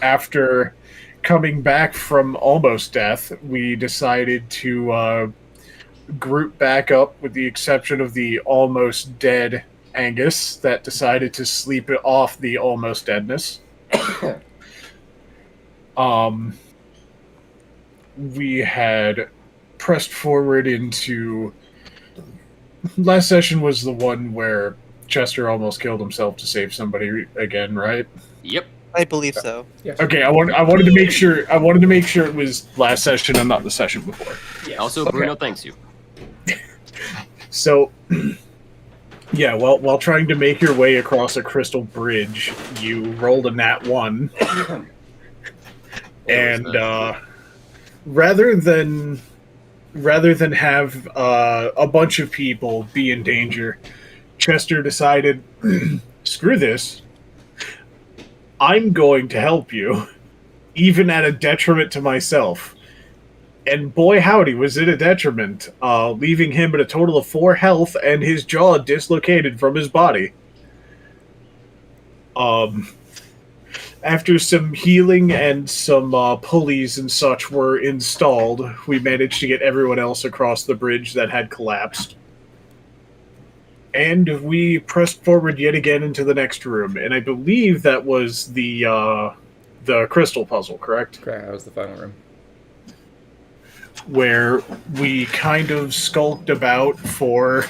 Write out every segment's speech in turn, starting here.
after coming back from almost death, we decided to group back up, with the exception of the almost dead Angus that decided to sleep it off the almost deadness. Um, we had pressed forward into. Last session was the one where Chester almost killed himself to save somebody again, right? Yep. I believe so. Yes. Okay, I wanted to make sure. I wanted to make sure it was last session and not the session before. Yes. Also, Okay. Bruno thanks you. So, yeah, while trying to make your way across a crystal bridge, you rolled a nat 1, and rather than have a bunch of people be in danger, Chester decided, screw this. I'm going to help you, even at a detriment to myself. And boy howdy, was it a detriment, leaving him at a total of 4 health and his jaw dislocated from his body. After some healing and some pulleys and such were installed, we managed to get everyone else across the bridge that had collapsed. And we pressed forward yet again into the next room, and I believe that was the crystal puzzle, correct? Correct, that was the final room. Where we kind of skulked about for,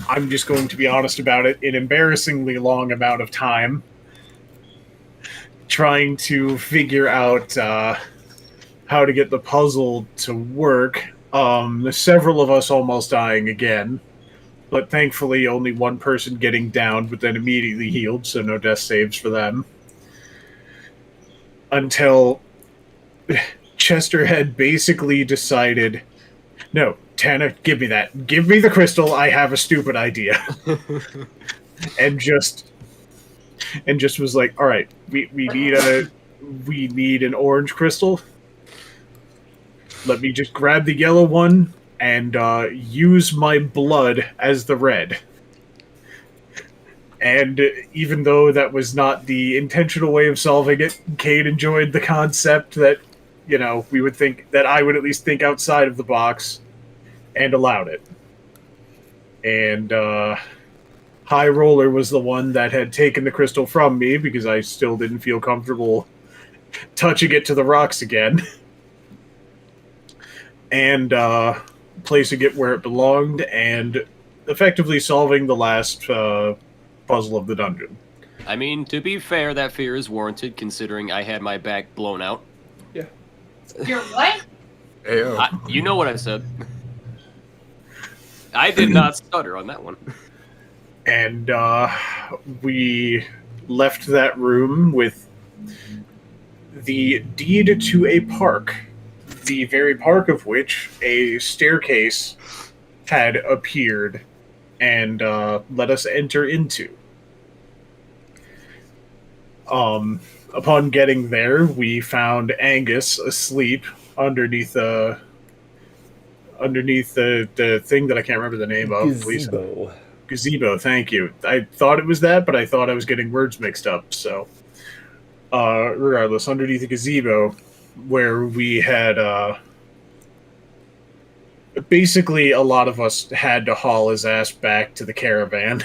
I'm just going to be honest about it, an embarrassingly long amount of time, trying to figure out how to get the puzzle to work. Several of us almost dying again, but thankfully only one person getting down, but then immediately healed, so no death saves for them. Until Chester had basically decided, no, Tanner, give me that. Give me the crystal, I have a stupid idea. and just was like, all right, we need an orange crystal. Let me just grab the yellow one and use my blood as the red. And even though that was not the intentional way of solving it, Cade enjoyed the concept that, we would think that I would at least think outside of the box, and allowed it. And High Roller was the one that had taken the crystal from me because I still didn't feel comfortable touching it to the rocks again. And placing it where it belonged, and effectively solving the last puzzle of the dungeon. I mean, to be fair, that fear is warranted considering I had my back blown out. Yeah. Your what? Ayo. You know what I said. I did not stutter on that one. And we left that room with the deed to a park, the very park of which a staircase had appeared and let us enter into. Upon getting there, we found Angus asleep underneath the thing that I can't remember the name of. Gazebo. Gazebo, thank you. I thought it was that, but I thought I was getting words mixed up. So, regardless, underneath the gazebo, where we had basically a lot of us had to haul his ass back to the caravan.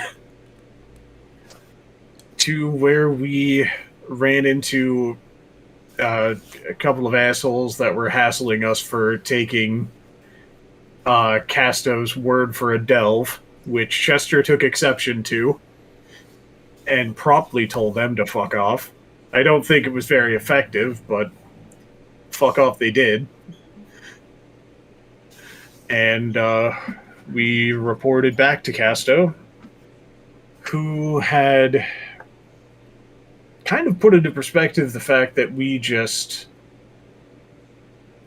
To where we ran into a couple of assholes that were hassling us for taking Casto's word for a delve, which Chester took exception to and promptly told them to fuck off. I don't think it was very effective, but fuck off they did. And we reported back to Casto, who had kind of put into perspective the fact that we just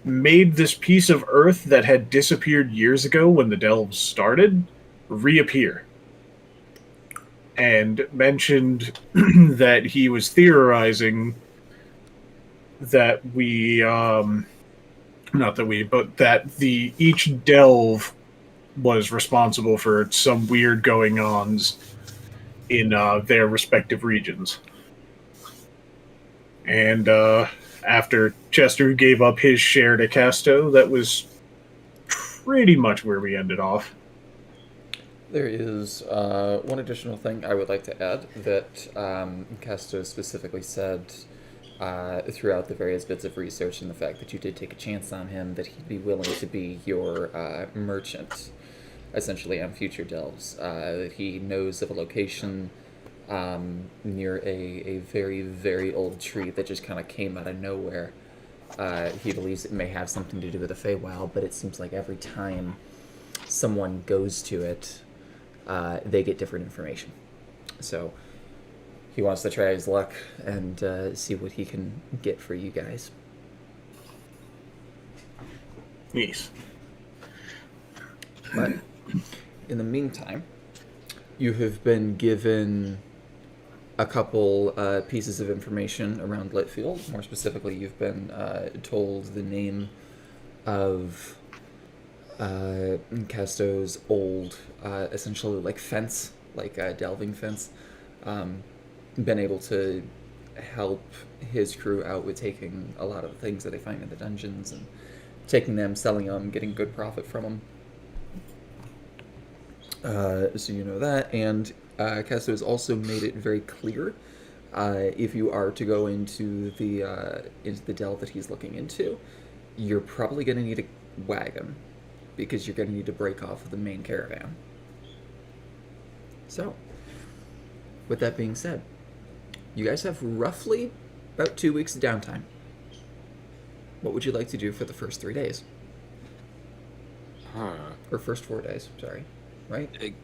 made this piece of earth that had disappeared years ago when the delves started reappear. And mentioned that he was theorizing that each delve was responsible for some weird going-ons in their respective regions. And after Chester gave up his share to Casto, that was pretty much where we ended off. There is one additional thing I would like to add that Casto specifically said throughout the various bits of research, and the fact that you did take a chance on him, that he'd be willing to be your merchant, essentially, on future delves. That he knows of a location near a very, very old tree that just kind of came out of nowhere. He believes it may have something to do with the Feywild, but it seems like every time someone goes to it, they get different information. So he wants to try his luck and see what he can get for you guys. Yes. But in the meantime, you have been given a couple pieces of information around Littfield. More specifically, you've been told the name of Casto's old, essentially like fence, like delving fence. Been able to help his crew out with taking a lot of the things that they find in the dungeons and taking them, selling them, getting good profit from them. So you know that, and Casto has also made it very clear if you are to go into the delve that he's looking into, you're probably going to need a wagon because you're going to need to break off of the main caravan. So, with that being said, you guys have roughly about 2 weeks of downtime. What would you like to do for the first 3 days? Or first 4 days, sorry. Right?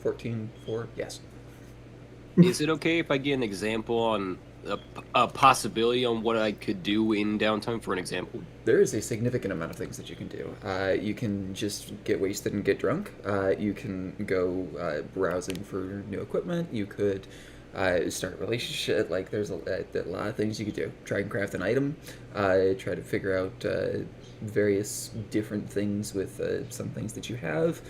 14-4, yes. Is it okay if I get an example on a possibility on what I could do in downtime, for an example? There is a significant amount of things that you can do. You can just get wasted and get drunk. You can go browsing for new equipment. You could start a relationship. Like, there's a lot of things you could do. Try and craft an item. Try to figure out various different things with some things that you have.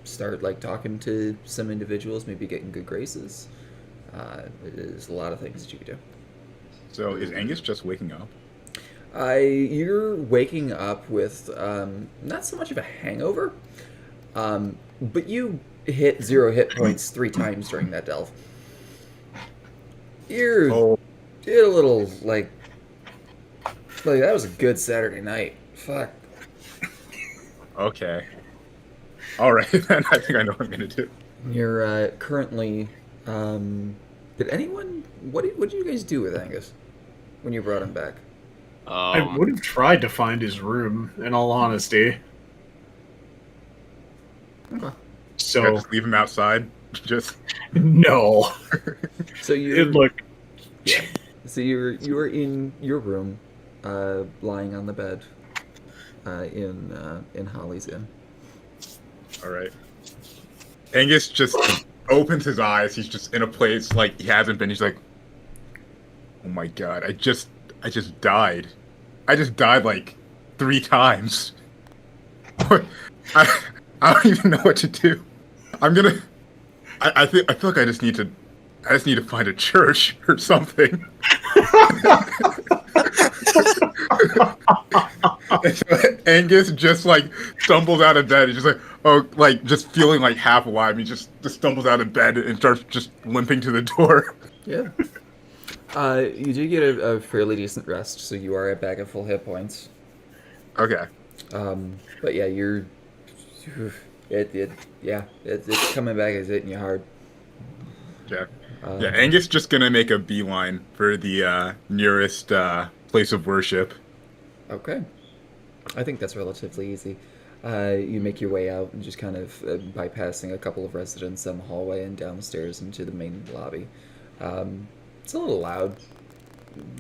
Start like talking to some individuals, maybe getting good graces. There's a lot of things that you could do. So is Angus just waking up? You're waking up with not so much of a hangover, but you hit 0 hit points 3 times during that delve. You're a little like that was a good Saturday night. Fuck. Okay. All right, then I think I know what I'm gonna do. You're currently. Did anyone? What did you guys do with Angus when you brought him back? I would have tried to find his room, in all honesty. Okay. So So just leave him outside. Just no. So you It looked. Yeah. So you were in your room, lying on the bed, in Holly's Inn. all right. Angus just opens his eyes. He's just in a place like he hasn't been. He's like, "Oh my god! I just died. I just died like 3 times. I don't even know what to do. I'm gonna. I feel like I just need to find a church or something." And so Angus just like stumbles out of bed. He's just like, oh, like just feeling like half alive. He just stumbles out of bed and starts just limping to the door. Yeah. You do get a fairly decent rest, so you are back at full hit points. Okay. But yeah, it's coming back. It's hitting you hard. Yeah. Yeah. Angus just gonna make a beeline for the nearest place of worship. Okay. I think that's relatively easy. You make your way out and just kind of bypassing a couple of residents down the hallway and downstairs into the main lobby. It's a little loud.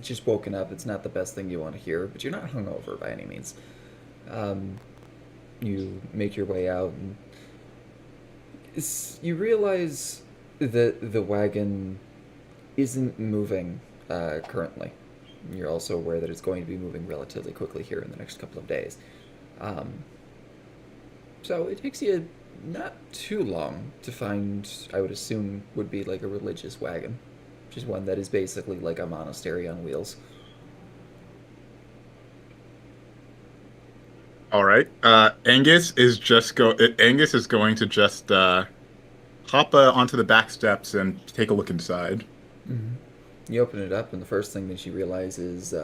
Just woken up. It's not the best thing you want to hear, but you're not hungover by any means. You make your way out and you realize that the wagon isn't moving currently. You're also aware that it's going to be moving relatively quickly here in the next couple of days. So it takes you not too long to find, I would assume, would be like a religious wagon. which is one that is basically like a monastery on wheels. All right. Angus is going to just hop onto the back steps and take a look inside. You open it up, and the first thing that you realize is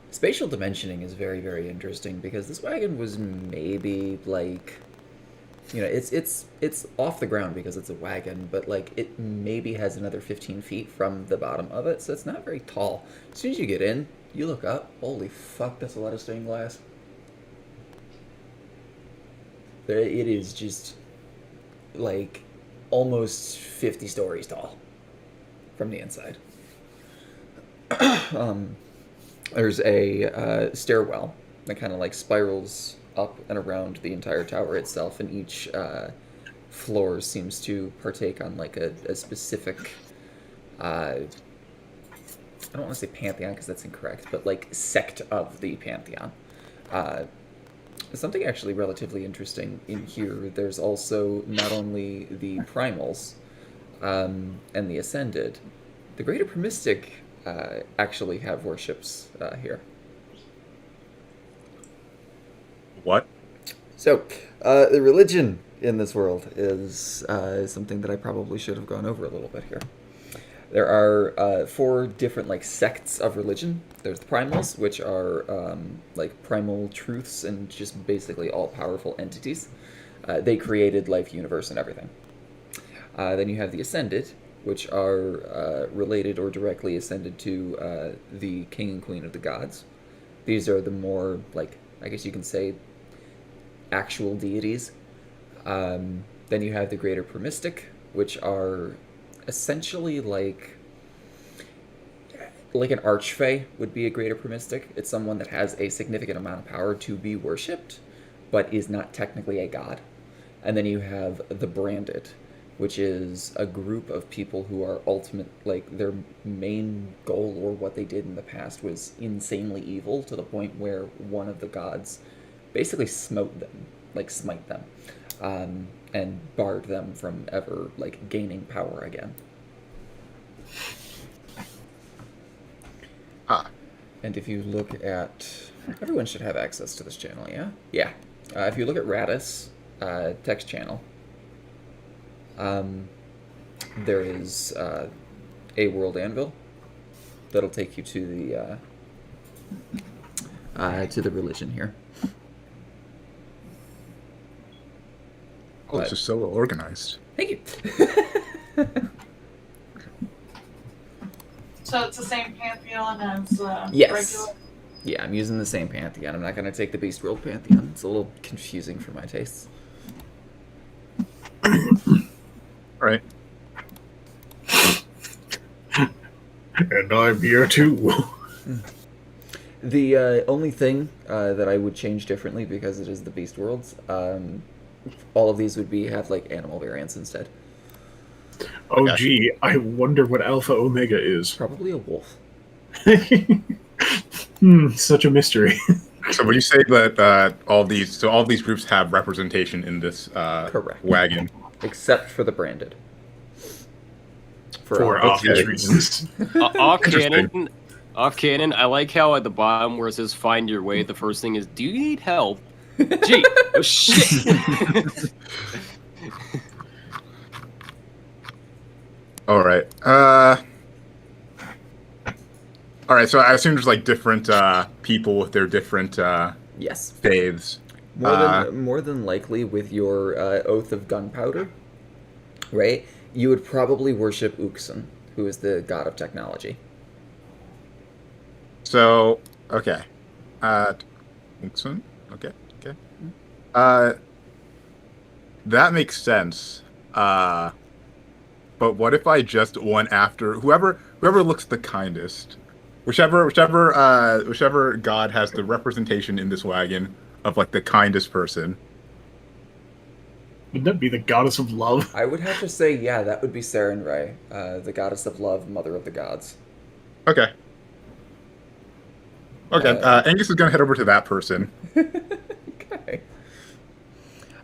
spatial dimensioning is very, very interesting because this wagon was maybe like, it's off the ground because it's a wagon, but like it maybe has another 15 feet from the bottom of it, so it's not very tall. As soon as you get in, you look up. Holy fuck, that's a lot of stained glass. It is just like almost 50 stories tall from the inside. There's a stairwell that kind of like spirals up and around the entire tower itself, and each floor seems to partake on like a specific I don't want to say pantheon because that's incorrect, but like sect of the pantheon. Something actually relatively interesting in here, there's also not only the primals and the ascended, the greater Promistic actually have worships here. What? So, the religion in this world is something that I probably should have gone over a little bit here. There are 4 different like sects of religion. There's the primals, which are like primal truths and just basically all-powerful entities. They created life, universe, and everything. Then you have the ascended, which are related or directly ascended to the king and queen of the gods. These are the more, like, I guess you can say, actual deities. Then you have the greater Promistic, which are essentially like an archfey would be a greater Promistic. It's someone that has a significant amount of power to be worshipped, but is not technically a god. And then you have the branded, which is a group of people who are ultimate, like their main goal or what they did in the past was insanely evil to the point where one of the gods basically smite them, and barred them from ever like gaining power again. And if you look at, everyone should have access to this channel, yeah? Yeah. If you look at Radis text channel, there is a world anvil that'll take you to the religion here. Oh, this is so well organized. Thank you. So it's the same pantheon as Yes. regular? Yeah, I'm using the same pantheon. I'm not going to take the Beast World pantheon. It's a little confusing for my tastes. Right. And I'm here too. The only thing that I would change differently, because it is the Beast Worlds, all of these would have like animal variants instead. Oh, Okay. gee, I wonder what Alpha Omega is. Probably a wolf. Such a mystery. So when you say that all these groups have representation in this Correct. wagon, Except for the branded. For okay. obvious reasons. Off canon, I like how at the bottom where it says "Find your way," the first thing is, "Do you need help?" Gee, oh shit. all right. All right. So I assume there's like different people with their different Yes. faiths. More than likely, with your oath of gunpowder, right? You would probably worship Uxun, who is the god of technology. So okay. Excellent. Okay. That makes sense. But what if I just went after whoever looks the kindest, whichever god has the representation in this wagon of like the kindest person? Wouldn't that be the goddess of love? I would have to say, yeah, that would be Sarenrae, the goddess of love, mother of the gods. Okay. Okay. Angus is gonna head over to that person. Okay.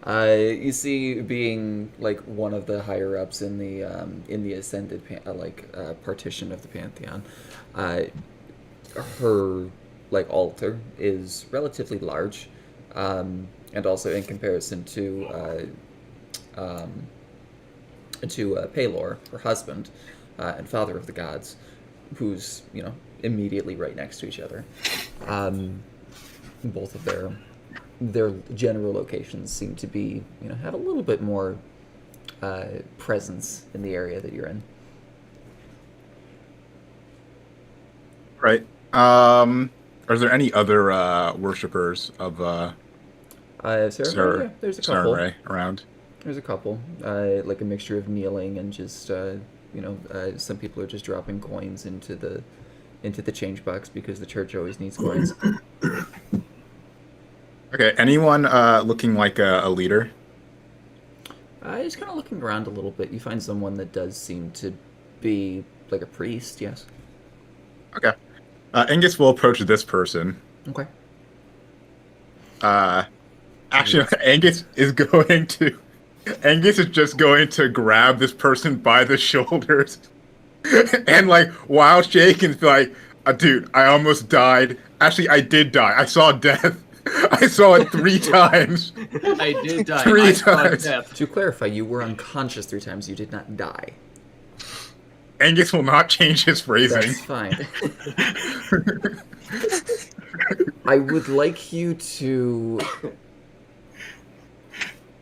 You see, being like one of the higher ups in the ascended partition of the pantheon, her like altar is relatively large, and also in comparison to Pelor, her husband, and father of the gods, who's immediately right next to each other. Both of their general locations seem to be have a little bit more presence in the area that you're in. Right. Are there any other worshippers of Sarah, yeah, there's a couple. Ray around? There's a couple, like a mixture of kneeling and just some people are just dropping coins into the change box because the church always needs coins. Okay. Anyone looking like a leader? Just kind of looking around a little bit. You find someone that does seem to be like a priest. Yes. Okay. Angus will approach this person. Okay. Actually, Angus is just going to grab this person by the shoulders and like while shaking, be like, dude, I almost died. Actually, I did die. I saw death. I saw it 3 times. I did die. 3 saw times. death. To clarify, you were unconscious 3 times. You did not die. Angus will not change his phrasing. That's fine. I would like you to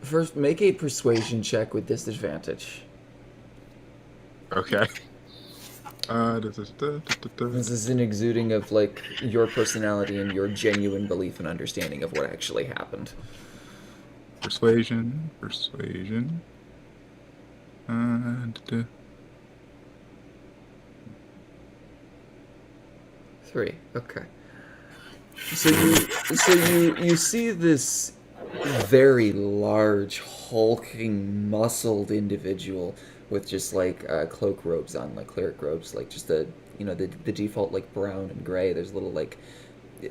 first make a persuasion check with disadvantage. Okay. This is an exuding of like your personality and your genuine belief and understanding of what actually happened. Persuasion. 3. Okay. So you see this very large, hulking, muscled individual with just like cloak robes on, like cleric robes, like just the default like brown and gray. There's a little like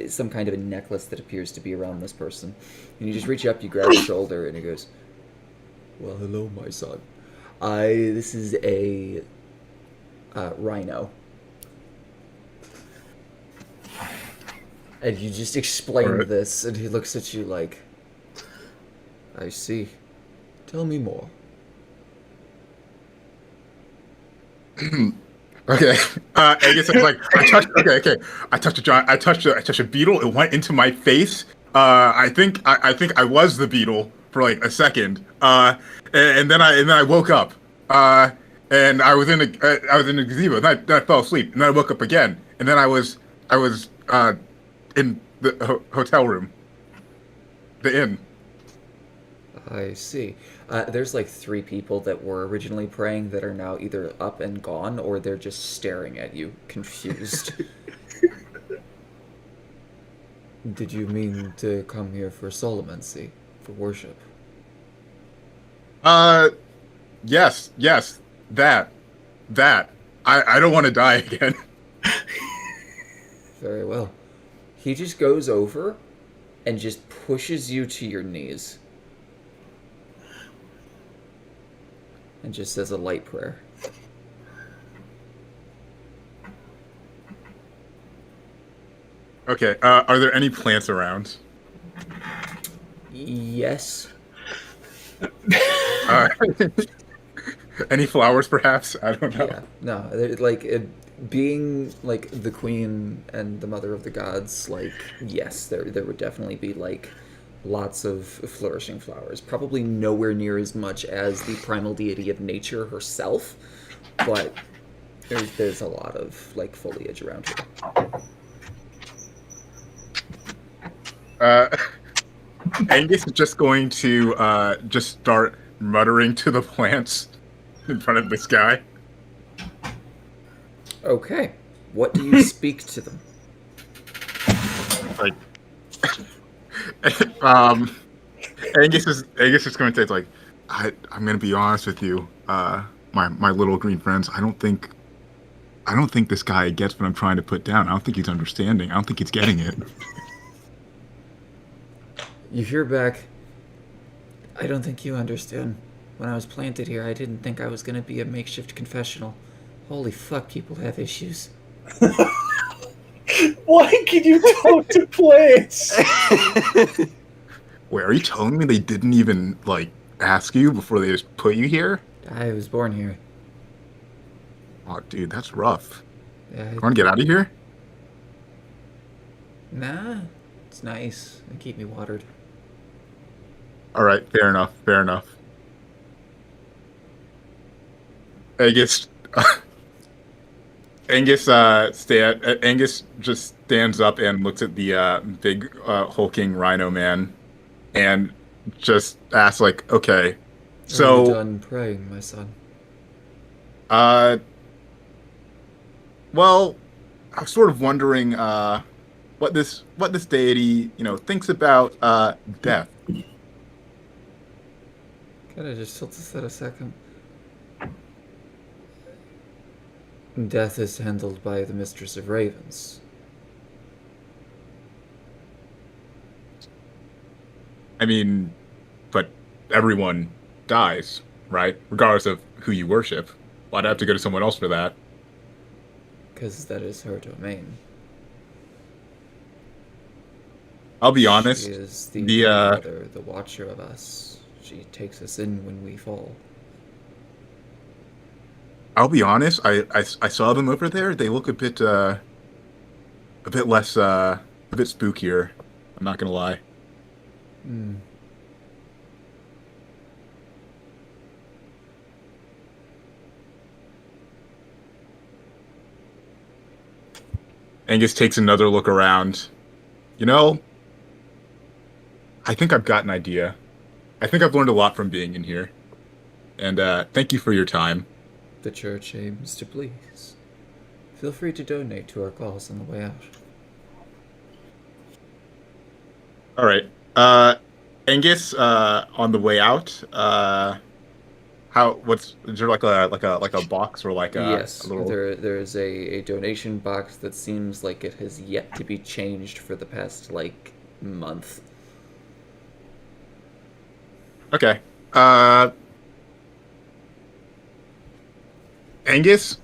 some kind of a necklace that appears to be around this person, and you just reach up, you grab his shoulder, and he goes, "Well, hello, my son. This is a rhino." And you just explain this, and he looks at you like, "I see. Tell me more." Okay. Angus is like, I touched a beetle. It went into my face. I think I was the beetle for like a second. And then I woke up. And I was in a gazebo. And then I fell asleep. And then I woke up again. And then I was in the hotel room, the inn. I see. There's like 3 people that were originally praying that are now either up and gone, or they're just staring at you, confused. Did you mean to come here for solemnity, for worship? Yes, that. I don't want to die again. Very well. He just goes over and just pushes you to your knees. And just says a light prayer. Okay, are there any plants around? Yes. Any flowers, perhaps? I don't know. Yeah. No, like being like the queen and the mother of the gods, like yes, there would definitely be like lots of flourishing flowers. Probably nowhere near as much as the primal deity of nature herself, but there's a lot of like foliage around here. Angus is just going to just start muttering to the plants in front of this guy. Okay. What do you speak to them? Like, Angus is going to say, like, I'm going to be honest with you, my little green friends. I don't think this guy gets what I'm trying to put down. I don't think he's understanding. I don't think he's getting it. You hear back, I don't think you understand. When I was planted here, I didn't think I was gonna be a makeshift confessional. Holy fuck, people have issues. Why can you talk to plants? Wait, are you telling me they didn't even, like, ask you before they just put you here? I was born here. Oh, dude, that's rough. I, Want to get out of here? nah, it's nice. They keep me watered. All right, fair enough, fair enough. Angus, Angus just stands up and looks at the big hulking rhino man, and just asks, like, "Okay, Are you so, done praying, my son? uh, well, I was sort of wondering, what this deity, thinks about death." Can I just tilt this head a second? Death is handled by the Mistress of Ravens. I mean, but everyone dies, right? Regardless of who you worship. Why'd I have to go to someone else for that? Because that is her domain. I'll be She honest. is the The mother, the watcher of us. She takes us in when we fall. I'll be honest. I saw them over there. They look a bit less a bit spookier. I'm not gonna lie. Hmm. Angus takes another look around. You know, I think I've got an idea. I think I've learned a lot from being in here. And thank you for your time. The church aims to please. Feel free to donate to our cause on the way out. All right. Angus, on the way out, is there like a box or like Yes, a little? there is a donation box that seems like it has yet to be changed for the past, like, month. Okay. Angus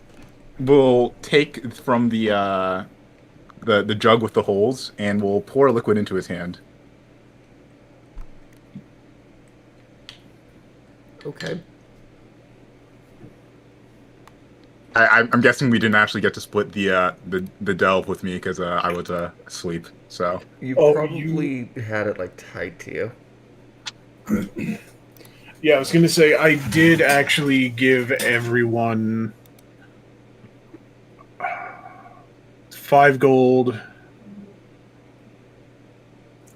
will take from the jug with the holes and will pour liquid into his hand. Okay. I'm guessing we didn't actually get to split the delve with me because I was asleep. So You Oh, probably had it, like, tied to you. Yeah, I was gonna say I did actually give everyone 5 gold,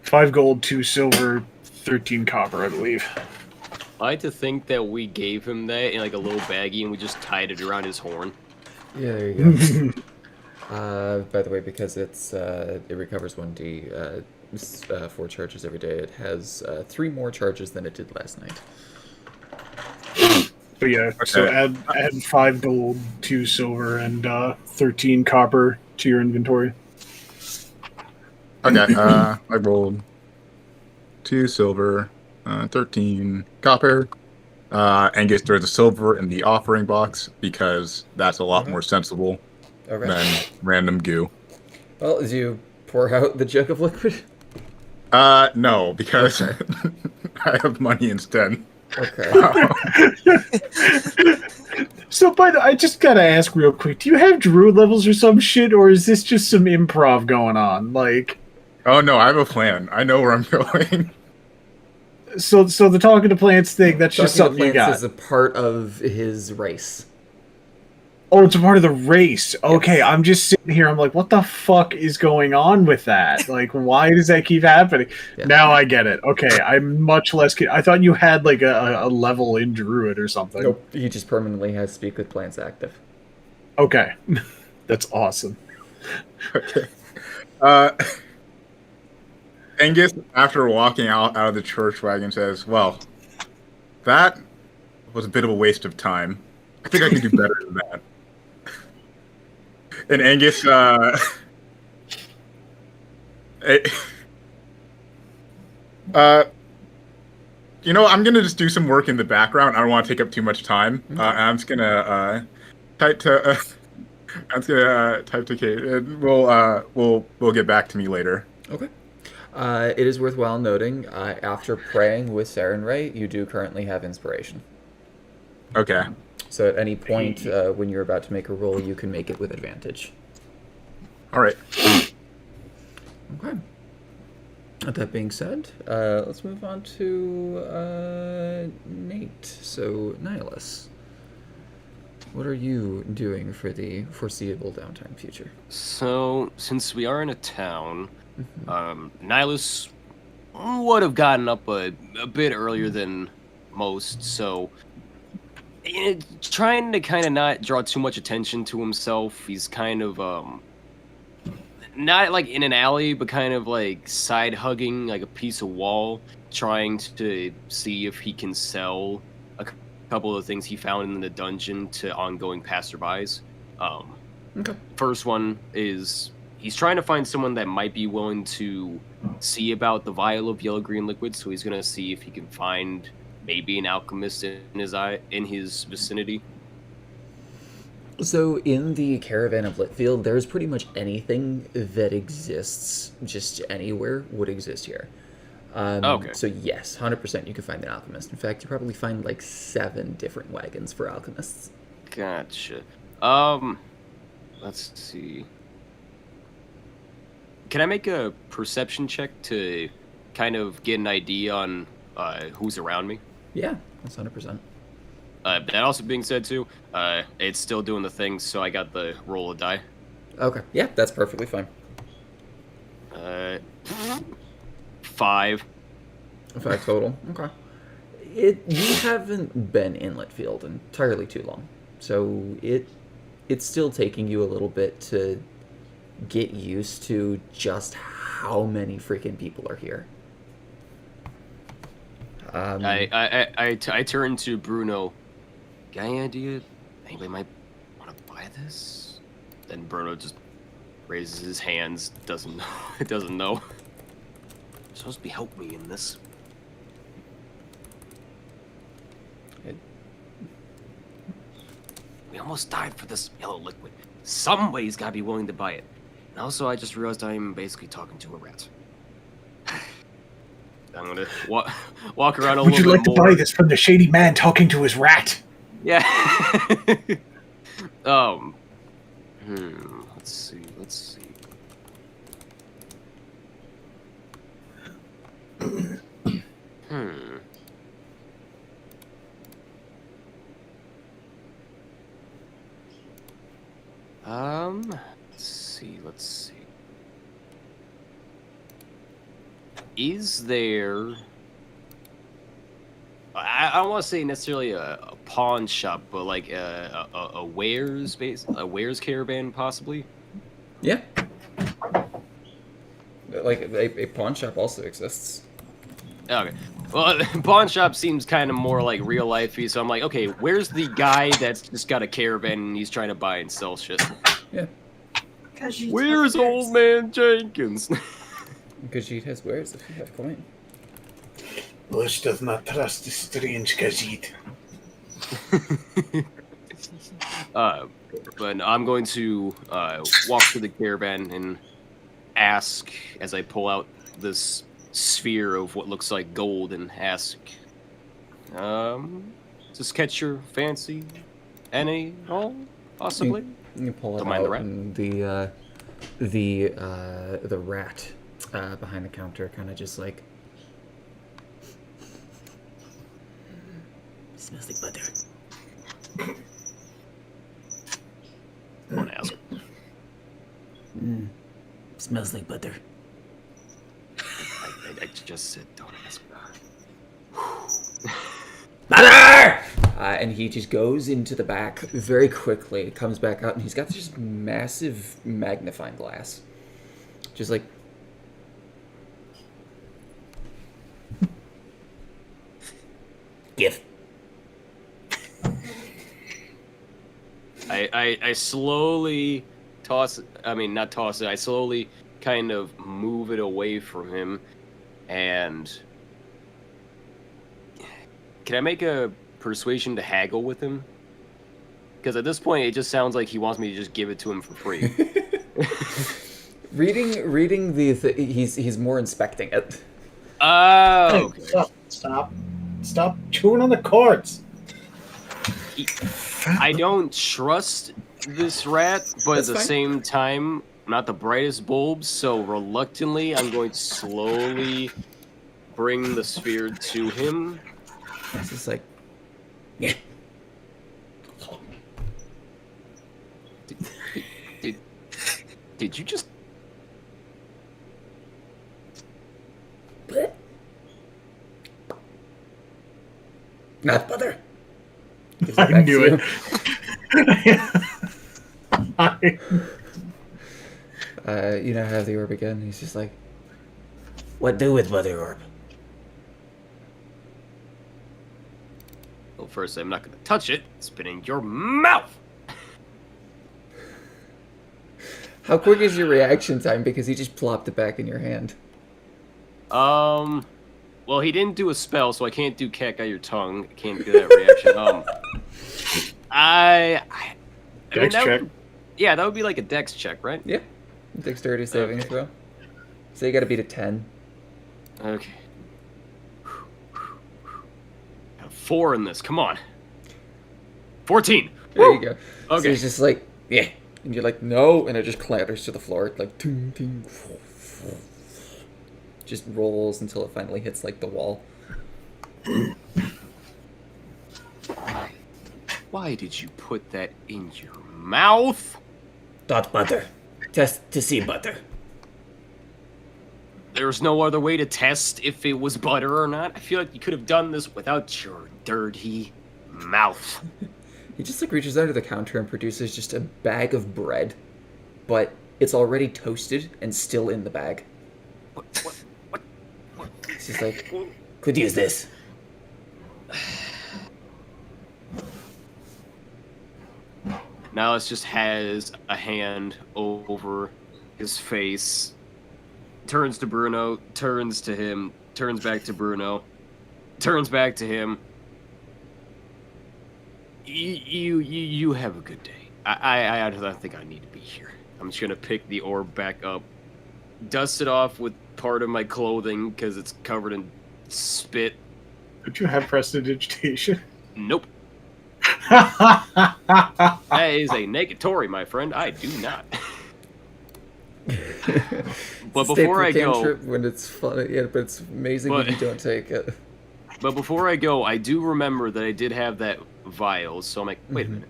5 gold, 2 silver, 13 copper, I believe. I like to think that we gave him that in like a little baggie and we just tied it around his horn. Yeah, there you go. By the way, because it recovers 1d, 4 charges every day, it has 3 more charges than it did last night. But yeah, so Okay. add 5 gold, 2 silver, and 13 copper to your inventory. okay, I rolled 2 silver, 13 copper. Angus throws a silver in the offering box because that's a lot Okay. more sensible Okay. than random goo. Well, as you pour out the jug of liquid. No, because Okay. I have money instead. Okay. So, I just gotta ask real quick: do you have druid levels or some shit, or is this just some improv going on? Like, Oh no, I have a plan. I know where I'm going. so the talking to plants thing—that's just Talking to something you plants got. is a part of his race. Oh, it's a part of the race. Okay, Yes. I'm just sitting here. I'm like, what the fuck is going on with that? Like, why does that keep happening? Yeah. Now I get it. Okay, I'm much less. I thought you had like a level in druid or something. Nope. He just permanently has speak with plants active. Okay, that's awesome. Okay. Angus, after walking out of the church wagon, says, "Well, that was a bit of a waste of time. I think I can do better than that." And Angus, eh, uh, You know, I'm gonna just do some work in the background. I don't want to take up too much time. I'm just gonna type to. I'm just gonna type to Kate, and we'll get back to me later. Okay. It is worthwhile noting, after praying with Sarenrae, you do currently have inspiration. Okay. So at any point when you're about to make a roll, you can make it with advantage. All right. Okay. With that being said, let's move on to Nate. So, Nihilus, what are you doing for the foreseeable downtime future? So, since we are in a town, Nihilus would have gotten up a bit earlier than most, so trying to kind of not draw too much attention to himself. He's kind of not like in an alley, but kind of like side hugging like a piece of wall, trying to see if he can sell a couple of things he found in the dungeon to ongoing passerbys. Okay. First one is he's trying to find someone that might be willing to see about the vial of yellow-green liquid, so he's gonna see if he can find maybe an alchemist in his vicinity. So in the caravan of Littfeld, there's pretty much anything that exists just anywhere would exist here. Okay. So yes, 100% you can find an alchemist. In fact, you probably find like 7 different wagons for alchemists. Gotcha. Let's see. Can I make a perception check to kind of get an idea on who's around me? Yeah, that's 100%. That also being said too, it's still doing the thing, so I got the roll of die. Okay, yeah, that's perfectly fine. 5. 5 total. Okay. You haven't been in Littfield entirely too long, so it's still taking you a little bit to get used to just how many freaking people are here. I turn to Bruno. Got any idea? Anybody might want to buy this? Then Bruno just raises his hands. Doesn't know. It doesn't know. You're supposed to be helping me in this. We almost died for this yellow liquid. Somebody's got to be willing to buy it. And also, I just realized I'm basically talking to a rat. I'm gonna walk around a Would little bit more. you like to buy this from the shady man talking to his rat? Yeah. Let's see. Let's see. Is there... I don't want to say necessarily a pawn shop, but like a wares caravan, possibly. Yeah. Like a pawn shop also exists. Okay. Well, pawn shop seems kind of more like real lifey, so I'm like, okay, where's the guy that's just got a caravan and he's trying to buy and sell shit? Yeah. Where's old man Jenkins? Khajiit has wares if you have coin. Bush does not trust the strange Khajiit. But I'm going to walk to the caravan and ask, as I pull out this sphere of what looks like gold, and ask, does this catch your fancy any all, possibly? You pull it Don't mind the out, rat. and the rat behind the counter kind of just like smells like butter. I want to ask. Smells like butter. I just said don't ask. Butter! And he just goes into the back very quickly, comes back out, and he's got this massive magnifying glass. Just like... Give. I slowly not toss it, I slowly kind of move it away from him, and Can I make a persuasion to haggle with him? Because at this point, it just sounds like he wants me to just give it to him for free. reading he's more inspecting it. Oh, Hey, okay. stop chewing on the cards. I don't trust this rat, but That's at the fine. same time, not the brightest bulbs, so reluctantly, I'm going to slowly bring the sphere to him. It's just like, yeah. Did you just... Not bother. I knew it. You now have the orb again. He's just like, what do with Mother Orb? Well, first, I'm not going to touch it. Spit in your mouth! How quick is your reaction time? Because he just plopped it back in your hand. Well, he didn't do a spell, so I can't do cat got your tongue. I can't do that reaction. I mean, Dex check. Yeah, that would be like a dex check, right? Yeah. Dexterity saving throw. So you gotta beat a 10. Okay. Got 4 in this. Come on. 14. There Woo! you go. So Okay. he's just like, yeah. And you're like, no. And it just clatters to the floor. Like, ting, ting. Just rolls until it finally hits, like, the wall. Why did you put that in your mouth? Dot butter. Test to see butter. There's no other way to test if it was butter or not. I feel like you could have done this without your dirty mouth. He just, like, reaches under the counter and produces just a bag of bread. But it's already toasted and still in the bag. What? It's just like, could use this. Now it just has a hand over his face. Turns to Bruno, turns to him, turns back to Bruno, turns back to him. You have a good day. I don't think I need to be here. I'm just gonna pick the orb back up, dust it off with part of my clothing because it's covered in spit. Don't you have prestidigitation? Nope. That is a negatory, my friend. I do not. But before I go, when it's fun, yeah, but it's amazing when you don't take it. But before I go, I do remember that I did have that vial, so I'm like, wait a minute,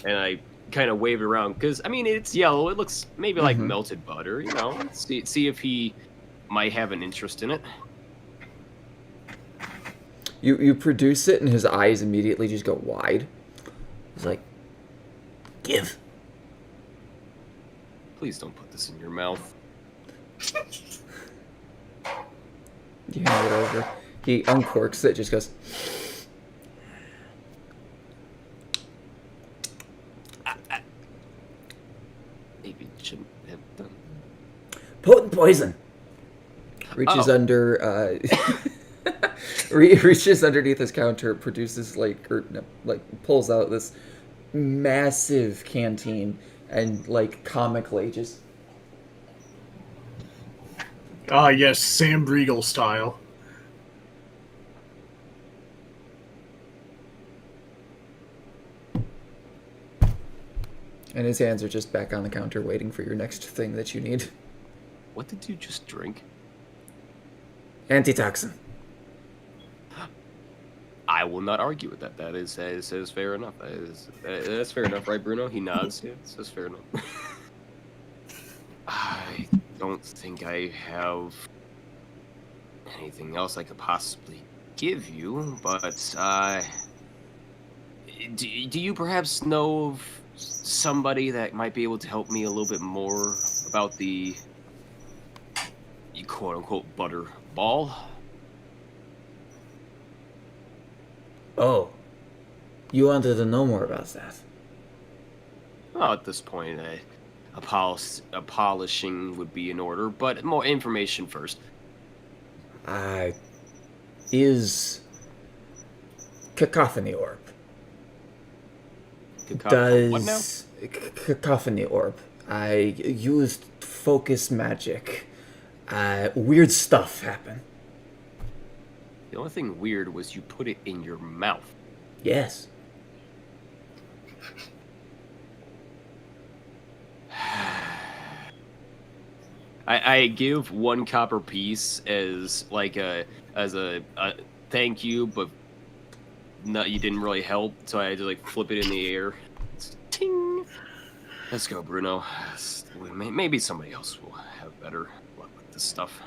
and I kind of wave it around because I mean it's yellow. It looks maybe like melted butter, you know. See if he might have an interest in it. You produce it, and his eyes immediately just go wide. He's like, give. Please don't put this in your mouth. You hand it over. He uncorks it, just goes. Maybe shouldn't have done. Potent poison. Reaches under. Reaches underneath his counter, produces pulls out this massive canteen, and comically just. Ah, yes, Sam Briegel style. And his hands are just back on the counter waiting for your next thing that you need. What did you just drink? Antitoxin. I will not argue with that. That is fair enough. That's fair enough, right, Bruno? He nods. Yeah, that's fair enough. I don't think I have anything else I could possibly give you, but do you perhaps know of somebody that might be able to help me a little bit more about the quote-unquote butter ball? Oh. You wanted to know more about that? Well, at this point, a polishing would be in order, but more information first. Is Cacophony orb. What now? Cacophony orb. I used focus magic. Weird stuff happened. The only thing weird was you put it in your mouth. Yes. I give 1 copper piece as like a thank you, but no, you didn't really help, so I had to like flip it in the air. Ting. Let's go, Bruno. Maybe somebody else will have better luck with this stuff.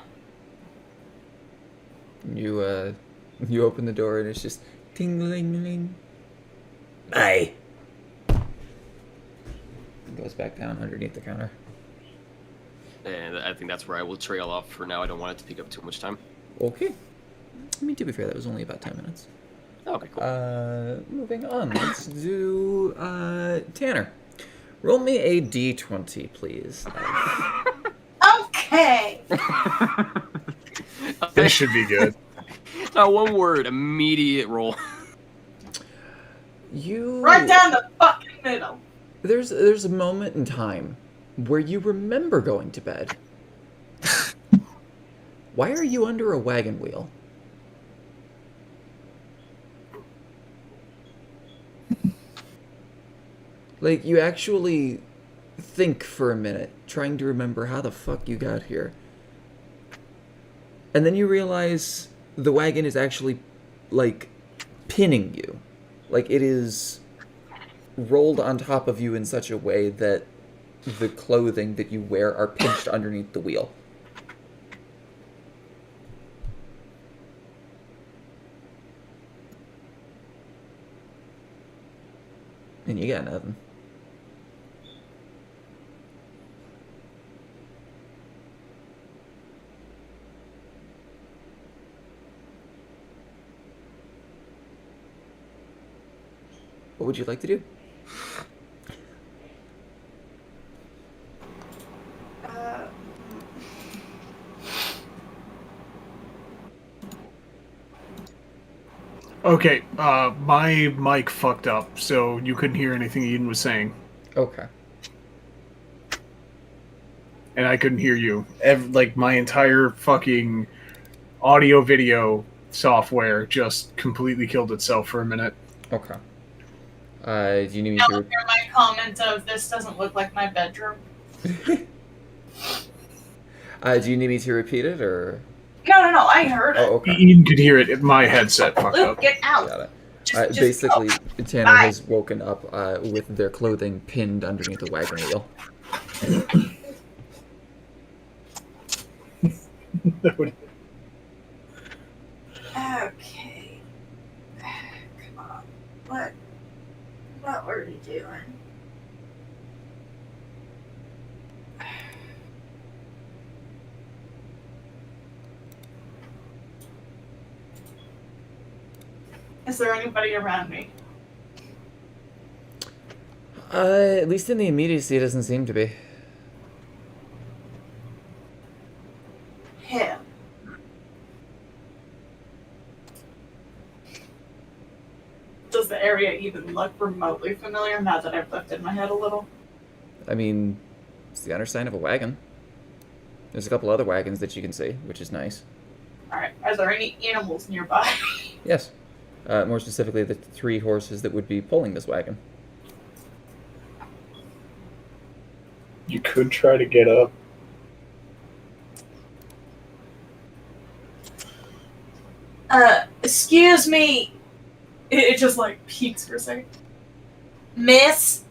You open the door and it's just ting-ling-ling. Bye. It goes back down underneath the counter. And I think that's where I will trail off for now. I don't want it to take up too much time. Okay. I mean, to be fair, that was only about 10 minutes. Okay, cool. Moving on. Let's do Tanner. Roll me a d20, please. Okay. This should be good. One word, immediate roll. You Right down the fucking middle. There's a moment in time where you remember going to bed. Why are you under a wagon wheel? Like, you actually think for a minute, trying to remember how the fuck you got here. And then you realize the wagon is actually, like, pinning you. Like, it is rolled on top of you in such a way that the clothing that you wear are pinched underneath the wheel. And you got nothing. What would you like to do? Okay, my mic fucked up, so you couldn't hear anything Eden was saying, Okay. and I couldn't hear you. Like, my entire fucking audio-video software just completely killed itself for a minute. Okay. Do you need me I'll to... hear my comment of this doesn't look like my bedroom. Do you need me to repeat it, or... No, I heard it. Oh, okay. Eden could hear it. My headset fucked Luke, up. get out. Got it. Just Basically, go. Tanner Bye. has woken up with their clothing pinned underneath the wagon wheel. Okay. Come on. What were you doing? Is there anybody around me? At least in the immediacy, it doesn't seem to be. Him. Does the area even look remotely familiar now that I've lifted my head a little? I mean, it's the underside of a wagon. There's a couple other wagons that you can see, which is nice. Alright, are there any animals nearby? Yes. More specifically, the 3 horses that would be pulling this wagon. You could try to get up. Excuse me. It just like peaks for a second. Miss,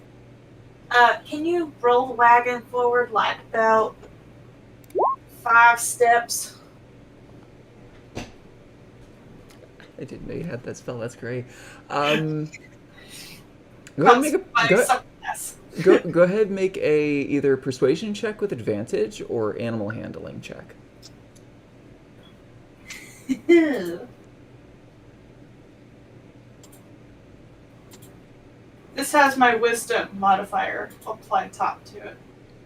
can you roll the wagon forward like about 5 steps? I didn't know you had that spell. That's great. Go ahead and make go ahead and make a either persuasion check with advantage or animal handling check. This has my wisdom modifier applied top to it.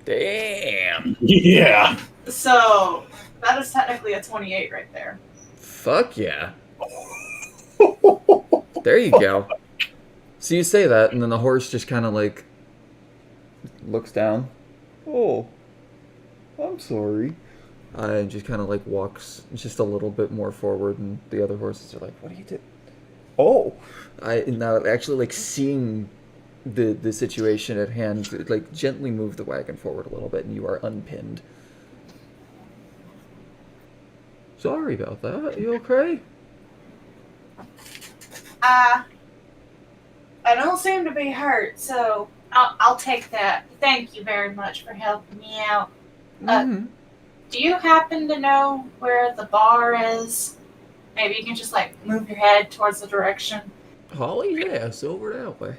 Damn. Yeah. So that is technically a 28 right there. Fuck yeah. There you go. So you say that, and then the horse just kind of like looks down. Oh, I'm sorry. And just kind of like walks just a little bit more forward, and the other horses are like, "What are you doing?" Oh, now actually like seeing the situation at hand, like gently move the wagon forward a little bit, and you are unpinned. Sorry about that. You okay? I don't seem to be hurt, so I'll take that. Thank you very much for helping me out. Mm-hmm. Do you happen to know where the bar is? Maybe you can just like move your head towards the direction. Holly, yes, over that way.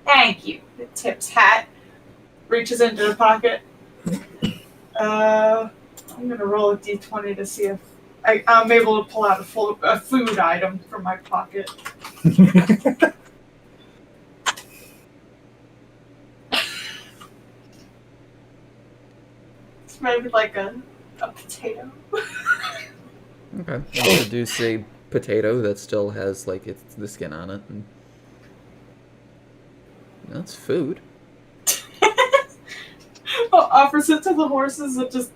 Thank you. It tips hat, reaches into the pocket. I'm gonna roll a d20 to see if I'm able to pull out a food item from my pocket. It's maybe like a potato. Okay. I'll produce a potato that still has like the skin on it, and that's food. Offers it to the horses and just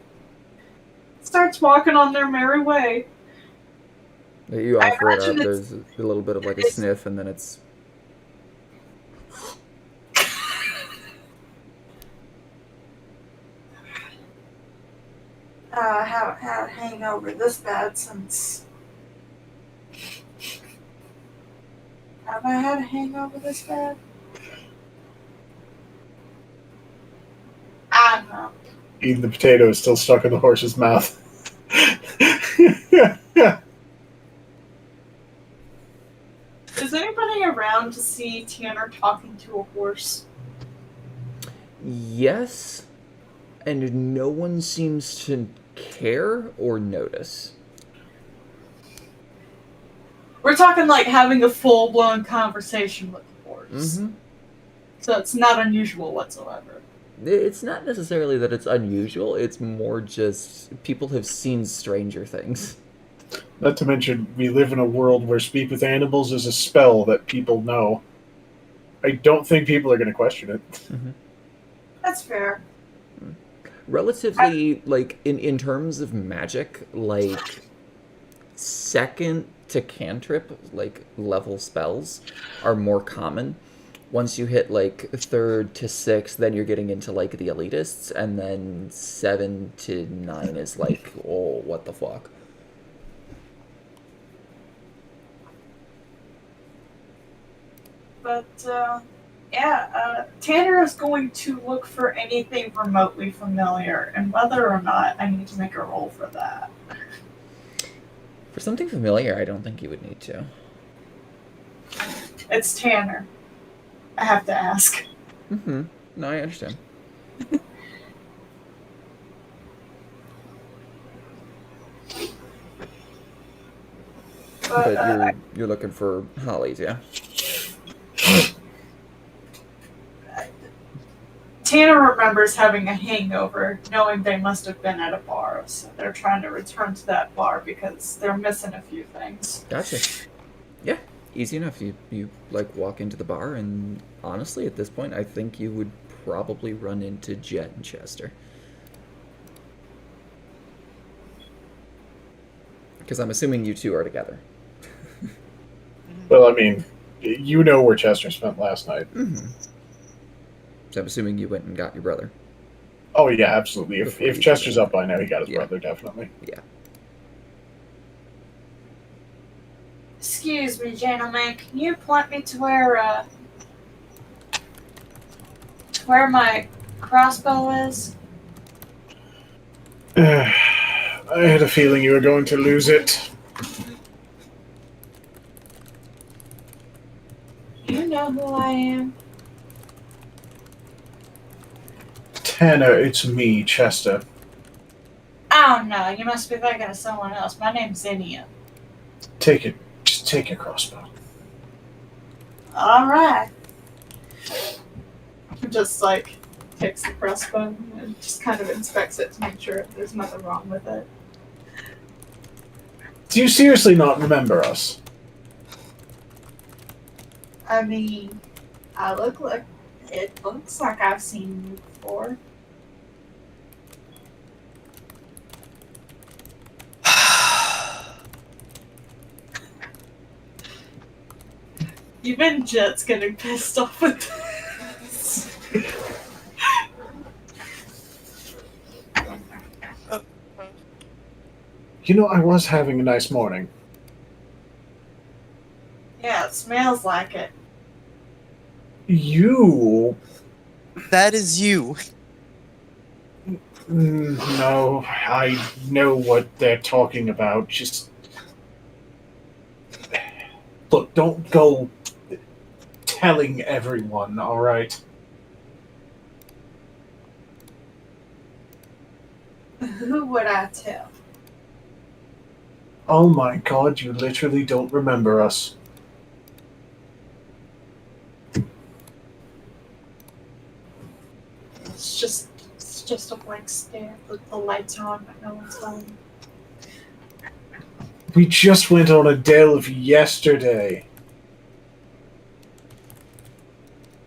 starts walking on their merry way. You offer it up. imagine There's a little bit of like a sniff, and then it's. Haven't had a hangover this bad since. Have I had a hangover this bad? I don't know. Eating the potato is still stuck in the horse's mouth. Is anybody around to see Tanner talking to a horse? Yes, and no one seems to care or notice. We're talking like having a full-blown conversation with the horse. Mm-hmm. So it's not unusual whatsoever. It's not necessarily that it's unusual, it's more just people have seen stranger things. Not to mention, we live in a world where speak with animals is a spell that people know. I don't think people are going to question it. Mm-hmm. That's fair. Relatively, like, in terms of magic, like, second to cantrip, like, level spells are more common. Once you hit, like, 3rd to 6th, then you're getting into, like, the elitists, and then 7 to 9 is, like, oh, what the fuck. But, Tanner is going to look for anything remotely familiar, and whether or not I need to make a roll for that. For something familiar, I don't think you would need to. It's Tanner. I have to ask. Mm-hmm. No, I understand. But you're looking for Hollies, yeah? Tanner remembers having a hangover, knowing they must have been at a bar, so they're trying to return to that bar because they're missing a few things. Gotcha. Yeah, easy enough. You like walk into the bar, and honestly, at this point, I think you would probably run into Jet and Chester. Because I'm assuming you two are together. Well, I mean, you know where Chester spent last night. Mm-hmm. So I'm assuming you went and got your brother. Oh, yeah, absolutely. Before If you Chester's did. up by now, he got his Yeah. brother, definitely. Yeah. Excuse me, gentlemen, can you point me to where my crossbow is? I had a feeling you were going to lose it. You know who I am? Tanner, it's me, Chester. Oh no, you must be thinking of someone else. My name's Zinnia. Take it. Just take your crossbow. Alright. Just like takes the crossbow and just kind of inspects it to make sure there's nothing wrong with it. Do you seriously not remember us? I mean, it looks like I've seen you before. Even Jet's getting pissed off with this. You know, I was having a nice morning. Yeah, it smells like it. You... That is you. No, I know what they're talking about. Just... Look, don't go telling everyone, alright? Who would I tell? Oh my god, you literally don't remember us. It's just a blank stare with the lights are on, but no one's home. We just went on a delve yesterday.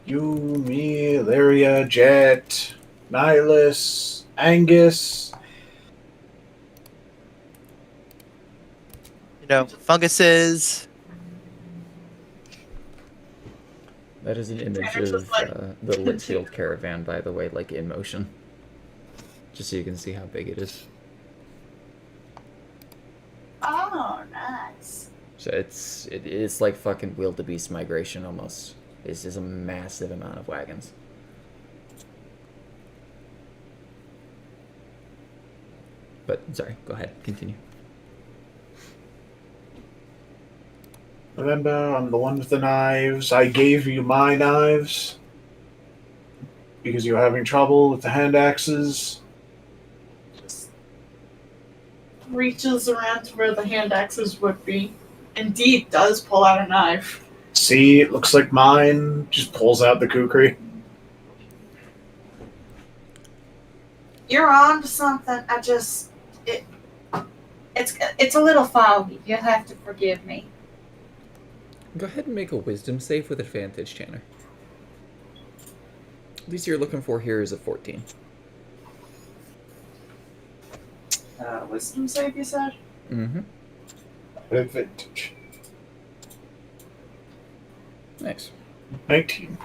You, me, Lyria, Jet, Nihilus, Angus. You know, funguses. That is an image It's of just like- the Littfeld caravan, by the way, like in motion. Just so you can see how big it is. Oh, nice. So it's like fucking wildebeest migration almost. This is a massive amount of wagons. But sorry, go ahead, continue. Remember, I'm the one with the knives. I gave you my knives because you were having trouble with the hand axes. Just reaches around to where the hand axes would be. Indeed, does pull out a knife. See, it looks like mine. Just pulls out the kukri. You're on to something. It's a little foggy. You'll have to forgive me. Go ahead and make a wisdom save with advantage, Tanner. At least you're looking for here is a 14. Wisdom save, you said? Mm-hmm. Advantage. Nice. 19.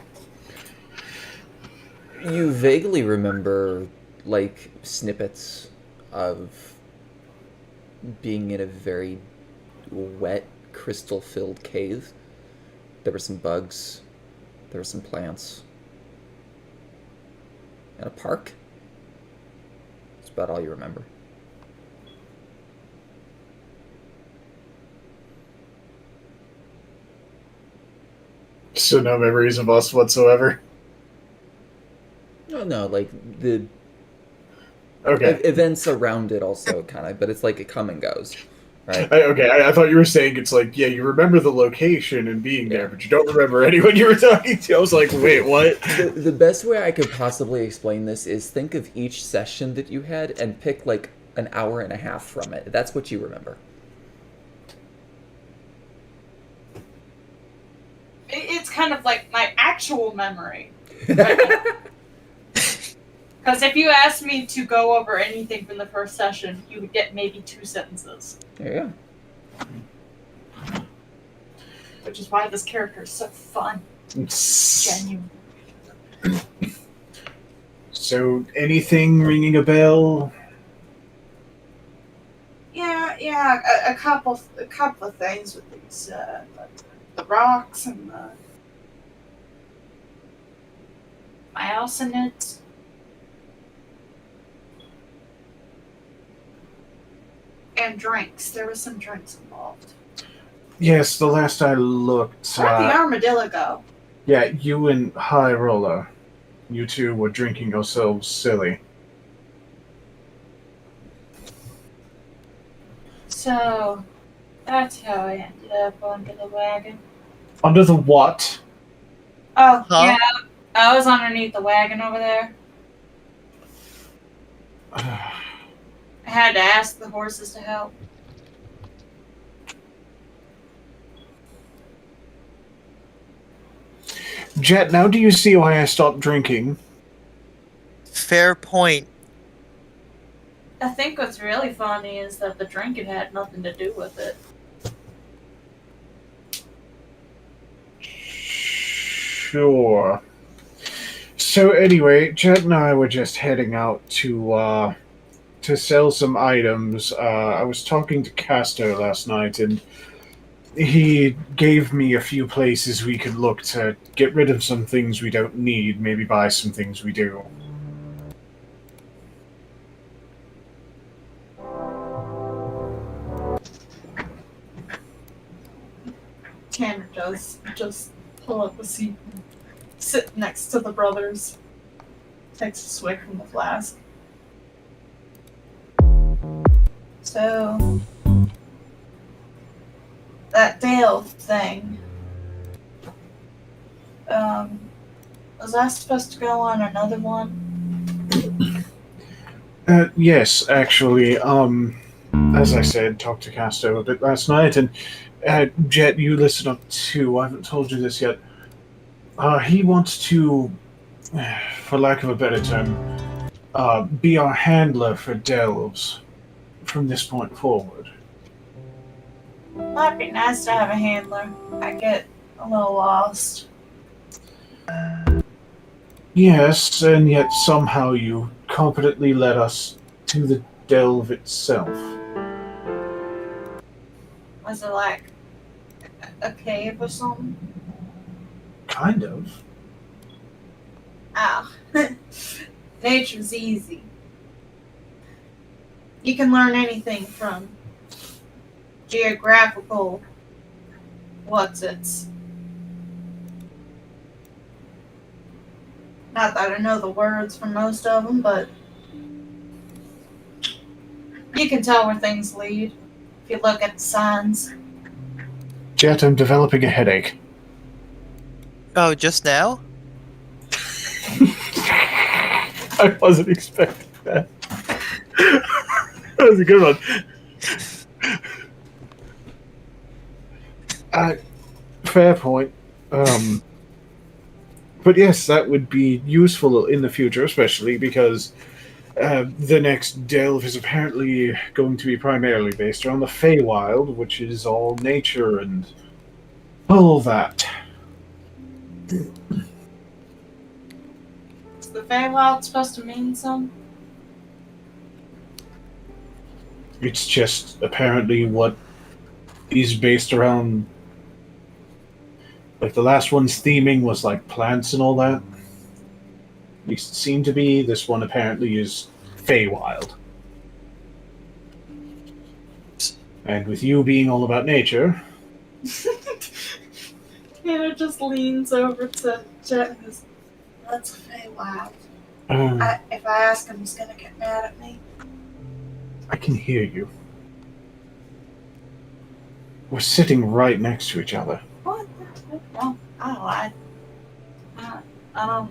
You vaguely remember, like, snippets of being in a very wet, crystal-filled cave. There were some bugs. There were some plants. And a park. That's about all you remember. So no memories of us whatsoever. No, like, the Okay. events around it also kind of, but it's like it come and goes, right? I thought you were saying it's like, yeah, you remember the location and being there, but you don't remember anyone you were talking to. I was like, wait, what? The best way I could possibly explain this is think of each session that you had and pick like an hour and a half from it. That's what you remember. It's kind of like my actual memory. Because if you asked me to go over anything from the first session, you would get maybe 2 sentences. There you go. Which is why this character is so fun. Genuine. So, anything ringing a bell? Yeah, a couple of things with these the rocks and the mouse in it. And drinks. There was some drinks involved. Yes, the last I looked. Where'd the armadillo go? Yeah, you and High Roller. You two were drinking yourselves silly. So, that's how I ended up under the wagon. Under the what? Oh, Huh? yeah. I was underneath the wagon over there. I had to ask the horses to help. Jet, now do you see why I stopped drinking? Fair point. I think what's really funny is that the drinking had nothing to do with it. Sure. So anyway, Jet and I were just heading out to sell some items. I was talking to Castor last night, and he gave me a few places we could look to get rid of some things we don't need, maybe buy some things we do. Tanner does just pull up a seat and sit next to the brothers. Takes a swig from the flask. So, that Dale thing. Was I supposed to go on another one? Yes, actually, as I said, talked to Castor a bit last night, and Jet, you listen up too. I haven't told you this yet. He wants to, for lack of a better term, be our handler for delves from this point forward. Might be nice to have a handler. I get a little lost. Yes, and yet somehow you competently led us to the delve itself. Was it like a cave or something? Kind of. Ah, nature's easy. You can learn anything from geographical what's-its. Not that I know the words for most of them, but you can tell where things lead if you look at the signs. Jet, I'm developing a headache. Oh, just now? I wasn't expecting that. That was a good one. Fair point. But yes, that would be useful in the future, especially because the next delve is apparently going to be primarily based around the Feywild, which is all nature and all that. Is the Feywild supposed to mean something? It's just apparently what is based around. Like the last one's theming was like plants and all that. At least it seemed to be. This one apparently is Feywild. And with you being all about nature. Tanner just leans over to Jet and goes, "That's a Feywild. If I ask him, he's gonna get mad at me." I can hear you. We're sitting right next to each other. What? No, I don't.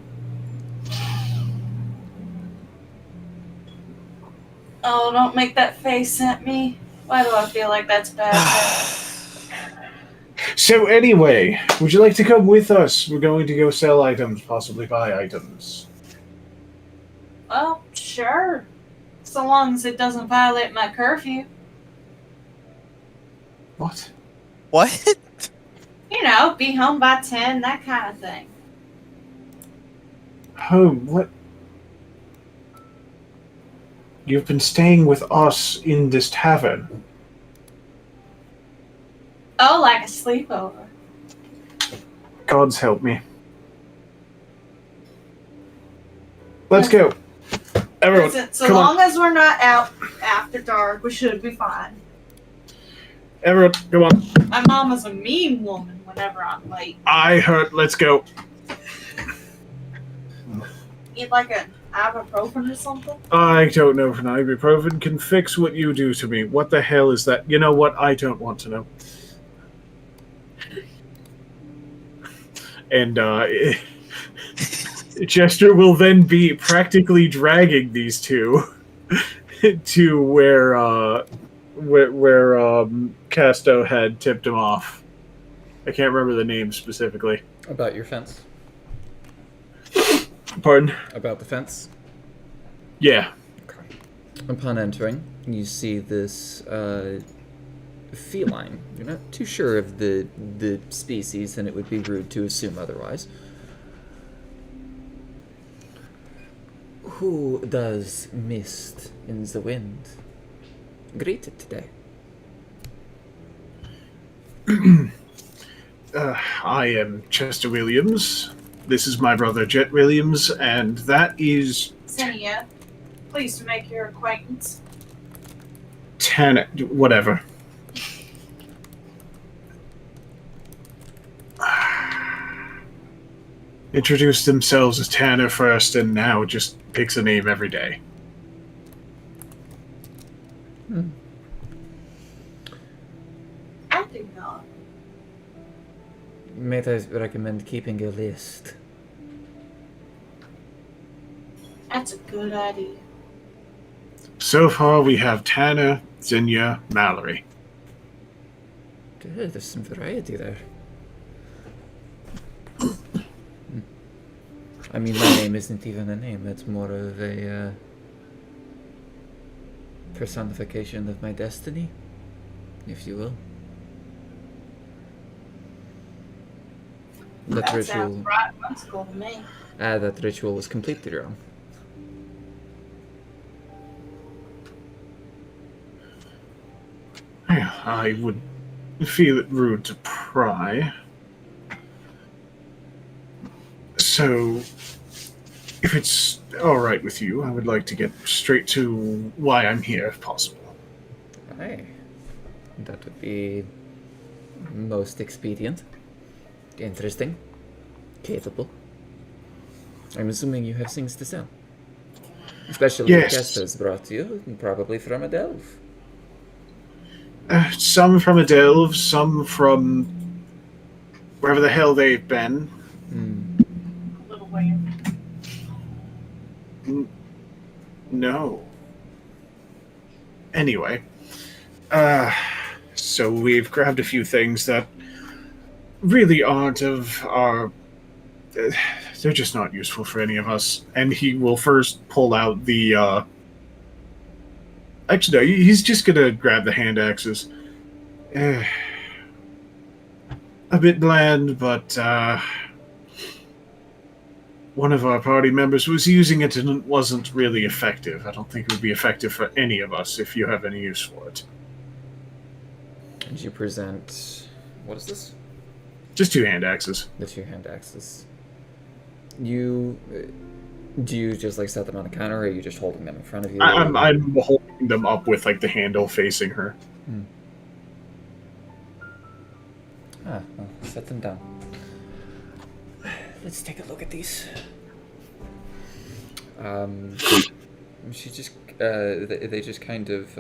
Oh, don't make that face at me. Why do I feel like that's bad? So anyway, would you like to come with us? We're going to go sell items, possibly buy items. Well, sure. So long as it doesn't violate my curfew. What? What? You know, be home by 10, that kind of thing. Home? What? You've been staying with us in this tavern. Oh, like a sleepover. Gods help me. Let's go. Everyone, Listen, so come long on. as we're not out after dark, we should be fine. Everyone, come on. My mama's a mean woman whenever I'm late. I heard. Let's go. Eat like an ibuprofen or something? I don't know if an ibuprofen can fix what you do to me. What the hell is that? You know what? I don't want to know. And Jester will then be practically dragging these two to where Casto had tipped him off. I can't remember the name specifically. About your fence. Pardon? About the fence. Yeah. Upon entering, you see this feline. You're not too sure of the species, and it would be rude to assume otherwise. Who does mist in the wind greeted today? I am Chester Williams. This is my brother Jet Williams, and that is Xenia, pleased to make your acquaintance. whatever. Introduced themselves as Tanner first, and now just picks a name every day. I do not. Might I recommend keeping a list? That's a good idea. So far, we have Tanner, Xenia, Mallory. Good, there's some variety there. I mean, my name isn't even a name, it's more of a personification of my destiny, if you will. That ritual, sounds right whimsical to me. that ritual was completely wrong. I would feel it rude to pry. So, if it's all right with you, I would like to get straight to why I'm here, if possible. Aye. That would be most expedient. Interesting. Capable. I'm assuming you have things to sell. Especially Yes. if Casper's brought to you, probably from a delve. Some from a delve, some from wherever the hell they've been. A little weird. No. Anyway, so we've grabbed a few things that really aren't of our. They're just not useful for any of us. And he will first pull out the. Actually, no, he's just gonna grab the hand axes. A bit bland, but one of our party members was using it and it wasn't really effective. I don't think it would be effective for any of us if you have any use for it. And you present. What is this? Just 2 hand axes. The 2 hand axes. You. Do you just like set them on a counter, or are you just holding them in front of you? I'm holding them up with like the handle facing her. Well, set them down. Let's take a look at these. She just, they just kind of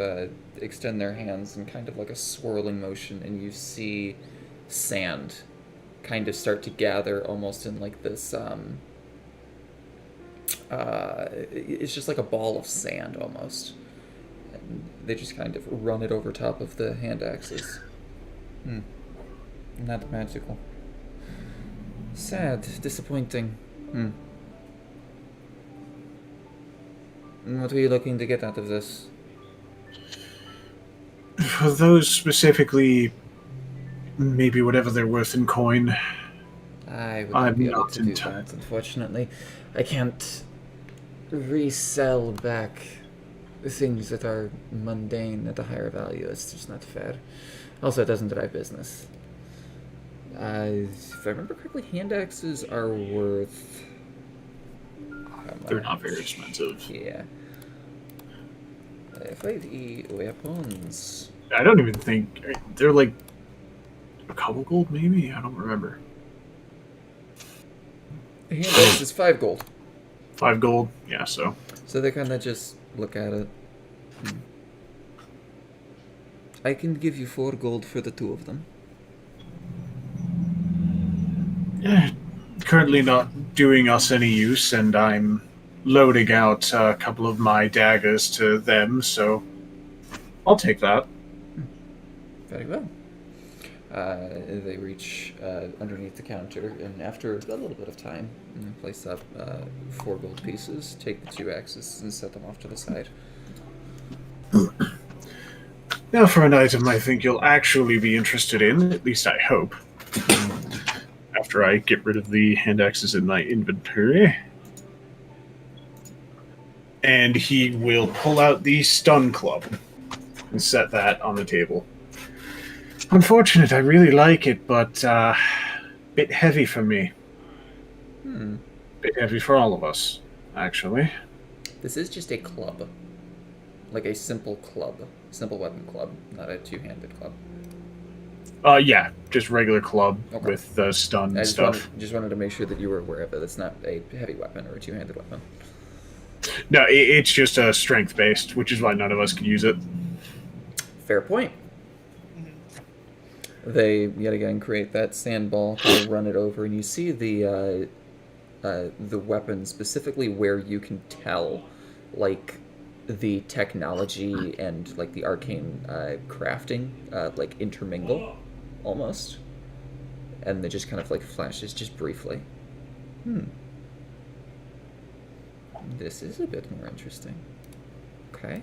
extend their hands in kind of like a swirling motion, and you see sand kind of start to gather almost in like this, it's just like a ball of sand almost. And they just kind of run it over top of the hand axes. Not magical. Sad, disappointing. What are you looking to get out of this? For those specifically, maybe whatever they're worth in coin. I would I'm not be able not to do in that, unfortunately. I can't resell back things that are mundane at a higher value. It's just not fair. Also, it doesn't drive business. If I remember correctly, hand axes are worth... They're not very expensive. Yeah. FID weapons. I don't even think they're like a couple gold, maybe. I don't remember. Hand axe is 5 gold. 5 gold, yeah. So they kind of just look at it. I can give you 4 gold for the 2 of them. Currently not doing us any use, and I'm loading out a couple of my daggers to them, so I'll take that. Very well. They reach underneath the counter, and after a little bit of time, place up 4 gold pieces, take the 2 axes, and set them off to the side. Now for an item I think you'll actually be interested in, at least I hope. After I get rid of the hand axes in my inventory. And he will pull out the stun club and set that on the table. Unfortunate, I really like it, but bit heavy for me. Bit heavy for all of us, actually. This is just a club. Like a simple club. Simple weapon club, not a 2-handed club. Yeah, just regular club Okay. with the stun I stuff. just wanted to make sure that you were aware of it. It's not a heavy weapon or a 2-handed weapon. No, it's just strength based, which is why none of us can use it. Fair point. They yet again create that sandball, kind of run it over, and you see the weapon specifically where you can tell, like, the technology and like the arcane crafting like intermingle almost, and they just kind of like flashes just briefly. This is a bit more interesting. Okay.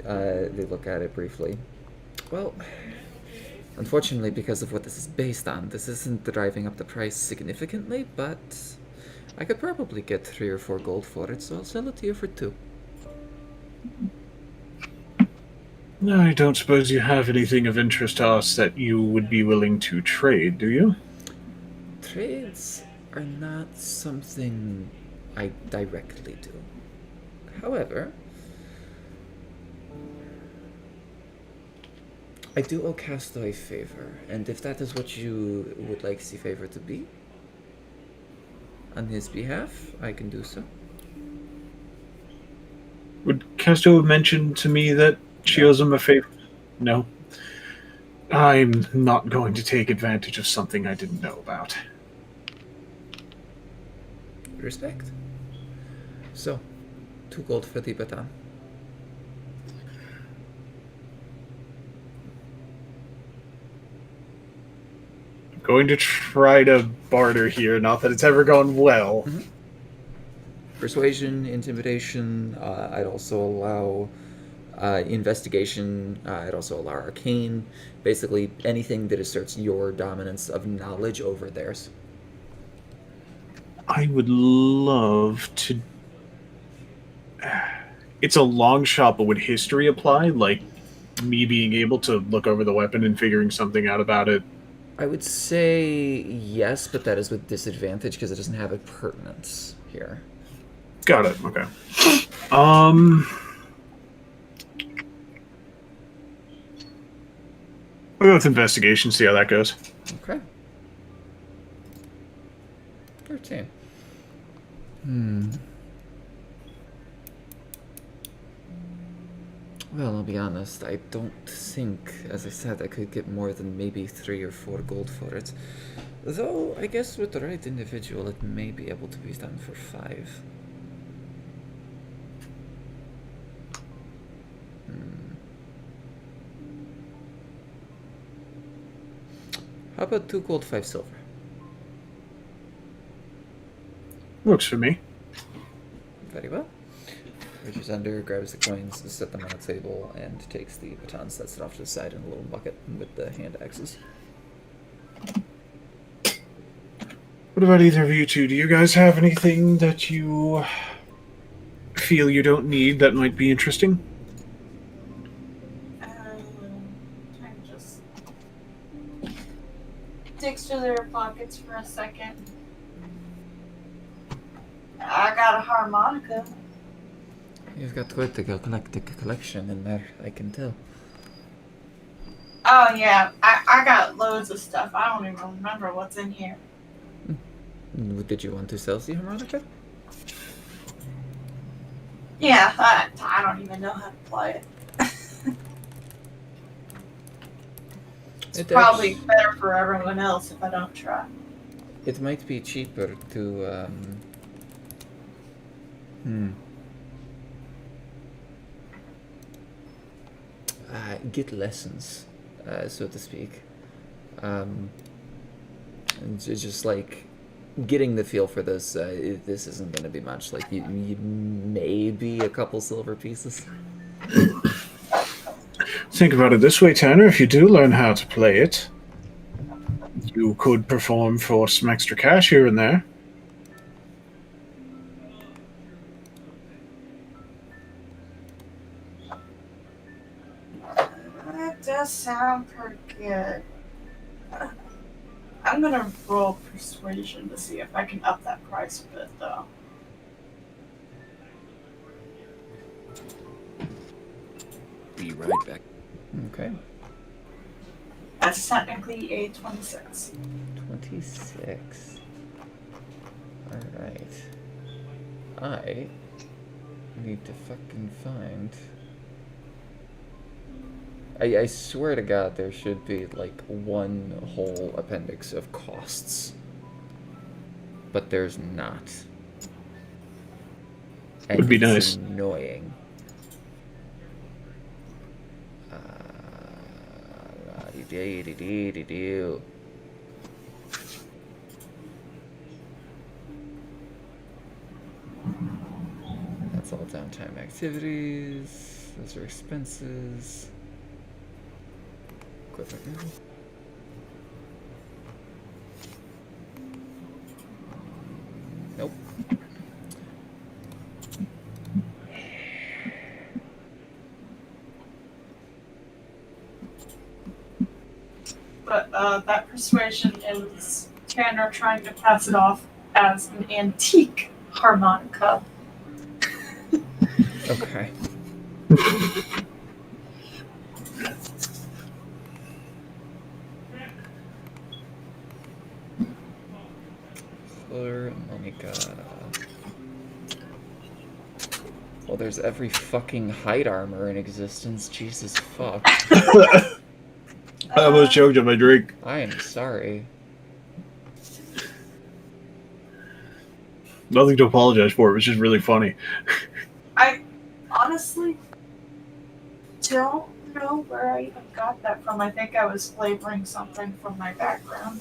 They look at it briefly. Well, unfortunately, because of what this is based on, this isn't driving up the price significantly, but I could probably get 3 or 4 gold for it, so I'll sell it to you for 2. I don't suppose you have anything of interest to us that you would be willing to trade, do you? Trades are not something I directly do. However, I do owe Casto a favor, and if that is what you would like the favor to be, on his behalf, I can do so. Would Casto have mentioned to me that she owes him a favor? No. I'm not going to take advantage of something I didn't know about. Respect. So, 2 gold for the baton. Going to try to barter here, not that it's ever gone well. Persuasion, intimidation, I'd also allow investigation, I'd also allow arcane, basically anything that asserts your dominance of knowledge over theirs. I would love to... It's a long shot, but would history apply? Like, me being able to look over the weapon and figuring something out about it? I would say yes, but that is with disadvantage because it doesn't have a pertinence here. Got it, okay. We'll go with investigation, see how that goes. Okay. 13. Well, I'll be honest, I don't think, as I said, I could get more than maybe 3 or 4 gold for it. Though, I guess with the right individual, it may be able to be done for 5. How about 2 gold, 5 silver? Works for me. Very well. Reaches under, grabs the coins, set them on the table, and takes the baton, sets it off to the side in a little bucket with the hand axes. What about either of you two? Do you guys have anything that you feel you don't need that might be interesting? Kind of just digs through their pockets for a second. I got a harmonica. You've got quite the eclectic collection in there, I can tell. Oh yeah, I got loads of stuff. I don't even remember what's in here. Did you want to sell the harmonica? Yeah, I don't even know how to play it. It's probably better for everyone else if I don't try. It might be cheaper to get lessons so to speak. And it's just like getting the feel for this. This isn't going to be much. Like you maybe a couple silver pieces. Think about it this way, Tanner. If you do learn how to play it, you could perform for some extra cash here and there. That does sound pretty good. I'm gonna roll persuasion to see if I can up that price a bit, though. Be right back. Okay. That's technically a 26. 26. Alright. I need to fucking find... I swear to God there should be like one whole appendix of costs. But there's not. And Would be it's nice. Annoying. Do. That's all downtime activities. Those are expenses. Equipment. Nope. But that persuasion is Tanner trying to pass it off as an antique harmonica. Okay. Monica. Well, there's every fucking hide armor in existence. Jesus fuck. I almost choked on my drink. I am sorry. Nothing to apologize for. It was just really funny. I honestly don't know where I even got that from. I think I was flavoring something from my background.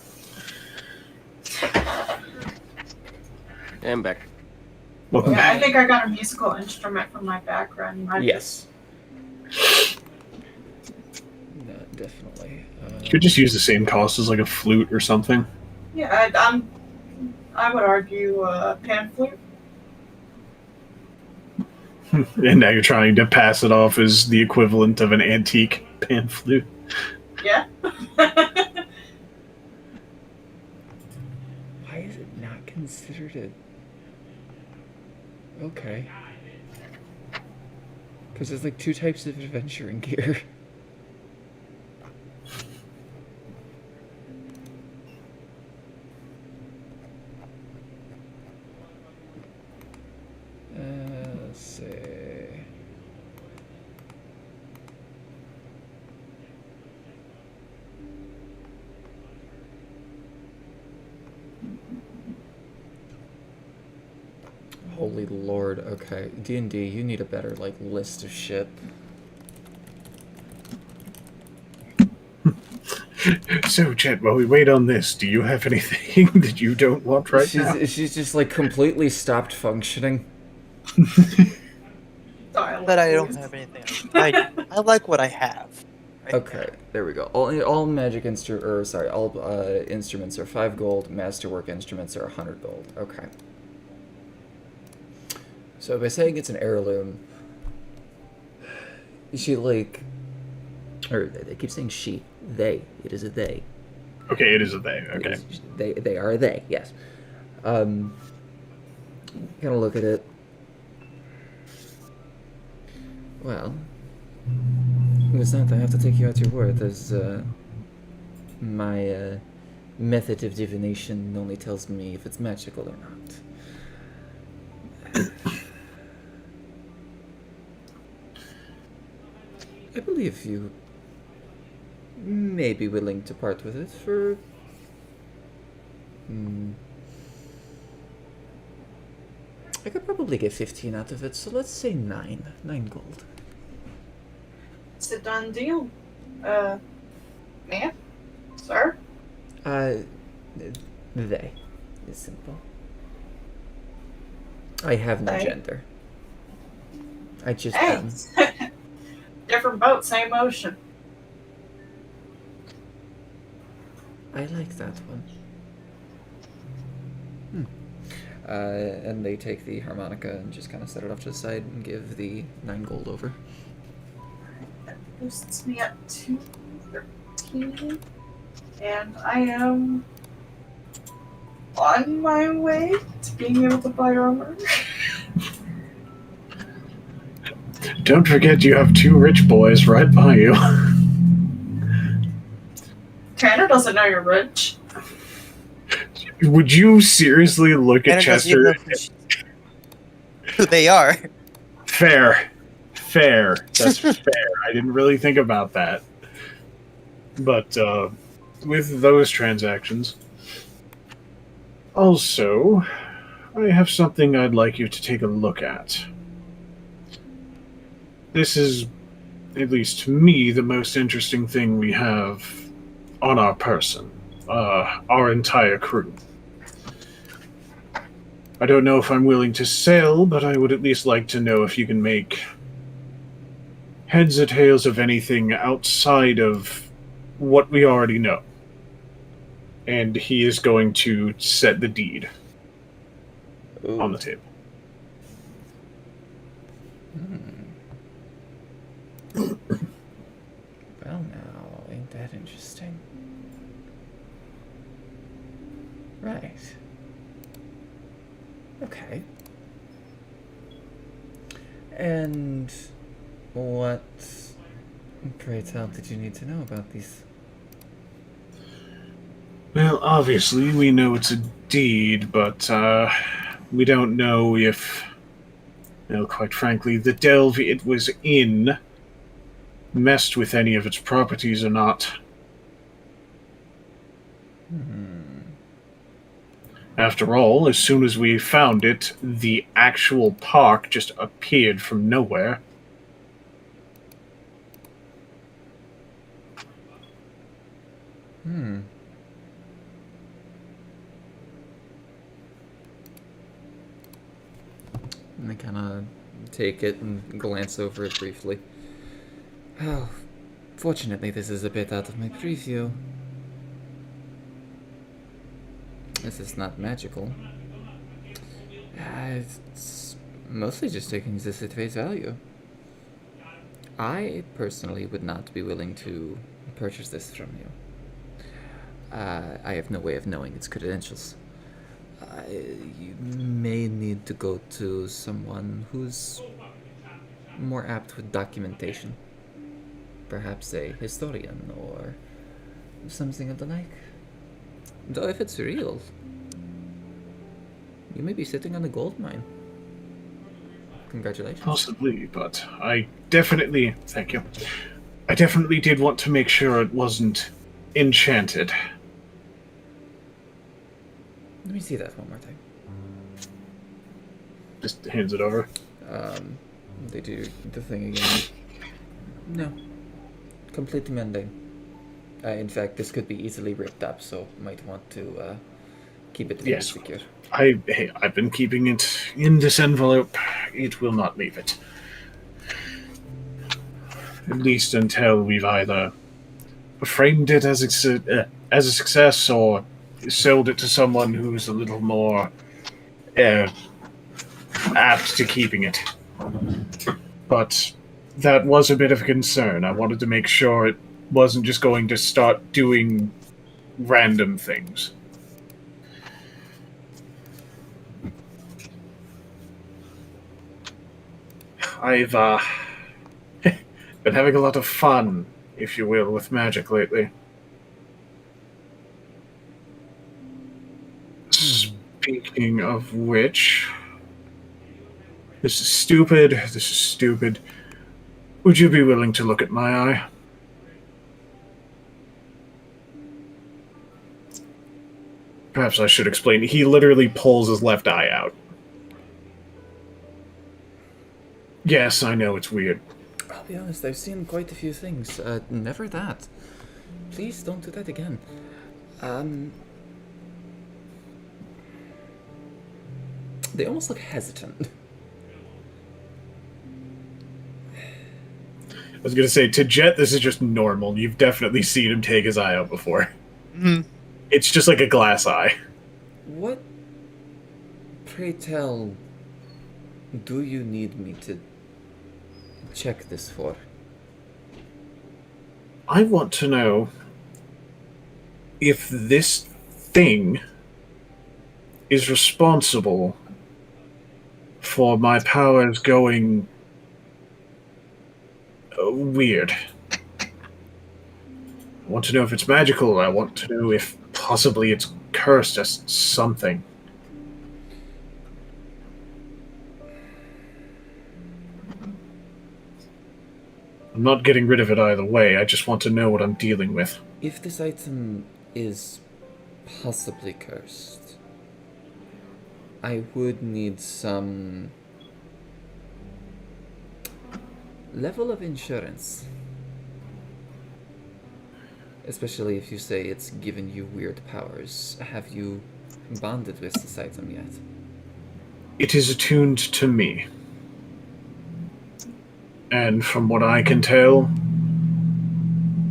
And back. Welcome. Yeah, I think I got a musical instrument from my background. Yes. No, definitely. You could just use the same cost as like a flute or something. Yeah, I would argue pan flute. And now you're trying to pass it off as the equivalent of an antique pan flute. Yeah. Why is it not considered a... Okay. Because there's like two types of adventuring gear. Let's see. Holy Lord, okay. D&D, you need a better, like, list of shit. So, Chet, while we wait on this, do you have anything that you don't want right now? She's just, like, completely stopped functioning. But I don't have anything else. I like what I have. Right Okay, there we go. All magic instruments are 5 gold, masterwork instruments are 100 gold. Okay. So by saying it's an heirloom, she like, or they keep saying she, they. It is a they. Okay, it is a they. Okay. They are a they. Yes. Kind of look at it. Well, it's not. I have to take you at your word. There's my method of divination only tells me if it's magical or not. I believe you may be willing to part with it for... I could probably get 15 out of it, so let's say 9. 9 gold. It's a done deal. Man? Sir? They is simple. I have no They? gender. I just Hey. am. Different boat, same ocean. I like that one. And they take the harmonica and just kind of set it off to the side and give the 9 gold over. That boosts me up to 13. And I am on my way to being able to buy armor. Don't forget you have 2 rich boys right by you. Tanner doesn't know you're rich. Would you seriously look at Tanner doesn't even Chester? know who they are. Fair. That's fair. I didn't really think about that. But with those transactions, also, I have something I'd like you to take a look at. This is, at least to me, the most interesting thing we have on our person, our entire crew. I don't know if I'm willing to sell, but I would at least like to know if you can make heads or tails of anything outside of what we already know. And he is going to set the deed Ooh. on the table. Well, now, ain't that interesting? Right. Okay. And what, pray tell, did you need to know about these? Well, obviously, we know it's a deed, but we don't know if, well, quite frankly, the delve it was in messed with any of its properties or not. After all, as soon as we found it, the actual park just appeared from nowhere. And I kind of take it and glance over it briefly. Oh, fortunately, this is a bit out of my preview. This is not magical. It's mostly just taking this at face value. I personally would not be willing to purchase this from you. I have no way of knowing its credentials. You may need to go to someone who's more apt with documentation. Perhaps a historian or something of the like. Though if it's real, you may be sitting on a gold mine. Congratulations. Possibly, but I definitely, thank you. I definitely did want to make sure it wasn't enchanted. Let me see that one more time. Just hands it over. They do the thing again. No. Completely mundane. In fact, this could be easily ripped up, so might want to keep it Yes. secure. I've been keeping it in this envelope. It will not leave it. At least until we've either framed it as a success or sold it to someone who's a little more apt to keeping it. But that was a bit of a concern. I wanted to make sure it wasn't just going to start doing random things. I've been having a lot of fun, if you will, with magic lately. Speaking of which, this is stupid. Would you be willing to look at my eye? Perhaps I should explain. He literally pulls his left eye out. Yes, I know it's weird. I'll be honest, I've seen quite a few things. Never that. Please don't do that again. They almost look hesitant. I was gonna say, to Jet, this is just normal. You've definitely seen him take his eye out before. Mhm. It's just like a glass eye. What, pray tell, do you need me to check this for? I want to know if this thing is responsible for my powers going weird. I want to know if it's magical. I want to know if possibly it's cursed as something. I'm not getting rid of it either way. I just want to know what I'm dealing with. If this item is possibly cursed, I would need some level of insurance. Especially if you say it's given you weird powers. Have you bonded with this item yet? It is attuned to me. And from what I can tell,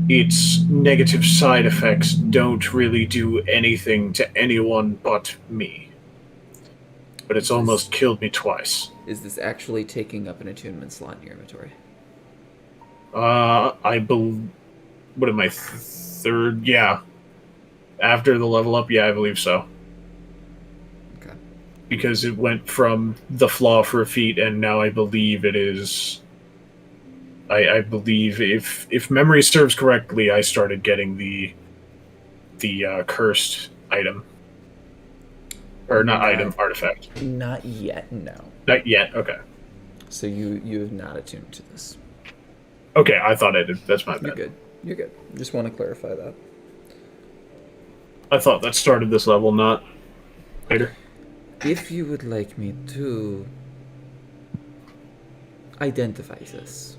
its negative side effects don't really do anything to anyone but me. But it's almost killed me twice. Is this actually taking up an attunement slot in your inventory? I believe... What am I? Third? Yeah. After the level up, yeah, I believe so. Okay. Because it went from the flaw for a feat, and now I believe it is... I believe, if memory serves correctly, I started getting the cursed item. Or not item, artifact. Not yet, no. Not yet, okay. So you have not attuned to this. Okay, I thought I did. That's my You're bad. good. You're good. Just want to clarify that. I thought that started this level, not later. If you would like me to identify this,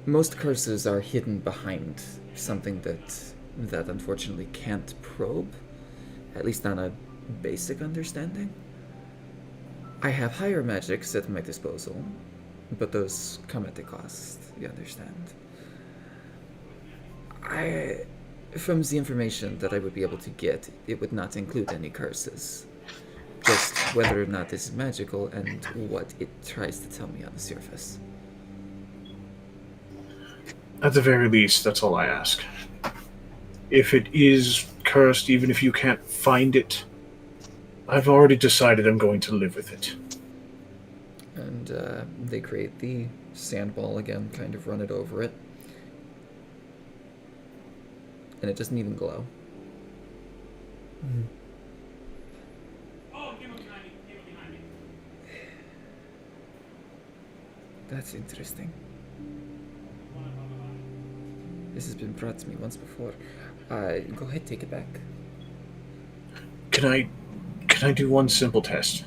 most curses are hidden behind something that unfortunately can't probe, at least on a basic understanding. I have higher magics at my disposal, but those come at a cost, you understand. From the information that I would be able to get, it would not include any curses. Just whether or not this is magical and what it tries to tell me on the surface. At the very least, that's all I ask. If it is cursed, even if you can't find it, I've already decided I'm going to live with it. And they create the sandball again, kind of run it over it. And it doesn't even glow. That's interesting. This has been brought to me once before. Go ahead, take it back. Can I do one simple test?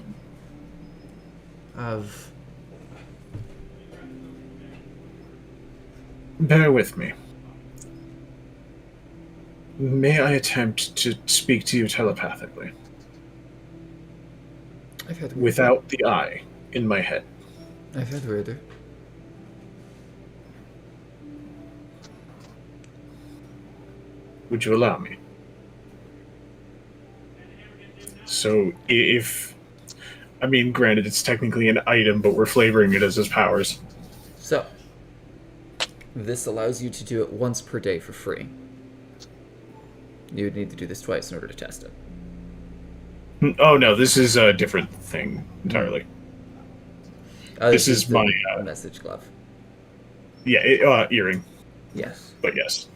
Of Bear with me. May I attempt to speak to you telepathically? I've had Without the eye in my head. I've had weirder. Would you allow me? So, if... I mean, granted, it's technically an item, but we're flavoring it as his powers. So, this allows you to do it once per day for free. You would need to do this twice in order to test it. Oh, no, this is a different thing entirely. This is the my, message glove. Yeah, earring. Yes. But yes.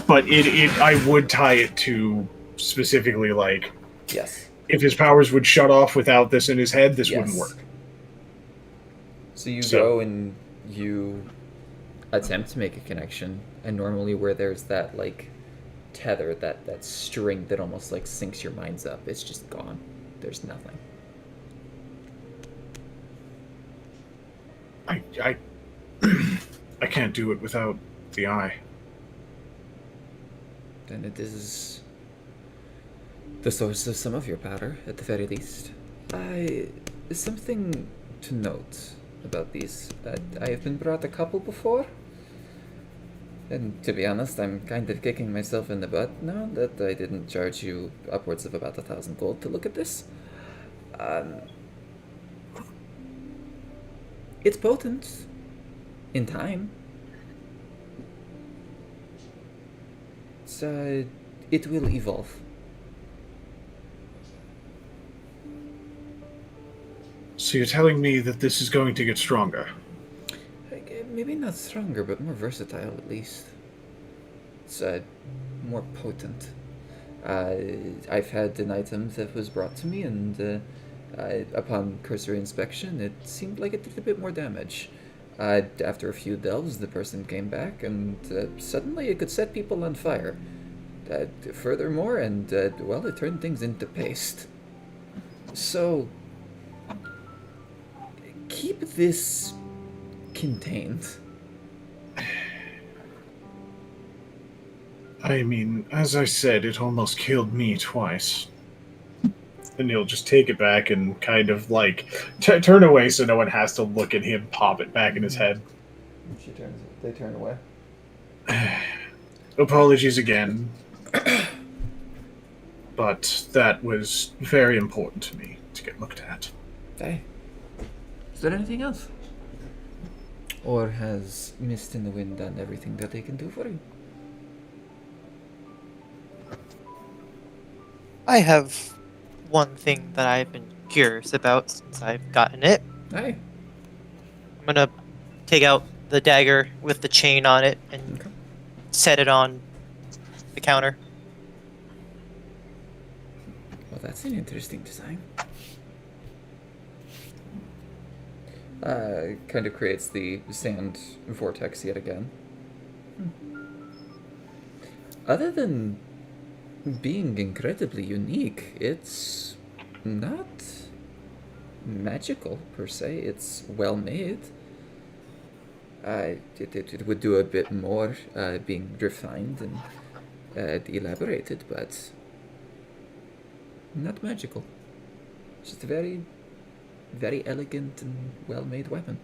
But I would tie it to specifically, like, Yes. if his powers would shut off without this in his head, this wouldn't Yes. work. So you So- go and you attempt to make a connection, and normally where there's that, like, tether, that string that almost, like, syncs your minds up, it's just gone. There's nothing. I can't do it without the eye. Then it is the source of some of your power, at the very least. Something to note about these. I have been brought a couple before. And to be honest, I'm kind of kicking myself in the butt now that I didn't charge you upwards of about 1,000 gold to look at this. It's potent. In time. So, it will evolve. So you're telling me that this is going to get stronger? Maybe not stronger, but more versatile at least. It's more potent. I've had an item that was brought to me, and upon cursory inspection, it seemed like it did a bit more damage. After a few delves, the person came back, and suddenly it could set people on fire. Furthermore, well, it turned things into paste. So, keep this contained. I mean, as I said, it almost killed me twice. And he'll just take it back and kind of like turn away so no one has to look at him pop it back in his head. They turn away. Apologies again. But that was very important to me to get looked at. Hey. Is there anything else? Or has Mist in the Wind done everything that they can do for you? I have one thing that I've been curious about since I've gotten it. Hey. I'm gonna take out the dagger with the chain on it and Okay. set it on the counter. Well, that's an interesting design. Kind of creates the sand vortex yet again. Other than being incredibly unique, it's not magical per se. It's well made. It would do a bit more being refined and elaborated, but not magical. Just a very, very elegant and well made weapon.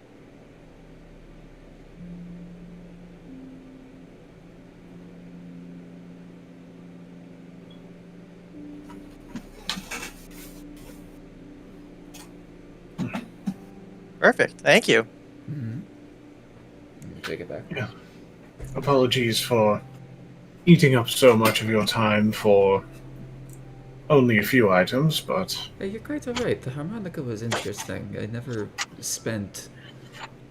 Perfect. Thank you. Mm-hmm. Take it back. Yeah. Apologies for eating up so much of your time for only a few items, but Hey, you're quite alright. The harmonica was interesting. I never spent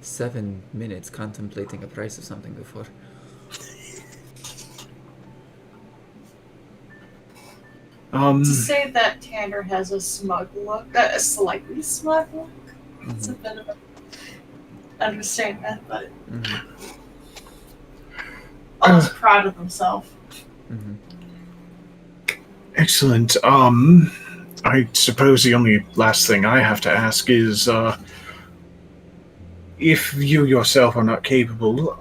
7 minutes contemplating a price of something before. To say that Tanner has a smug look, a slightly smug look, it's a bit of an understatement, but almost proud of himself. excellent. I suppose the only last thing I have to ask is, if you yourself are not capable,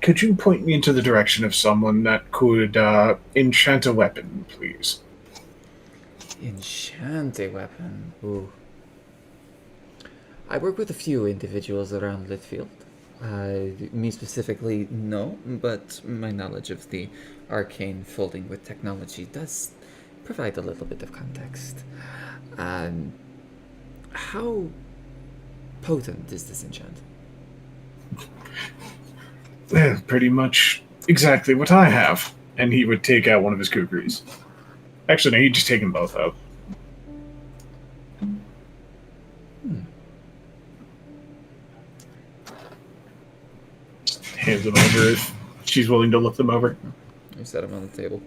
could you point me into the direction of someone that could enchant a weapon, please? Enchant a weapon. Ooh. I work with a few individuals around Littfeld. Me specifically, no, but my knowledge of the arcane folding with technology does provide a little bit of context. How potent is this enchant? Yeah, pretty much exactly what I have. And he would take out one of his kukris. Actually, no, he'd just take them both out. Hands them over if she's willing to look them over. I set him on the table.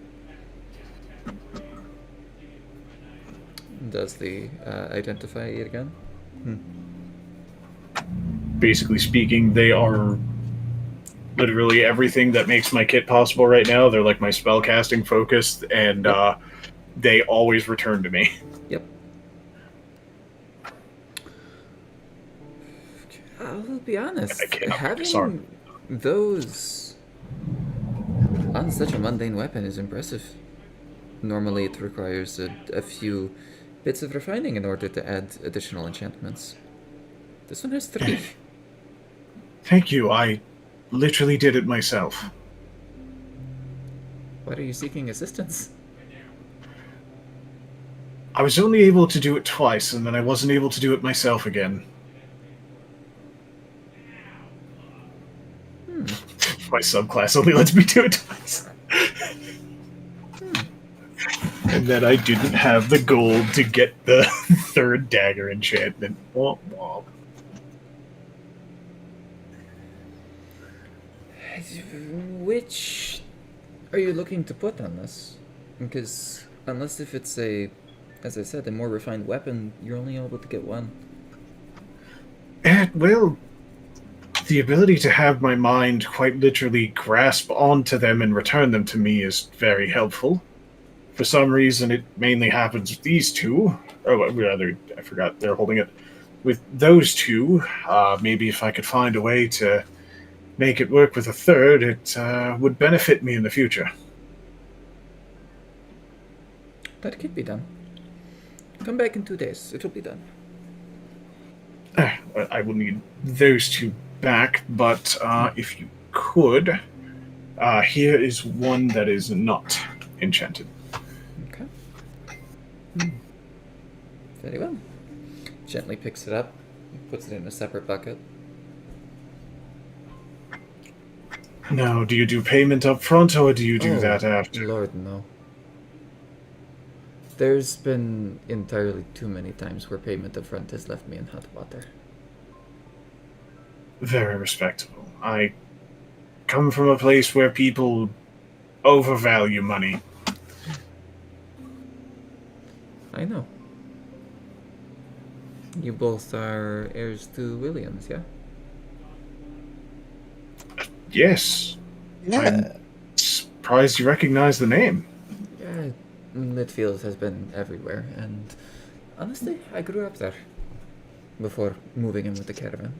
Does the identify it again? Basically speaking, they are literally everything that makes my kit possible right now. They're like my spellcasting focus, and they always return to me. Yep. I'll be honest. I cannot Having disarm. those on such a mundane weapon is impressive. Normally it requires a few bits of refining in order to add additional enchantments. This one has 3. Thank you. I literally did it myself. Why are you seeking assistance? I was only able to do it twice, and then I wasn't able to do it myself again. My subclass only lets me do it twice. And then I didn't have the gold to get the 3rd dagger enchantment. Womp womp. Which are you looking to put on this? Because unless if it's as I said, a more refined weapon, you're only able to get one. Well, the ability to have my mind quite literally grasp onto them and return them to me is very helpful. For some reason, it mainly happens with these two. Or rather, I forgot they're holding it. With those two, maybe if I could find a way to make it work with a 3rd, it would benefit me in the future. That could be done. Come back in 2 days. It'll be done. I will need those two back, but if you could, here is one that is not enchanted. Okay. Very well. Gently picks it up, puts it in a separate bucket. Now, do you do payment up front, or do you do Oh, that after? Lord, no. There's been entirely too many times where payment up front has left me in hot water. Very respectable. I come from a place where people overvalue money. I know. You both are heirs to Williams, yeah? Yes. Yeah. I'm surprised you recognize the name. Yeah, Littfeld has been everywhere, and honestly, I grew up there before moving in with the caravan.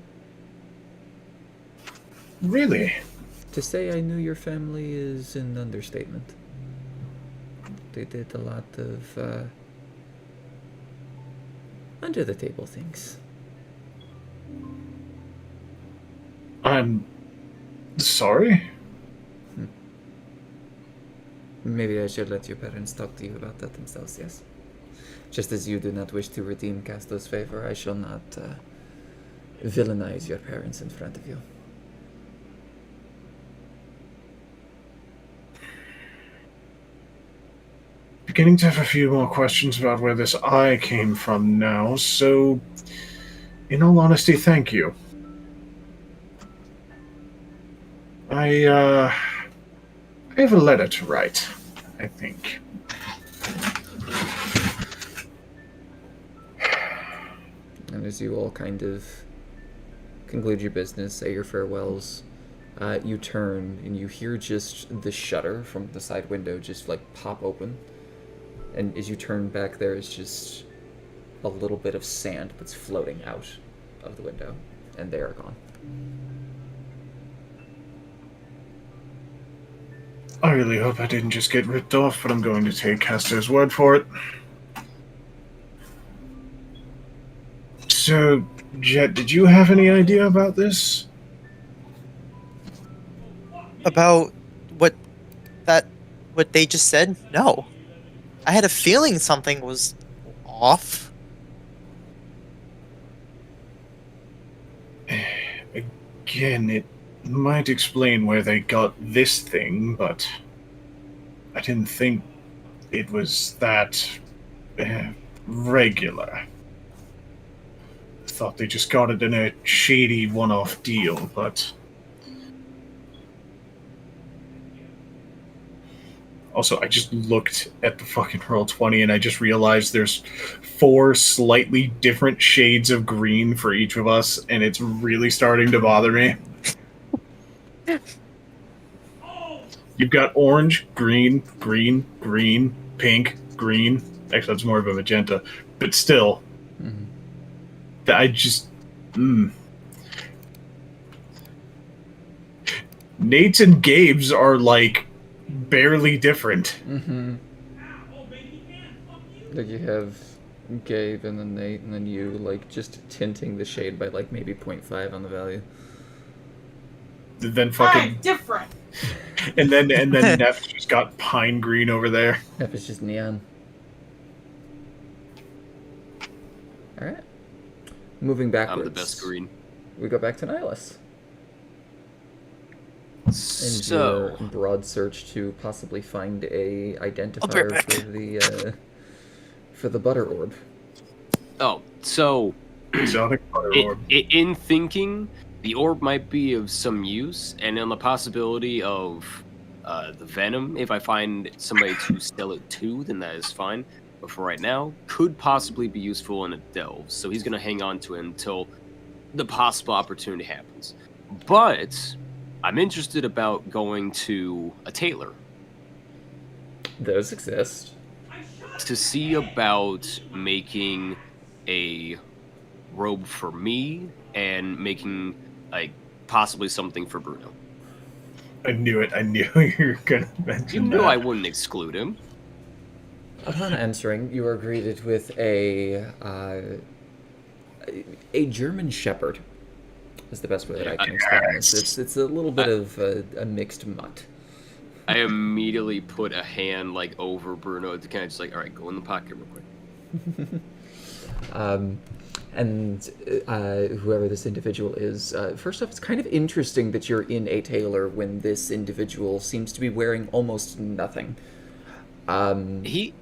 Really? To say I knew your family is an understatement. They did a lot of under the table things. I'm sorry? Maybe I should let your parents talk to you about that themselves, yes? Just as you do not wish to redeem Casto's favor, I shall not villainize your parents in front of you. Beginning to have a few more questions about where this eye came from now, so in all honesty, thank you. I have a letter to write, I think. And as you all kind of conclude your business, say your farewells, you turn and you hear just the shutter from the side window just like pop open. And as you turn back, there is just a little bit of sand that's floating out of the window, and they are gone. I really hope I didn't just get ripped off, but I'm going to take Castor's word for it. So, Jet, did you have any idea about this? About what they just said? No. I had a feeling something was off. Again, it might explain where they got this thing, but I didn't think it was that regular. Thought they just got it in a shady one-off deal, but also, I just looked at the fucking Roll20 and I just realized there's 4 slightly different shades of green for each of us, and it's really starting to bother me. You've got orange, green, green, green, pink, green. Actually, that's more of a magenta. But still, I just... Nate's and Gabe's are like barely different. Mm-hmm. Like you have Gabe and then Nate and then you, like, just tinting the shade by, like, maybe 0.5 on the value. Then Hey, fucking different. and then Neff just got pine green over there. If it's just neon. Alright. Moving backwards. I'm the best green. We go back to Nihilus. And So, your broad search to possibly find a I'll be right identifier back. for the butter orb. so Exotic butter orb. in thinking, the orb might be of some use, and on the possibility of the venom, if I find somebody to sell it to, then that is fine. But for right now, could possibly be useful in a delve, so he's going to hang on to it until the possible opportunity happens. But I'm interested about going to a tailor Those exist. to see about making a robe for me and making like possibly something for Bruno. I knew it. I knew you were gonna You mention know that. I wouldn't exclude him. Upon entering, you are greeted with a German Shepherd. Is the best way that I can explain this. It's a little bit of a mixed mutt. I immediately put a hand like over Bruno to kind of just like, all right, go in the pocket real quick. And whoever this individual is, first off, it's kind of interesting that you're in a tailor when this individual seems to be wearing almost nothing. He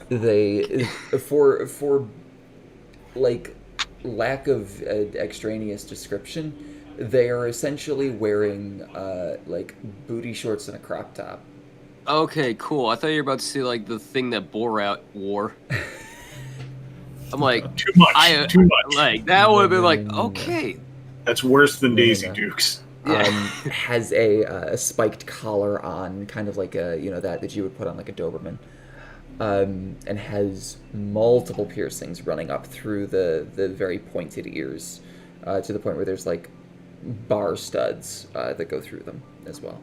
They, for like lack of extraneous description, they are essentially wearing like booty shorts and a crop top. okay, cool. I thought you were about to say like the thing that Borat wore. I'm like, Too much. Too much. like that would have been like, No. okay. That's worse than No, Daisy no. Dukes. Has a spiked collar on, kind of like a, that you would put on like a Doberman, and has multiple piercings running up through the very pointed ears, to the point where there's like bar studs that go through them as well.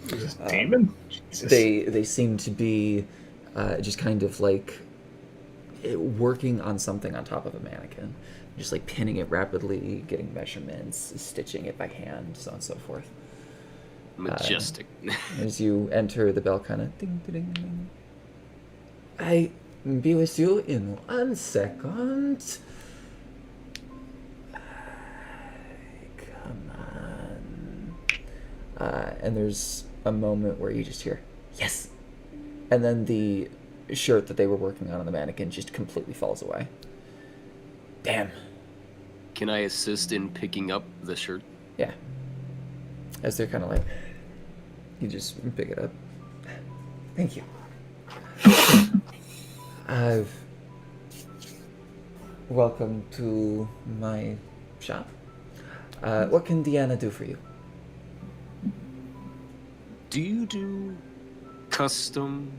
Is this demon? Jesus. They seem to be just kind of like working on something on top of a mannequin, just like pinning it rapidly, getting measurements, stitching it by hand, so on and so forth. Majestic. As you enter, the bell kind of ding, ding, ding, ding. I be with you in 1 second. Come on. And there's a moment where you just hear, yes! And then the shirt that they were working on the mannequin just completely falls away. Damn. Can I assist in picking up the shirt? Yeah. As they're kind of like, you just pick it up. Thank you. Welcome to my shop. What can Deanna do for you? Do you do custom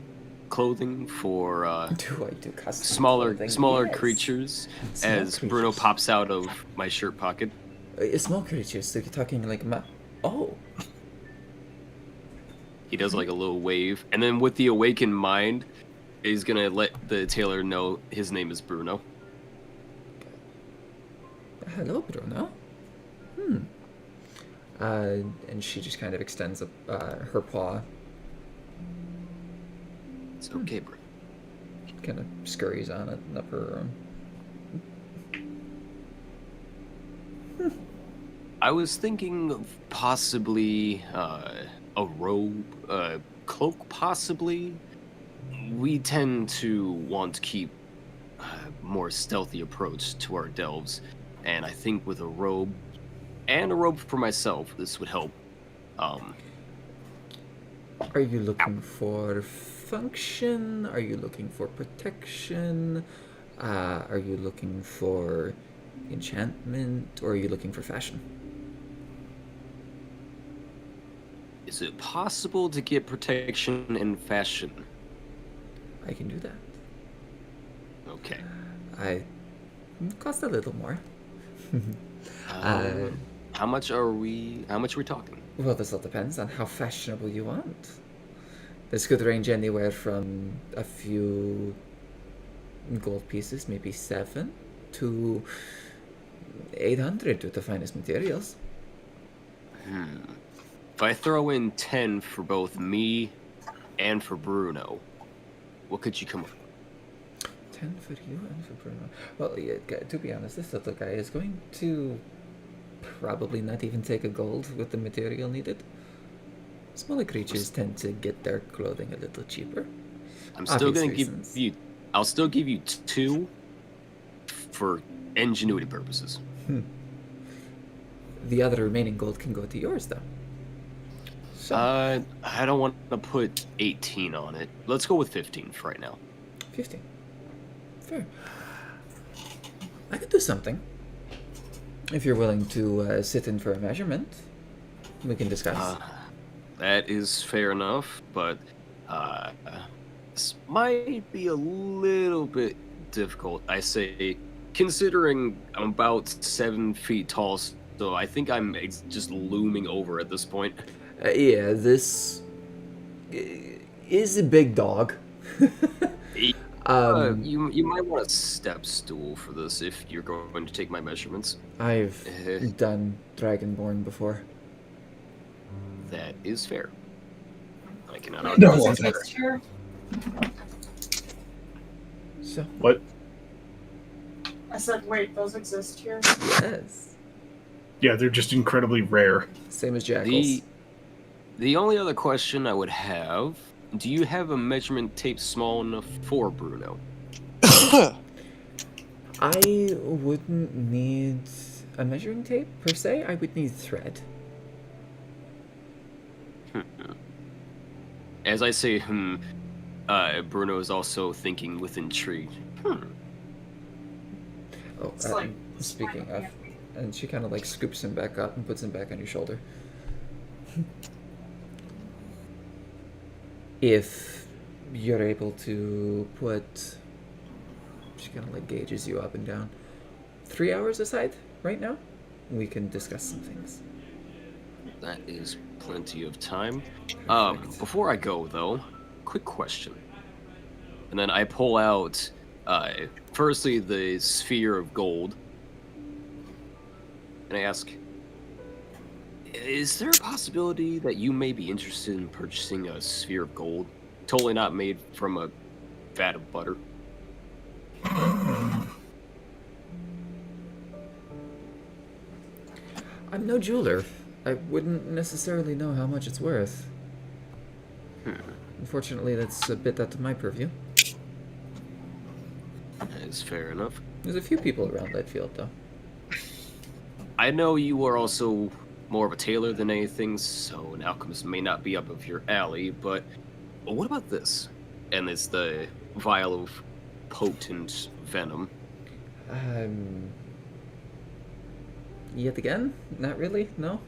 clothing for Do I do custom smaller clothing? Yes. creatures? Small As Bruno creatures. pops out of my shirt pocket. Small creatures. So you're talking like oh. He does like a little wave, and then with the awakened mind, he's gonna let the tailor know his name is Bruno. Hello, Bruno. And she just kind of extends her paw, It's okay, bro. kind of scurries on it up her I was thinking of possibly a robe, a cloak, possibly. We tend to want to keep a more stealthy approach to our delves, and I think with a robe and a robe for myself, this would help. Are you looking for function? Are you looking for protection? Are you looking for enchantment? Or are you looking for fashion? Is it possible to get protection and fashion? I can do that. Okay. I cost a little more. How much are we talking? Well, this all depends on how fashionable you want. This could range anywhere from a few gold pieces, maybe 7, to 800 with the finest materials. If I throw in 10 for both me and for Bruno, what could you come up with? 10 for you and for Bruno. Well, yeah, to be honest, this little guy is going to probably not even take a gold with the material needed. Smaller creatures tend to get their clothing a little cheaper. I'm still Obvious gonna reasons. give you. I'll still give you 2 for ingenuity purposes. The other remaining gold can go to yours, though. So, I don't want to put 18 on it. Let's go with 15 for right now. 15. Fair. I could do something. If you're willing to sit in for a measurement, we can discuss. That is fair enough, but this might be a little bit difficult. I say, considering I'm about 7 feet tall, so I think I'm just looming over at this point. Yeah, this is a big dog. You might want a step stool for this if you're going to take my measurements. I've done Dragonborn before. That is fair. I cannot No argue. Those one exist here? So, What? I said, wait, those exist here? yes. Yeah, they're just incredibly rare. Same as jackals. The only other question I would have, do you have a measurement tape small enough for Bruno? I wouldn't need a measuring tape, per se. I would need thread. As I say, Bruno is also thinking with intrigue. Oh, It's like speaking of, and she kind of like scoops him back up and puts him back on your shoulder. If you're able to put, she kind of like gauges you up and down, 3 hours aside right now, we can discuss some things. That is plenty of time. Perfect. Before I go, though, quick question. And then I pull out, firstly, the sphere of gold. And I ask, is there a possibility that you may be interested in purchasing a sphere of gold? Totally not made from a vat of butter. I'm no jeweler. I wouldn't necessarily know how much it's worth. Unfortunately, that's a bit out of my purview. That is fair enough. There's a few people around Littfeld, though. I know you are also more of a tailor than anything, so an alchemist may not be up of your alley, but what about this? And it's the vial of potent venom. Yet again? Not really, no.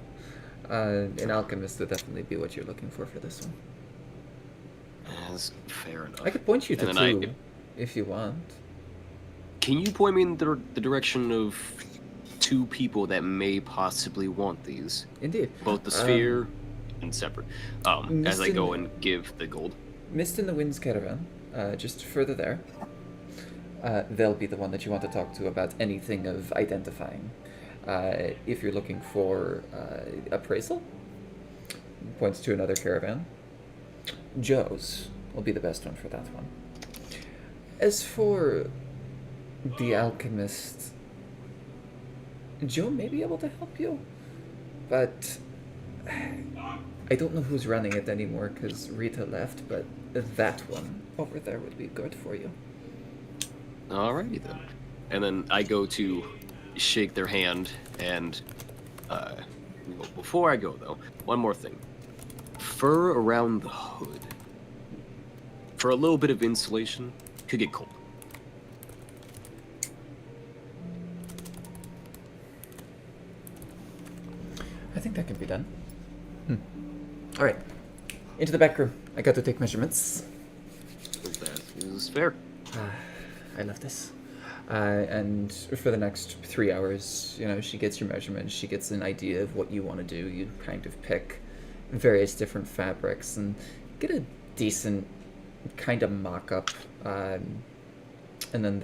An alchemist would definitely be what you're looking for this one. That's fair enough. I could point you to And then two, if you want. Can you point me in the direction of 2 people that may possibly want these? Indeed. Both the sphere and separate. As I go and give the gold. Mist in the Wind's Caravan, just further there. They'll be the one that you want to talk to about anything of identifying. If you're looking for appraisal, points to another caravan. Joe's will be the best one for that one. As for the alchemist, Joe may be able to help you, but I don't know who's running it anymore because Rita left, but that one over there would be good for you. Alrighty then. And then I go to shake their hand, and before I go though, one more thing. Fur around the hood. For a little bit of insulation, could get cold. I think that can be done. All right, into the back room. I got to take measurements. That is fair. I love this. And for the next 3 hours, she gets your measurements, she gets an idea of what you want to do. You kind of pick various different fabrics and get a decent kind of mock-up. And then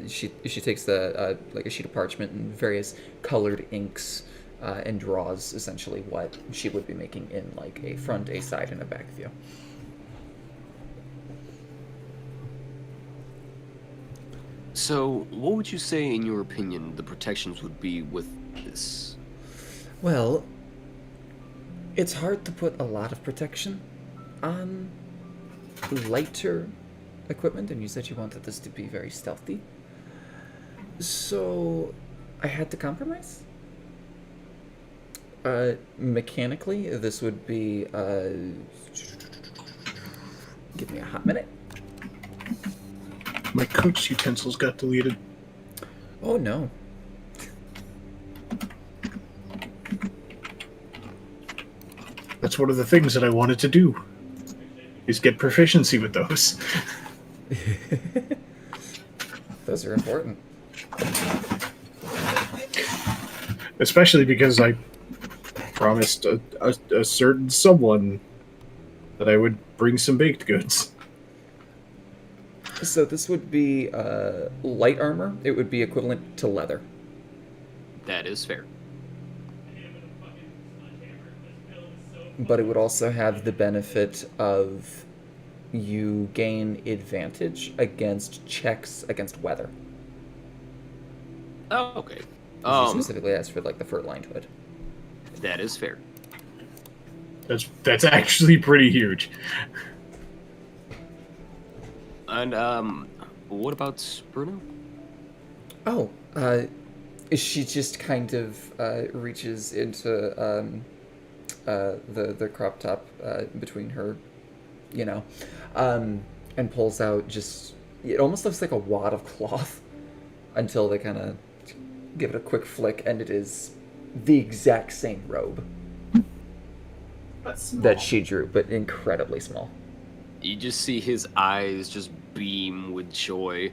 she takes like a sheet of parchment and various colored inks and draws essentially what she would be making in like a front, a side, and a back view. So, what would you say, in your opinion, the protections would be with this? Well, it's hard to put a lot of protection on lighter equipment, and you said you wanted this to be very stealthy. So, I had to compromise. Mechanically, this would be, give me a hot minute. My cook's utensils got deleted. Oh no. That's one of the things that I wanted to do, is get proficiency with those. Those are important. Especially because I promised a certain someone that I would bring some baked goods. So this would be light armor. It would be equivalent to leather. That is fair. But it would also have the benefit of you gain advantage against checks against weather. Oh, okay. You specifically asked for like the fur-lined hood. That is fair. That's actually pretty huge. And what about Bruno? Oh, she just kind of reaches into the crop top between her, and pulls out just, it almost looks like a wad of cloth until they kind of give it a quick flick, and it is the exact same robe But small. that she drew, but incredibly small. You just see his eyes just beam with joy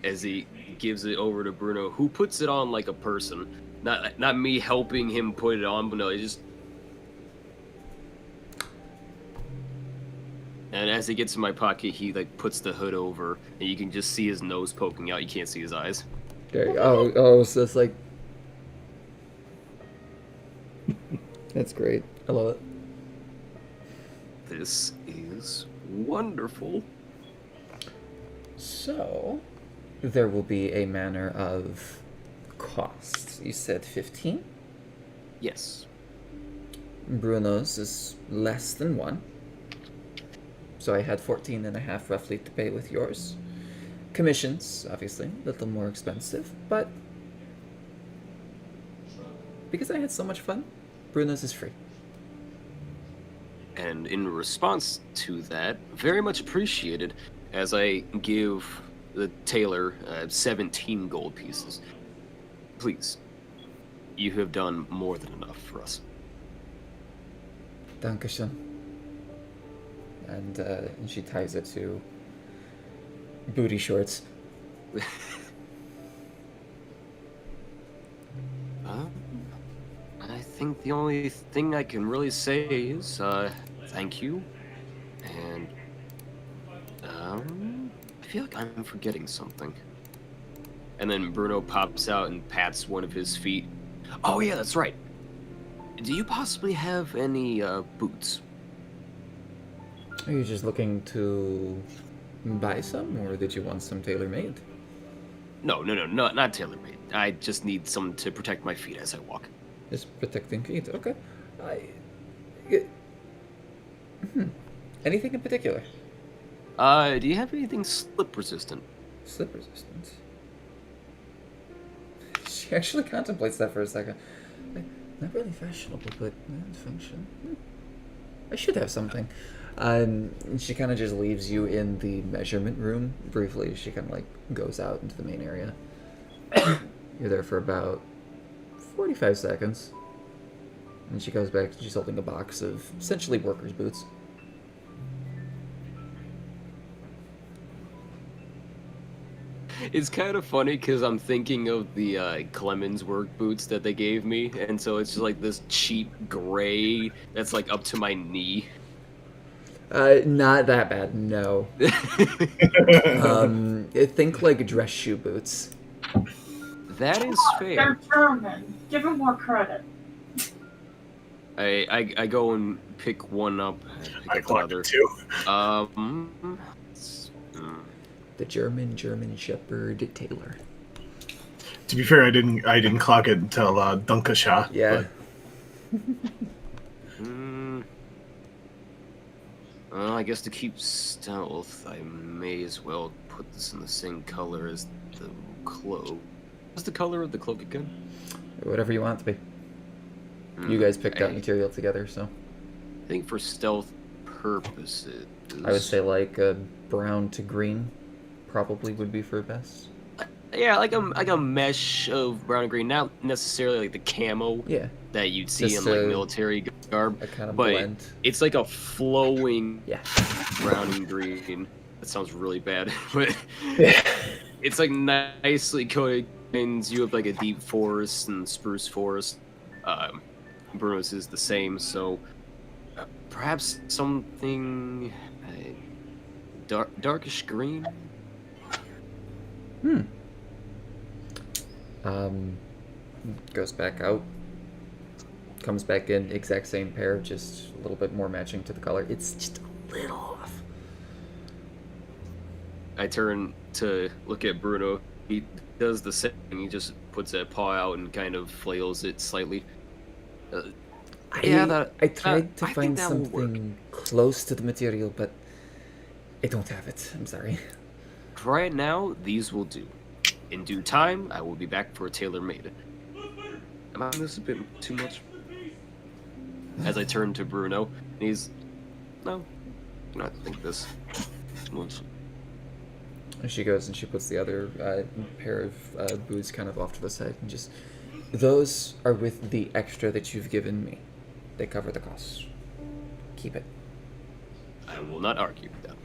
as he gives it over to Bruno, who puts it on like a person. Not me helping him put it on, but no, he just... And as he gets in my pocket, he like puts the hood over, and you can just see his nose poking out. You can't see his eyes. There you go. Oh, so it's like... That's great. I love it. This is wonderful. So, there will be a manner of costs. You said 15? Yes. Bruno's is less than 1. So I had 14 and a half roughly to pay with yours. Commissions, obviously, a little more expensive, but because I had so much fun, Bruno's is free. And in response to that, very much appreciated, as I give the tailor 17 gold pieces. Please, you have done more than enough for us. Dankeschön. And she ties it to booty shorts. I think the only thing I can really say is thank you, and I feel like I'm forgetting something. And then Bruno pops out and pats one of his feet. Oh yeah, that's right. Do you possibly have any boots? Are you just looking to buy some, or did you want some tailor-made? No, not tailor-made. I just need some to protect my feet as I walk. Just protecting feet. Okay. Anything in particular? Do you have anything slip resistant? Slip resistant. She actually contemplates that for a second. Not really fashionable, but function. I should have something. She kind of just leaves you in the measurement room briefly. She kind of like goes out into the main area. You're there for about 45 seconds. And she goes back, she's holding a box of essentially workers' boots. It's kind of funny because I'm thinking of the Clemens work boots that they gave me, and so it's just like this cheap gray that's like up to my knee. Not that bad, no. Think like dress shoe boots. That is They're fair. German. Give them more credit. I go and pick one up. I Pick up clocked another. it too. The German Shepherd Taylor. To be fair, I didn't clock it until Dunkasha. Yeah. Well, I guess to keep stealth, I may as well put this in the same color as the cloak. What's the color of the cloak again? Whatever you want it to be. You guys picked out material together, so I think for stealth purposes, I would say like a brown to green probably would be for best. yeah, like a mesh of brown and green, not necessarily like the camo Yeah, that you'd see Just in like a- military garb, a kind of but blend. it's like a flowing Yeah. brown and green. That sounds really bad, but Yeah. it's like nicely coated. And you have like a deep forest and spruce forest. Bruno's is the same, so perhaps something darkish green. Goes back out. Comes back in, exact same pair, just a little bit more matching to the color. It's just a little off. I turn to look at Bruno. He does the same. He just puts a paw out and kind of flails it slightly. I tried to I think find that will work. something close to the material, but I don't have it. I'm sorry. Right now, these will do. In due time, I will be back for a tailor-made. Am I doing this a bit too much? As I turn to Bruno, and he's... No, do not think this much. And she goes and she puts the other pair of boots kind of off to the side and just... Those are with the extra that you've given me. They cover the costs. Keep it. I will not argue with that.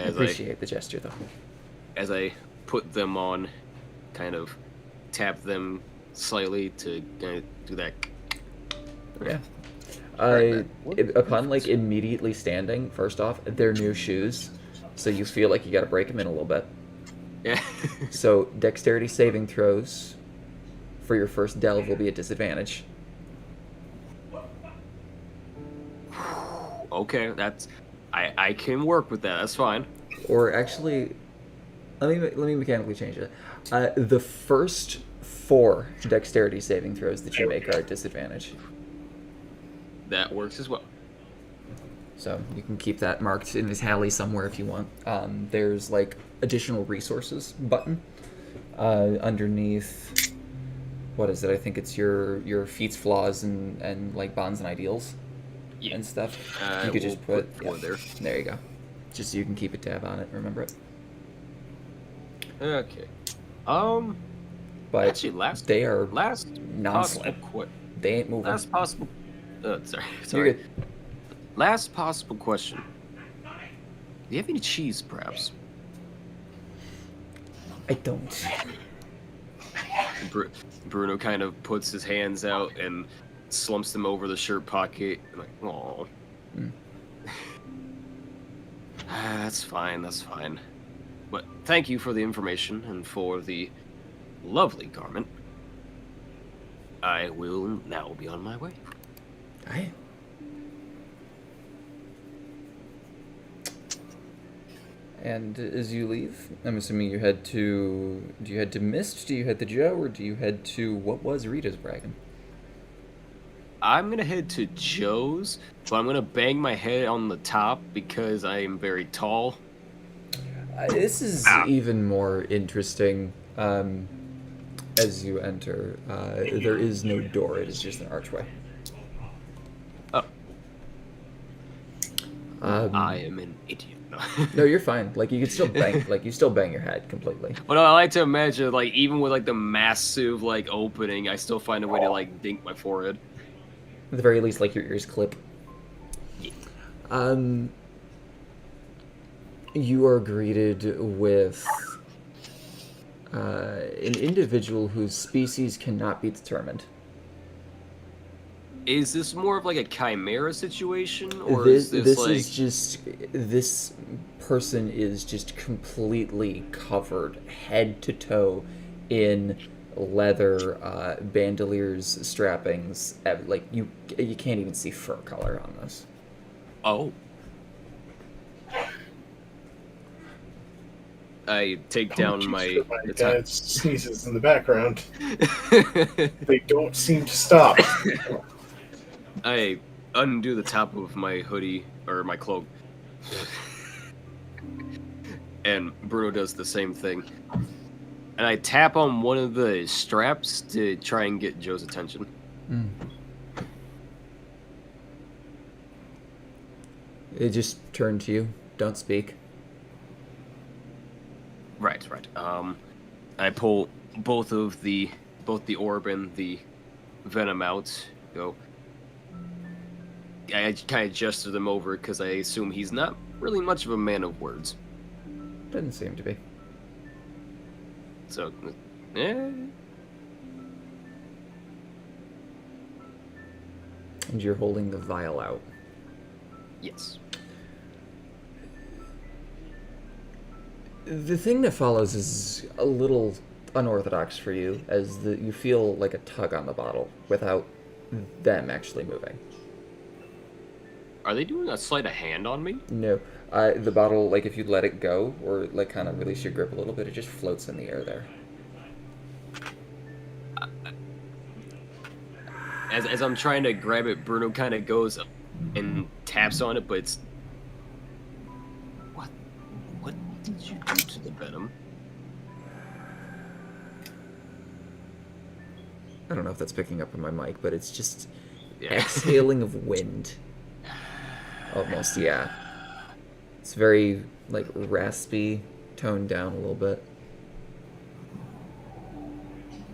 I appreciate the gesture, though. As I put them on, kind of tap them slightly to kind of do that. Yeah. Right, Upon like immediately standing, first off, they're new shoes, so you feel like you got to break them in a little bit. Yeah. So dexterity saving throws for your first delve will be a disadvantage. Okay, that's... I can work with that. That's fine. Or actually, let me mechanically change it. The first 4 dexterity saving throws that you make are at disadvantage. That works as well. So you can keep that marked in the tally somewhere if you want. There's like additional resources button underneath. What is it? I think it's your feats, flaws, and like bonds and ideals Yeah. and stuff. I You could will just put four there. There you go. Just so you can keep a tab on it. Remember it. Okay. But Actually, last they are possible non-slip. They ain't moving. Last possible. Sorry. You're good. Last possible question. Do you have any cheese, perhaps? I don't. Bruno kind of puts his hands out and slumps them over the shirt pocket. I'm like, oh. That's fine. That's fine. But thank you for the information and for the lovely garment. I will now be on my way. Aye. And as you leave, I'm assuming you head to... Do you head to Mist? Do you head to Joe? Or do you head to what was Rita's Bragging? I'm gonna head to Joe's, but I'm gonna bang my head on the top because I am very tall. This is even more interesting as you enter. There is no door. It is just an archway. Oh. I Um, am an idiot. no, you're fine. Like, you can still bang. Like, you still bang your head completely. But I like to imagine, like, even with like the massive like opening, I still find a way to like dink my forehead. At the very least, like, your ears clip. You are greeted with An individual whose species cannot be determined. Is this more of like a chimera situation, or is this like? Is just this person is just completely covered head to toe in leather bandoliers, strappings. Like you can't even see fur color on this. Oh. I take down my guy sneezes in the background. They don't seem to stop. I undo the top of my hoodie or my cloak, and Bruno does the same thing. And I tap on one of the straps to try and get Joe's attention. It just turned to you. Don't speak. Right. I pull both the orb and the venom out. Go. I kind of gesture them over because I assume he's not really much of a man of words. Doesn't seem to be. So, And you're holding the vial out. yes. The thing that follows is a little unorthodox for you, as you feel like a tug on the bottle without them actually moving. Are they doing a sleight of hand on me? No, the bottle, like if you let it go or like kind of release your grip a little bit, it just floats in the air there. As I'm trying to grab it, Bruno kind of goes and taps on it, but it's... What did you do to the venom? I don't know if that's picking up on my mic, but it's just Yeah. exhaling of wind. Almost, yeah. It's very, like, raspy, toned down a little bit.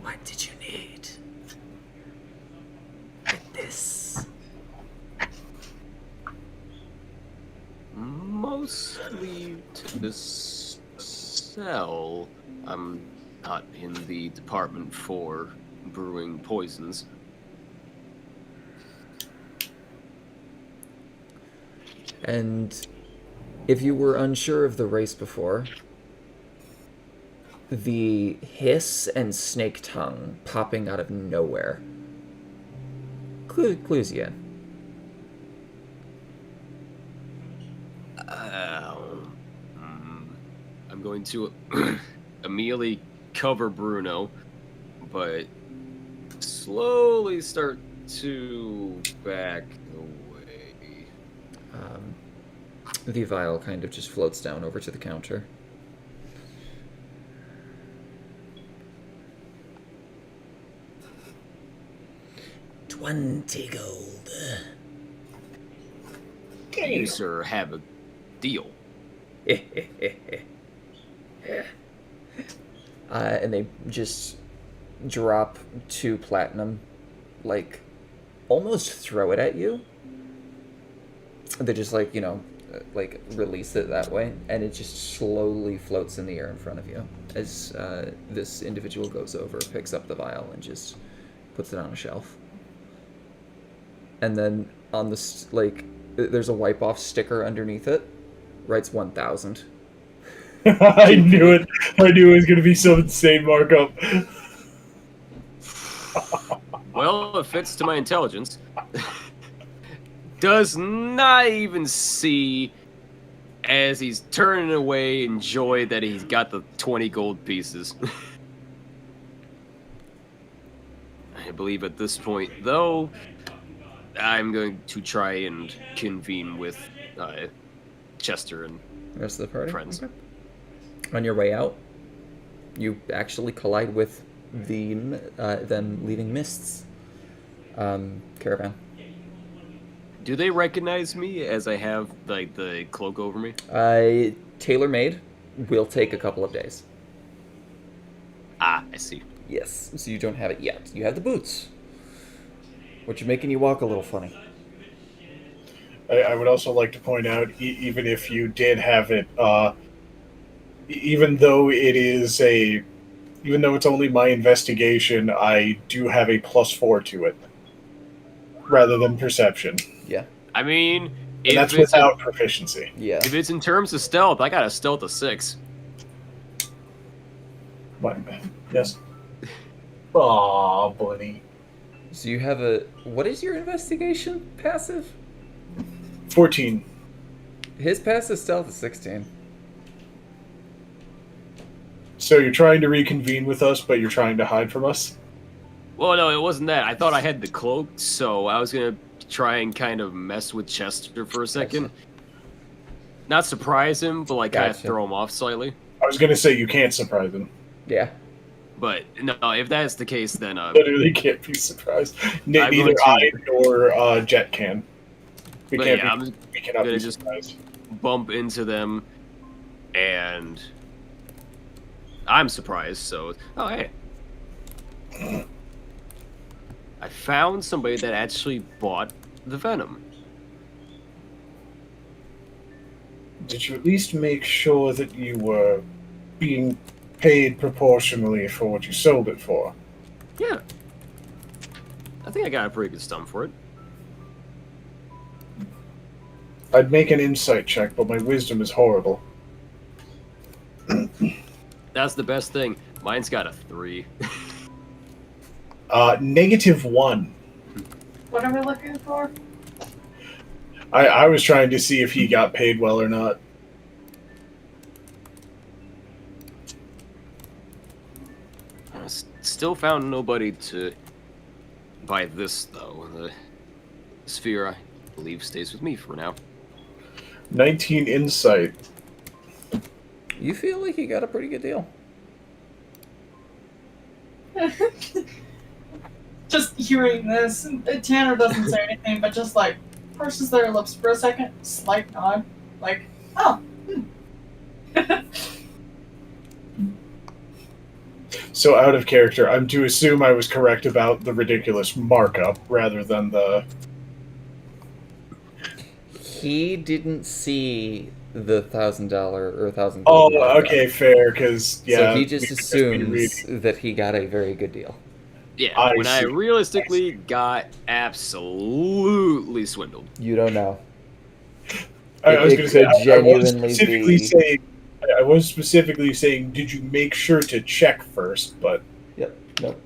What did you need? With this? Mostly to sell. I'm not in the department for brewing poisons. And if you were unsure of the race before, the hiss and snake tongue popping out of nowhere clues you in. I'm going to immediately cover Bruno, but slowly start to back away. The vial kind of just floats down over to the counter. $20 gold. You, sir, have a deal. And they just drop 2 platinum, like, almost throw it at you. They just, like, you know, like, release it that way, and it just slowly floats in the air in front of you as this individual goes over, picks up the vial, and just puts it on a shelf. And then on the, like, there's a wipe-off sticker underneath it, writes 1,000. I knew it. I knew it was going to be some insane markup. Well, it fits to my intelligence. Does not even see, as he's turning away, enjoy that he's got the 20 gold pieces. I believe at this point, though, I'm going to try and convene with Chester and The rest of the party? friends. Okay. On your way out, you actually collide with them leaving Mist's caravan. Do they recognize me as I have like the cloak over me? Tailor-made will take a couple of days. Ah, I see. Yes, so you don't have it yet. You have the boots, which are making you walk a little funny. I would also like to point out, even if you did have it, even though it is a Even though it's only my investigation, I do have a +4 to it, rather than perception. Yeah. I mean, And if that's it's without proficiency. Yeah. if it's in terms of stealth, I got a stealth of 6. But, yes. Aw, bunny. So you have a. What is your investigation passive? 14. His passive stealth is 16. So you're trying to reconvene with us, but you're trying to hide from us? Well, no, it wasn't that. I thought I had the cloak, so I was gonna try and kind of mess with Chester for a second. Gotcha. Not surprise him, but like kind of Gotcha. throw him off slightly. I was going to say you can't surprise him. Yeah. But no, if that's the case, then Literally can't be surprised. I'm Neither going I nor Jet can. We but can't yeah, be, I'm we cannot gonna be just- surprised. bump into them, and I'm surprised. So, oh hey, I found somebody that actually bought the venom. Did you at least make sure that you were being paid proportionally for what you sold it for? Yeah, I think I got a pretty good stump for it. I'd make an insight check, but my wisdom is horrible. That's the best thing. Mine's got a 3. -1. What are we looking for? I was trying to see if he got paid well or not. Still found nobody to buy this though. The sphere, I believe, stays with me for now. 19 insight. You feel like you got a pretty good deal. Just hearing this, Tanner doesn't say anything, but just like purses their lips for a second, slight nod, like, oh. So out of character, I'm to assume I was correct about the ridiculous markup rather than the... He didn't see the $1,000 or $1,000. Oh, okay, fair, because, yeah... So he just we could be reading. assumes that he got a very good deal. Yeah, I when I see. realistically got absolutely swindled. You don't know. I was It going to say, could genuinely be- I was specifically saying, did you make sure to check first, but Yep. Nope.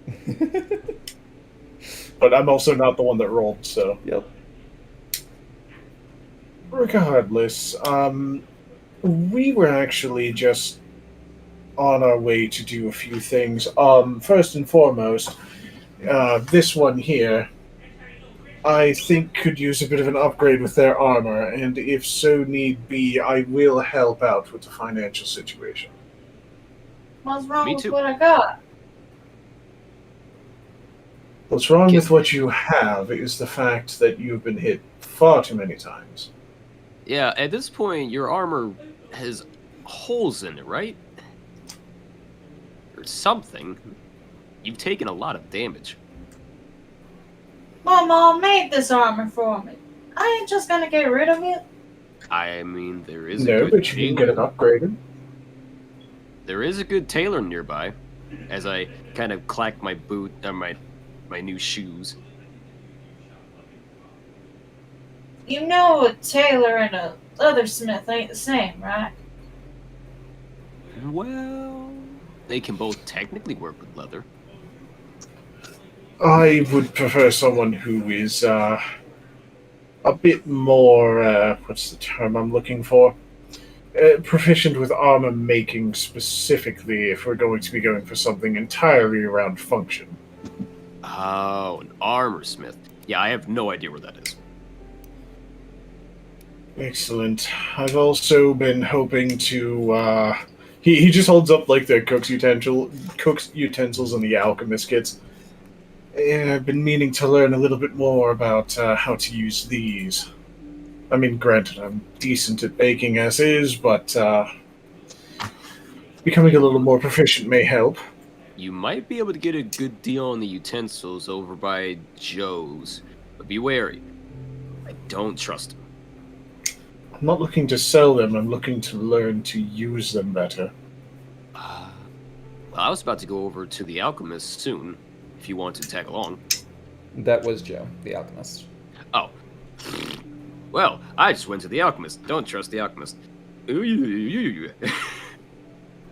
I'm also not the one that rolled, so... Yep. Regardless, we were actually just on our way to do a few things. First and foremost, this one here, I think could use a bit of an upgrade with their armor, and if so need be, I will help out with the financial situation. What's wrong Me with too. what I got? What's wrong with what you have is the fact that you've been hit far too many times. Yeah, at this point, your armor has holes in it, right? Or something. You've taken a lot of damage. My mom made this armor for me. I ain't just gonna get rid of it. I mean, there is No, a good but you can get it upgraded. There is a good tailor nearby. As I kind of clack my boot, my new shoes. You know a tailor and a leathersmith ain't the same, right? Well, they can both technically work with leather. I would prefer someone who is a bit more, what's the term I'm looking for? Proficient with armor making specifically if we're going to be going for something entirely around function. Oh, an armor smith. Yeah, I have no idea where that is. Excellent. I've also been hoping to, he just holds up like the cook's utensils and the alchemist kits. I've been meaning to learn a little bit more about how to use these. I mean, granted, I'm decent at baking as is, but becoming a little more proficient may help. You might be able to get a good deal on the utensils over by Joe's, but be wary. I don't trust him. I'm not looking to sell them, I'm looking to learn to use them better. Well, I was about to go over to the alchemist soon, if you wanted to tag along. That was Joe, the alchemist. Oh. Well, I just went to the alchemist. Don't trust the alchemist.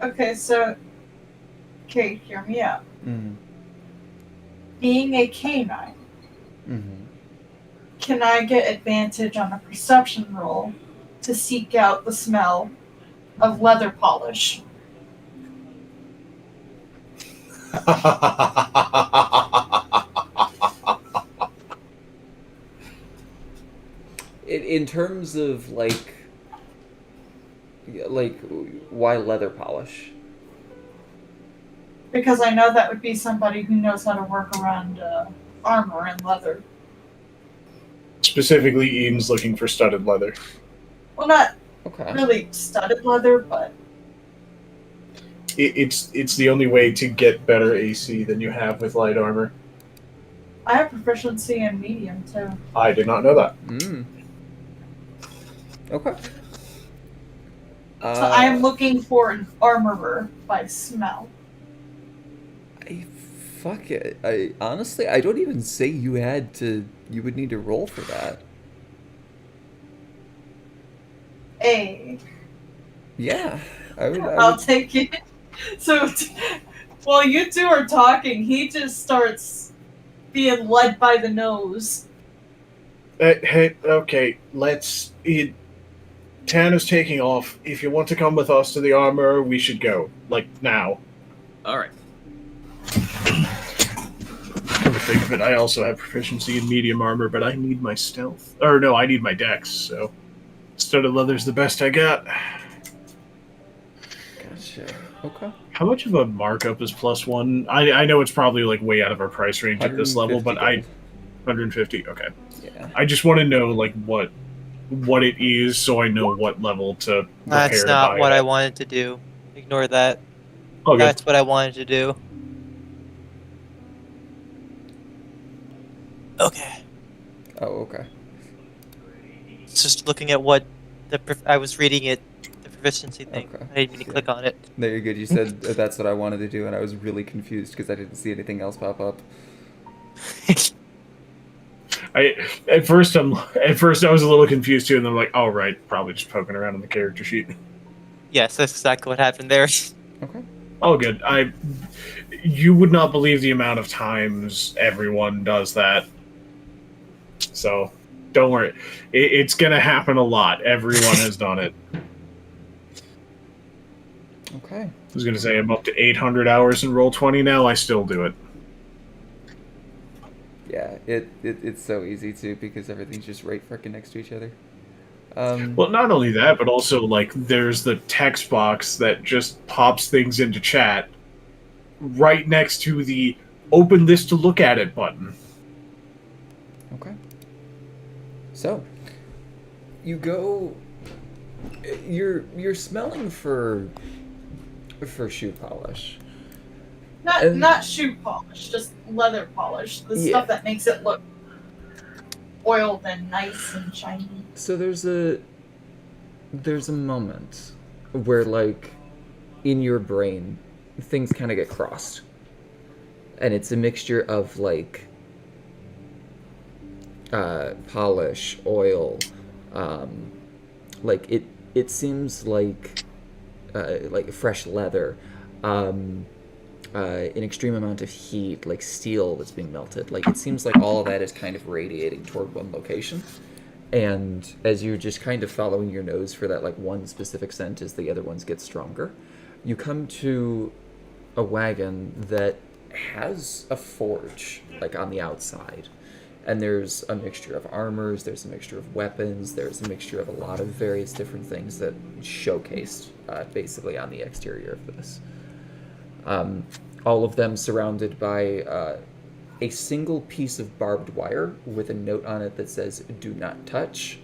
Okay, so. Okay, hear me out. Mm-hmm. Being a canine, Mm-hmm. can I get advantage on a perception roll to seek out the smell of leather polish? In terms of like why leather polish? Because I know that would be somebody who knows how to work around armor and leather. Specifically, Ian's looking for studded leather. Well, not Okay. really studded leather, but It's the only way to get better AC than you have with light armor. I have proficiency in medium too. I did not know that. Mm. Okay. So I am looking for an armorer by smell. Fuck it. I honestly, I don't even say you had to. You would need to roll for that. Yeah, I'll take it. So while you two are talking, he just starts being led by the nose. Hey, okay, Tanner's taking off. If you want to come with us to the armor, we should go. Like, now. Alright. Come to think of it, I also have proficiency in medium armor, but I need my stealth. Or no, I need my dex, so studded leather's the best I got. Gotcha. Okay. How much of a markup is +1? I know it's probably like way out of our price range at this level, but 150. Okay. Yeah. I just want to know like what it is, so I know what level to. That's not what I wanted to do. Ignore that. Okay. That's what I wanted to do. Okay. Oh, okay. It's just looking at what I was reading it, the proficiency thing. Okay. I didn't mean to click on it. No, you're good. You said that's what I wanted to do, and I was really confused because I didn't see anything else pop up. At first I was a little confused too, and I'm like, oh right, probably just poking around on the character sheet. Yes, that's exactly what happened there. Okay. Oh good. You would not believe the amount of times everyone does that. So don't worry. It's gonna happen a lot. Everyone has done it. Okay. I was gonna say I'm up to 800 hours in Roll20 now. I still do it. Yeah, it's so easy too because everything's just right freaking next to each other. Well, not only that, but also like there's the text box that just pops things into chat right next to the "open this to look at it" button. Okay. So, you go. You're smelling for shoe polish. Not shoe polish, just leather polish. The stuff that makes it look oiled and nice and shiny. So there's a moment where like in your brain things kind of get crossed. And it's a mixture of like polish, oil, like it seems like fresh leather, an extreme amount of heat, like steel that's being melted. Like it seems like all of that is kind of radiating toward one location. And as you're just kind of following your nose for that like one specific scent as the other ones get stronger, you come to a wagon that has a forge like on the outside. And there's a mixture of armors, there's a mixture of weapons, there's a mixture of a lot of various different things that showcased basically on the exterior of this. All of them surrounded by a single piece of barbed wire with a note on it that says, "Do not touch."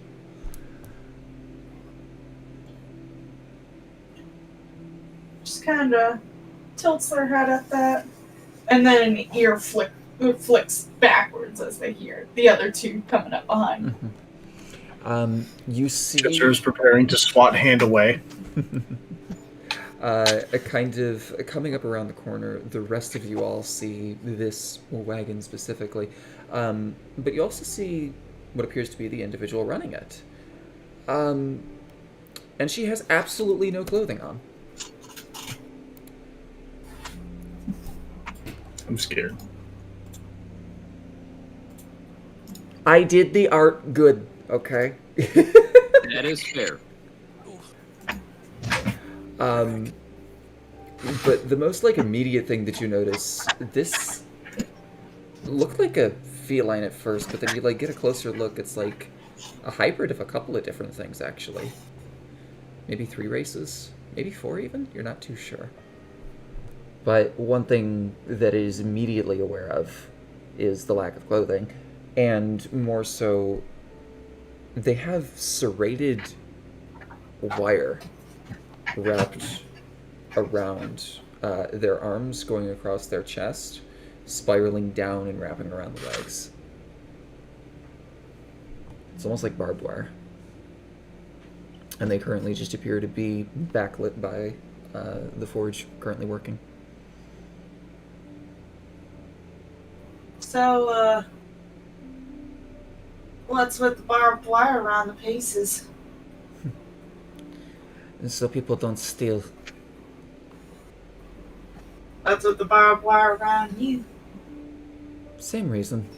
Just kind of tilts their head at that. And then an ear flicks backwards as they hear the other two coming up behind. You see... Chester's preparing to swat hand away. Kind of coming up around the corner, the rest of you all see this wagon specifically, but you also see what appears to be the individual running it. And she has absolutely no clothing on. I'm scared. I did the art good, okay? That is fair. But the most like immediate thing that you notice, this looked like a feline at first, but then you like get a closer look, it's like a hybrid of a couple of different things actually. Maybe 3 races, maybe 4 even, you're not too sure. But one thing that it is immediately aware of is the lack of clothing, and more so, they have serrated wire wrapped around their arms, going across their chest, spiraling down and wrapping around the legs. It's almost like barbed wire. And they currently just appear to be backlit by the forge currently working. So, what's with the barbed wire around the pieces? And so people don't steal. That's with the barbed wire around you. Same reason.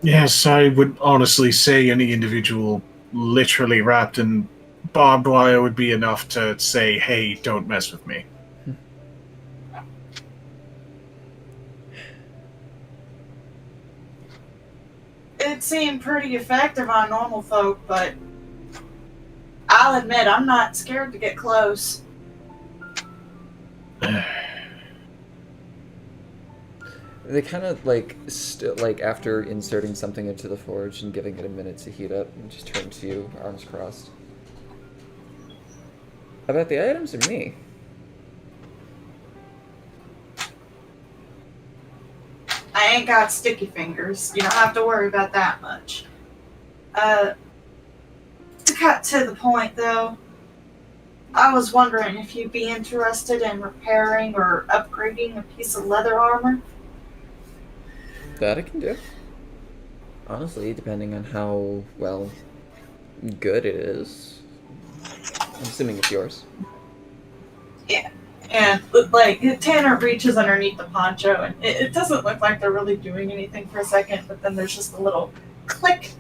Yes, I would honestly say any individual literally wrapped in barbed wire would be enough to say, hey, don't mess with me. It seemed pretty effective on normal folk, but I'll admit I'm not scared to get close. They kind of like, like after inserting something into the forge and giving it a minute to heat up, and just turn to you, arms crossed. About the items or me? I ain't got sticky fingers. You don't have to worry about that much. To cut to the point, though, I was wondering if you'd be interested in repairing or upgrading a piece of leather armor. That I can do. Honestly, depending on how, well, good it is. I'm assuming it's yours. Yeah. And, like, Tanner reaches underneath the poncho, and it doesn't look like they're really doing anything for a second, but then there's just a little click,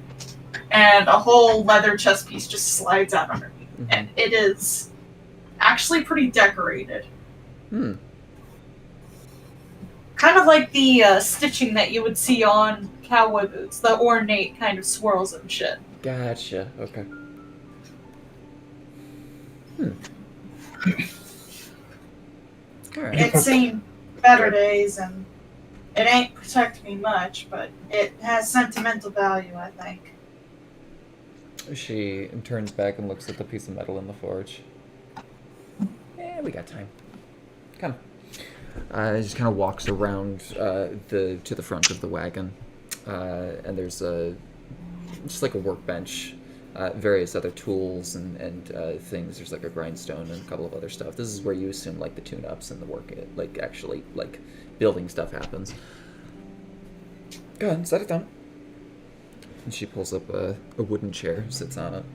and a whole leather chest piece just slides out underneath. Mm-hmm. And it is actually pretty decorated. Hmm. Kind of like the stitching that you would see on cowboy boots, the ornate kind of swirls and shit. Gotcha. Okay. Alright. It's seen better days, and it ain't protected me much, but it has sentimental value, I think. She turns back and looks at the piece of metal in the forge. Yeah, we got time. Come. Just kind of walks around to the front of the wagon, and there's just like a workbench, various other tools and things. There's like a grindstone and a couple of other stuff. This is where you assume like the tune-ups and the work, like actually like building stuff happens. Go ahead, set it down. And she pulls up a wooden chair, sits on it.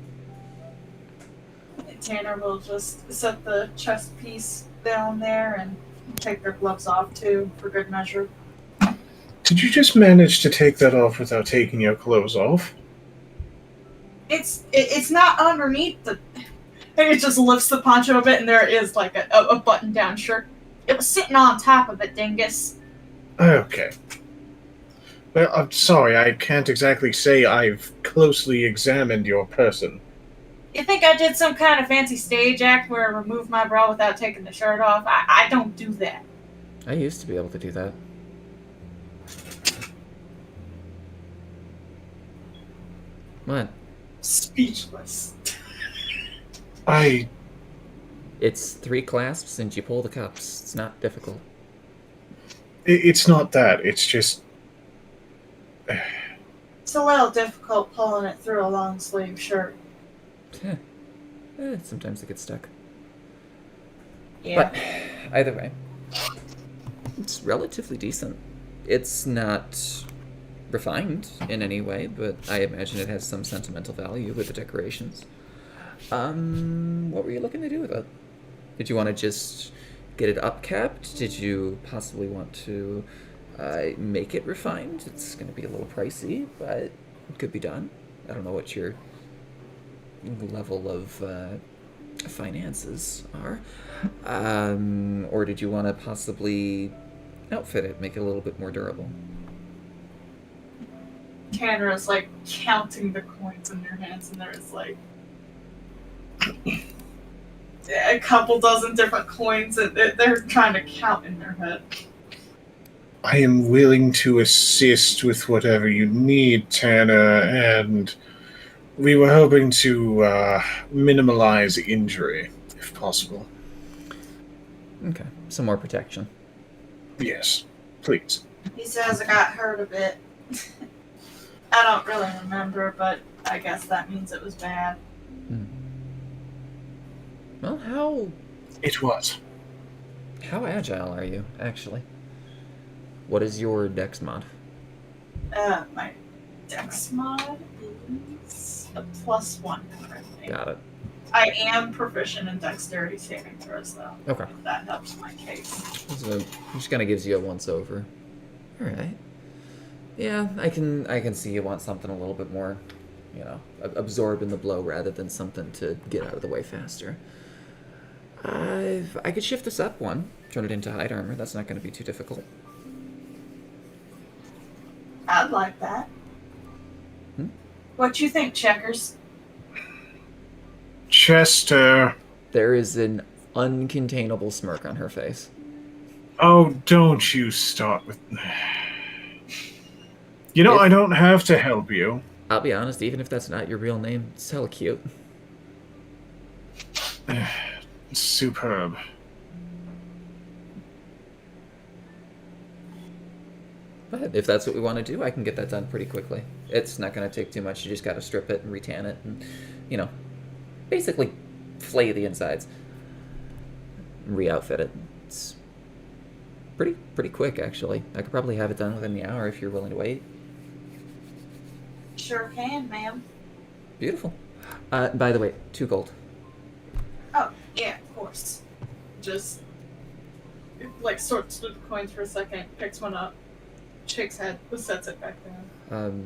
Tanner will just set the chest piece down there and take their gloves off too, for good measure. Did you just manage to take that off without taking your clothes off? It's not underneath the. It just lifts the poncho a bit, and there is like a button-down shirt. It was sitting on top of it, dingus. Okay. Well, I'm sorry, I can't exactly say I've closely examined your person. You think I did some kind of fancy stage act where I removed my bra without taking the shirt off? I don't do that. I used to be able to do that. What? Speechless. It's 3 clasps and you pull the cups. It's not difficult. It's not that, it's just... It's a little difficult pulling it through a long sleeve shirt. Sometimes it gets stuck. Yeah. But either way, it's relatively decent. It's not refined in any way, but I imagine it has some sentimental value with the decorations. What were you looking to do with it? Did you want to just get it upcapped? Did you possibly want to make it refined? It's going to be a little pricey, but it could be done. I don't know what your level of finances are. Or did you want to possibly outfit it, make it a little bit more durable? Tanner is like counting the coins in their hands, and there's like a couple dozen different coins that they're trying to count in their head. I am willing to assist with whatever you need, Tanner, and we were hoping to minimize injury, if possible. Okay, some more protection. Yes, please. He says I got hurt a bit. I don't really remember, but I guess that means it was bad. Well, how It was. agile are you, actually? What is your dex mod? My dex mod is a +1 currently. Got it. I am proficient in dexterity saving throws, though. Okay. If that helps my case. So it just kind of gives you a once over. All right. Yeah, I can see you want something a little bit more, absorb in the blow rather than something to get out of the way faster. I could shift this up one, turn it into hide armor. That's not going to be too difficult. I'd like that. What you think, Checkers? Chester. There is an uncontainable smirk on her face. Oh, don't you start with... I don't have to help you. I'll be honest, even if that's not your real name, it's hella cute. Superb. But if that's what we want to do, I can get that done pretty quickly. It's not going to take too much. You just got to strip it and retan it and, basically flay the insides. Re-outfit it. It's pretty quick, actually. I could probably have it done within the hour if you're willing to wait. Sure can, ma'am. Beautiful. By the way, 2 gold. Oh, yeah, of course. Just, sorts through the coins for a second, picks one up, shakes head, sets it back down,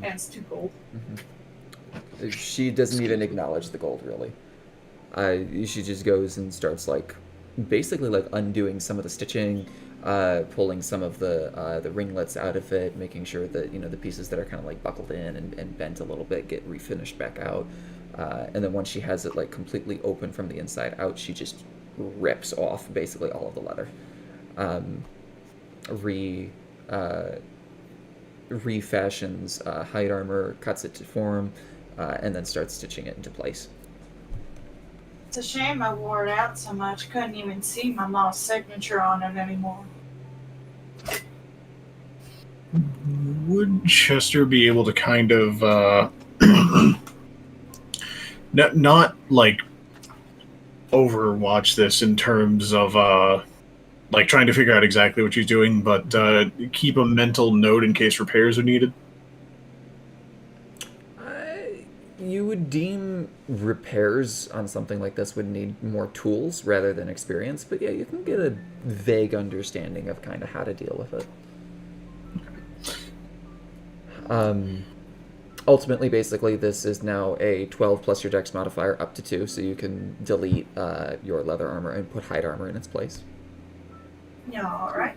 and it's 2 gold. Mm-hmm. She doesn't even acknowledge the gold, really. She just goes and starts, basically, undoing some of the stitching, pulling some of the ringlets out of it, making sure that, the pieces that are kind of, buckled in and bent a little bit get refinished back out. And then once she has it, completely open from the inside out, she just rips off basically all of the leather. Refashions hide armor, cuts it to form, and then starts stitching it into place. It's a shame I wore it out so much, couldn't even see my mom's signature on it anymore. Would Chester be able to kind of, not overwatch this in terms of, trying to figure out exactly what she's doing, but keep a mental note in case repairs are needed? You would deem repairs on something like this would need more tools rather than experience, but yeah, you can get a vague understanding of kind of how to deal with it. Ultimately, basically, this is now a 12 plus your dex modifier up to 2, so you can delete your leather armor and put hide armor in its place. Yeah, alright.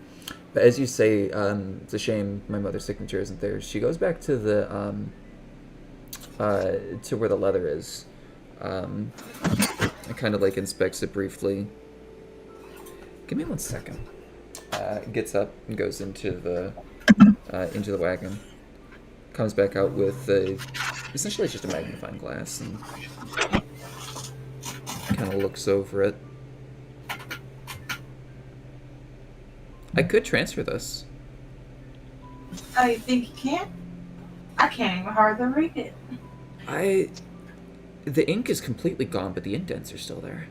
But as you say, it's a shame my mother's signature isn't there. She goes back to the to where the leather is. And kind of inspects it briefly. Give me 1 second. Gets up and goes into the wagon. Comes back out with essentially just a magnifying glass and kind of looks over it. I could transfer this. Oh, you think you can? I can't even hardly read it. The ink is completely gone, but the indents are still there.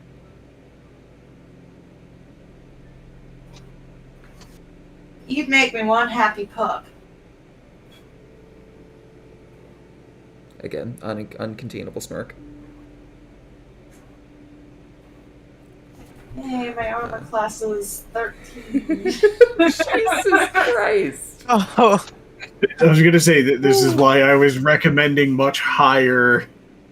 You'd make me one happy pup. Again, uncontainable smirk. Hey, my armor class is 13. Jesus Christ! Oh, I was gonna say that this is why I was recommending much higher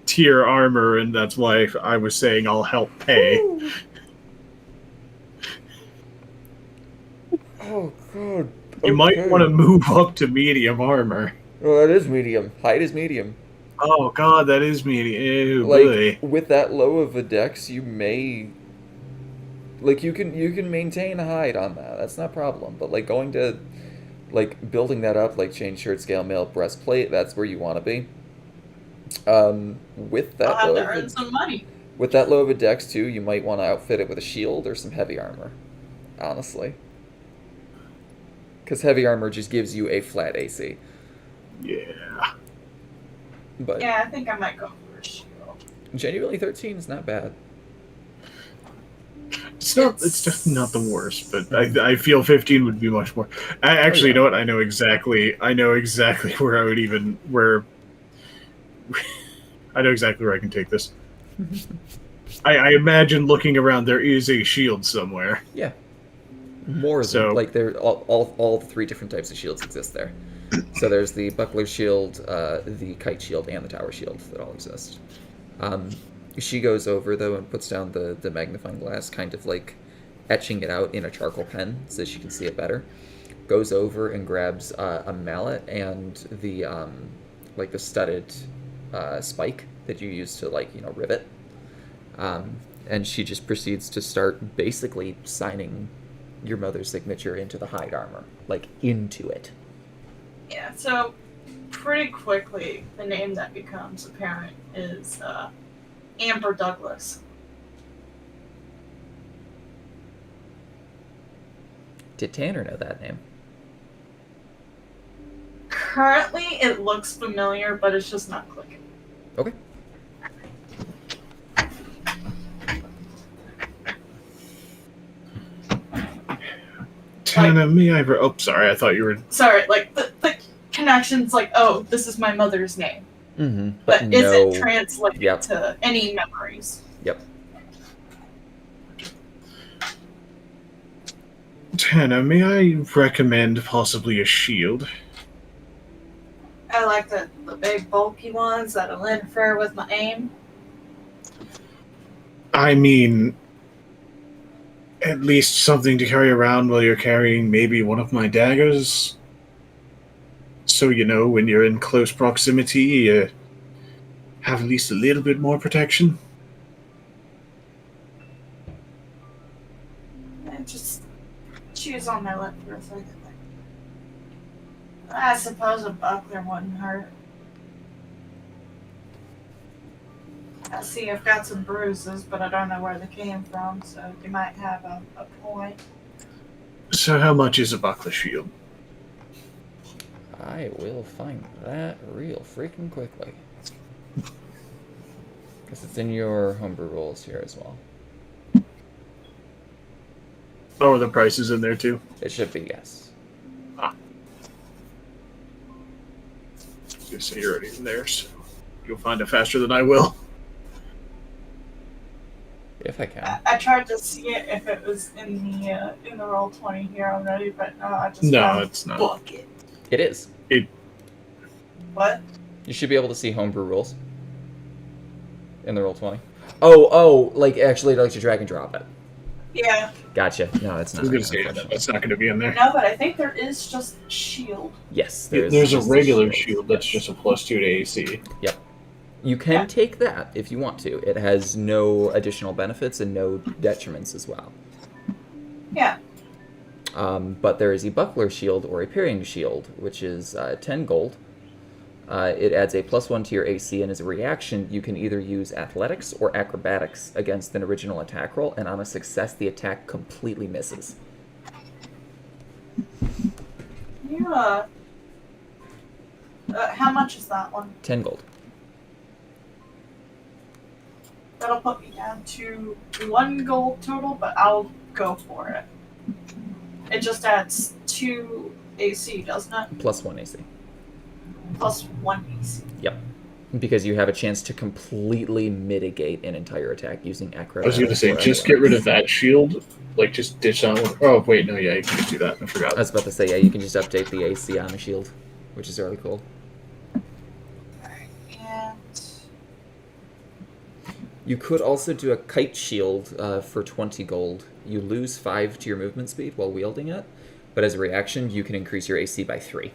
tier armor, and that's why I was saying I'll help pay. Oh god. You might want to move up to medium armor. Well, that is medium. Height is medium. Oh god, that is medium. Ew, Like boy. with that low of a dex, you may like you can maintain height on that. That's not a problem. But like going to building that up, like chain shirt, scale mail, breastplate, that's where you want to be. With that I'll have low to earn some money. with that low of a dex too, you might want to outfit it with a shield or some heavy armor. Honestly. Because heavy armor just gives you a flat AC. Yeah. But Yeah, I think I might go for a shield. genuinely 13 is not bad. It's definitely not the worst, but I feel 15 would be much more. Actually, yeah. you know what? I know exactly where I would I know exactly where I can take this. I imagine looking around, there is a shield somewhere. Yeah. More than So- like there all three different types of shields exist there. So there's the buckler shield, the kite shield, and the tower shield that all exist. She goes over though and puts down the magnifying glass, kind of like etching it out in a charcoal pen so she can see it better. Goes over and grabs a mallet and the like the studded spike that you use to rivet. And she just proceeds to start basically signing your mother's signature into the hide armor, like into it. Yeah, so pretty quickly, the name that becomes apparent is Amber Douglas. Did Tanner know that name? Currently, it looks familiar, but it's just not clicking. Okay. Tana, may I? Oh, sorry. I thought you were. Sorry, like the connection's like, oh, this is my mother's name, Mm-hmm. but no. isn't translated Yep. to any memories. Yep. Tana, may I recommend possibly a shield? I like the big bulky ones that'll interfere with my aim. I mean, at least something to carry around while you're carrying maybe one of my daggers. So, when you're in close proximity, you have at least a little bit more protection. And just choose on my lip for a second. I suppose a buckler wouldn't hurt. I see I've got some bruises, but I don't know where they came from, so you might have a point. So how much is a buckler shield? I will find that real freaking quickly. Because it's in your homebrew rules here as well. Oh, are the prices in there too? It should be, yes. You say you're already in there, so you'll find it faster than I will. If I can. I tried to see it if it was in the roll 20 here already, but no, I just No, found it's not. bucket. It is. What? You should be able to see homebrew rules. In the roll 20. Oh, like actually it lets you drag and drop it. Yeah. Gotcha. No, it's I not. was going to say unfortunately. it's not going to be in there. No, but I think there is just shield. Yes, There's a just regular shield that's Yes. just a +2 to AC. You can take that if you want to. It has no additional benefits and no detriments as well. Yeah. But there is a buckler shield or a parrying shield, which is 10 gold. It adds a +1 to your AC, and as a reaction, you can either use athletics or acrobatics against an original attack roll, and on a success, the attack completely misses. Yeah. How much is that one? 10 gold. that'll put me down to 1 gold total, but I'll go for it. It just adds 2 AC, doesn't it? Plus 1 AC. Plus 1 AC. Yep. Because you have a chance to completely mitigate an entire attack using acrobatics. I was going to say, or just otherwise. get rid of that shield. Like, just ditch that one. Oh, wait, no, yeah, you can do that. I forgot. I was about to say, yeah, you can just update the AC on the shield, which is really cool. And You could also do a kite shield for 20 gold. You lose 5 to your movement speed while wielding it, but as a reaction, you can increase your AC by 3.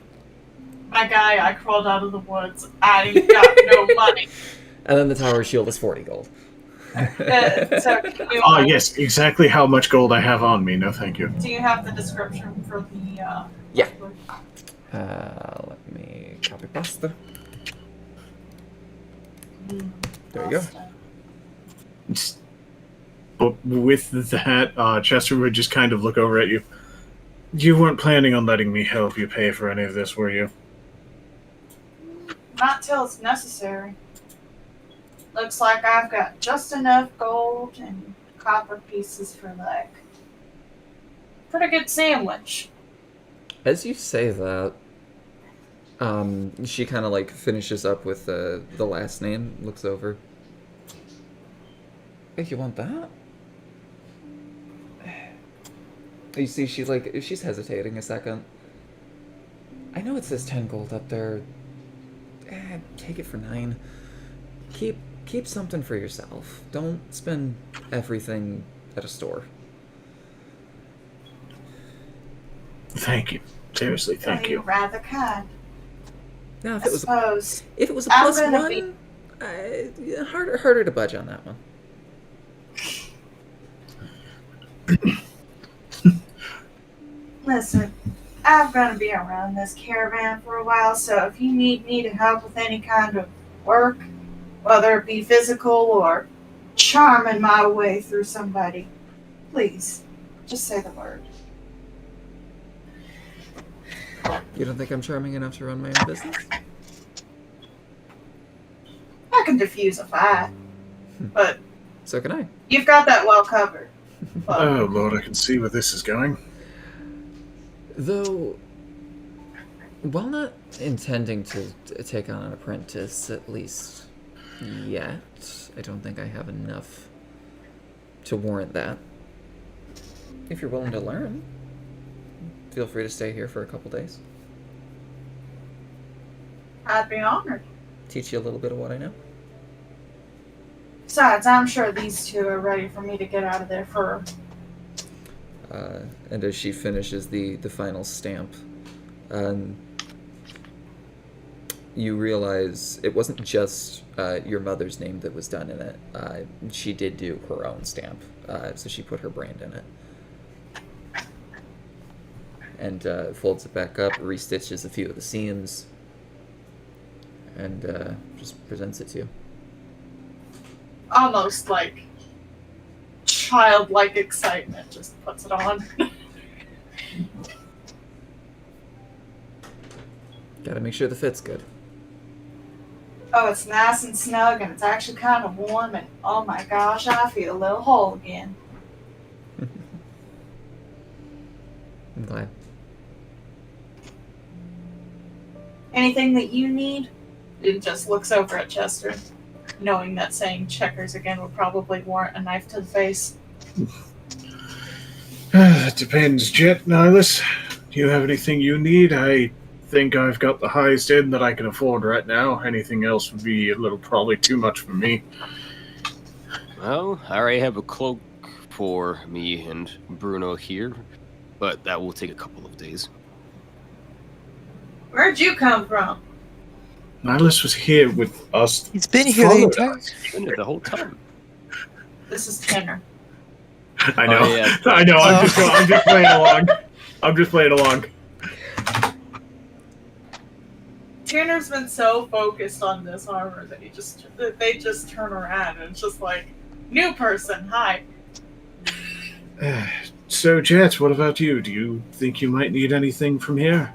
my guy, I crawled out of the woods. I ain't got no money. And then the tower shield is 40 gold. So can you, Oh, yes, exactly how much gold I have on me. No, thank you. do you have the description for the, Yeah. Let me copy pasta. There you go. But with that, Chester would just kind of look over at you. You weren't planning on letting me help you pay for any of this, were you? Not till it's necessary. Looks like I've got just enough gold and copper pieces for like pretty good sandwich. As you say that, she kind of like finishes up with the last name, looks over. Hey, you want that? You see, she's hesitating a second. I know it says 10 gold up there. Take it for 9. Keep something for yourself. Don't spend everything at a store. Thank you. Seriously, thank you. Rather kind. Now, I suppose. if it was a I'm plus gonna 1, harder to budge on that one. Listen, I'm gonna be around this caravan for a while, so if you need me to help with any kind of work, whether it be physical or charming my way through somebody, please, just say the word. You don't think I'm charming enough to run my own business? I can diffuse a fight, but So can I. you've got that well covered. But Oh, Lord, I can see where this is going. Though, while not intending to take on an apprentice, at least yet, I don't think I have enough to warrant that. If you're willing to learn, feel free to stay here for a couple days. I'd be honored. Teach you a little bit of what I know. Besides, I'm sure these two are ready for me to get out of there for. And as she finishes the final stamp, you realize it wasn't just your mother's name that was done in it. She did do her own stamp, so she put her brand in it. And folds it back up, restitches a few of the seams, and just presents it to you. Almost like childlike excitement, just puts it on. Gotta make sure the fit's good. Oh, it's nice and snug, and it's actually kind of warm, and oh my gosh, I feel a little whole again. I'm glad. Anything that you need? It just looks over at Chester, knowing that saying checkers again would probably warrant a knife to the face. That depends, Jet, Nihilus. Do you have anything you need? I think I've got the highest end that I can afford right now. Anything else would be a little probably too much for me. Well, I already have a cloak for me and Bruno here, but that will take a couple of days. Where'd you come from? Nihilus was here with us. He's been here the Followed entire. us. Been here the whole time. This is Tanner. I know. Oh, yeah. I know. I'm just playing along. I'm just playing along. Tanner's been so focused on this armor that they just turn around and it's just like, new person, hi. So, Jet, what about you? Do you think you might need anything from here?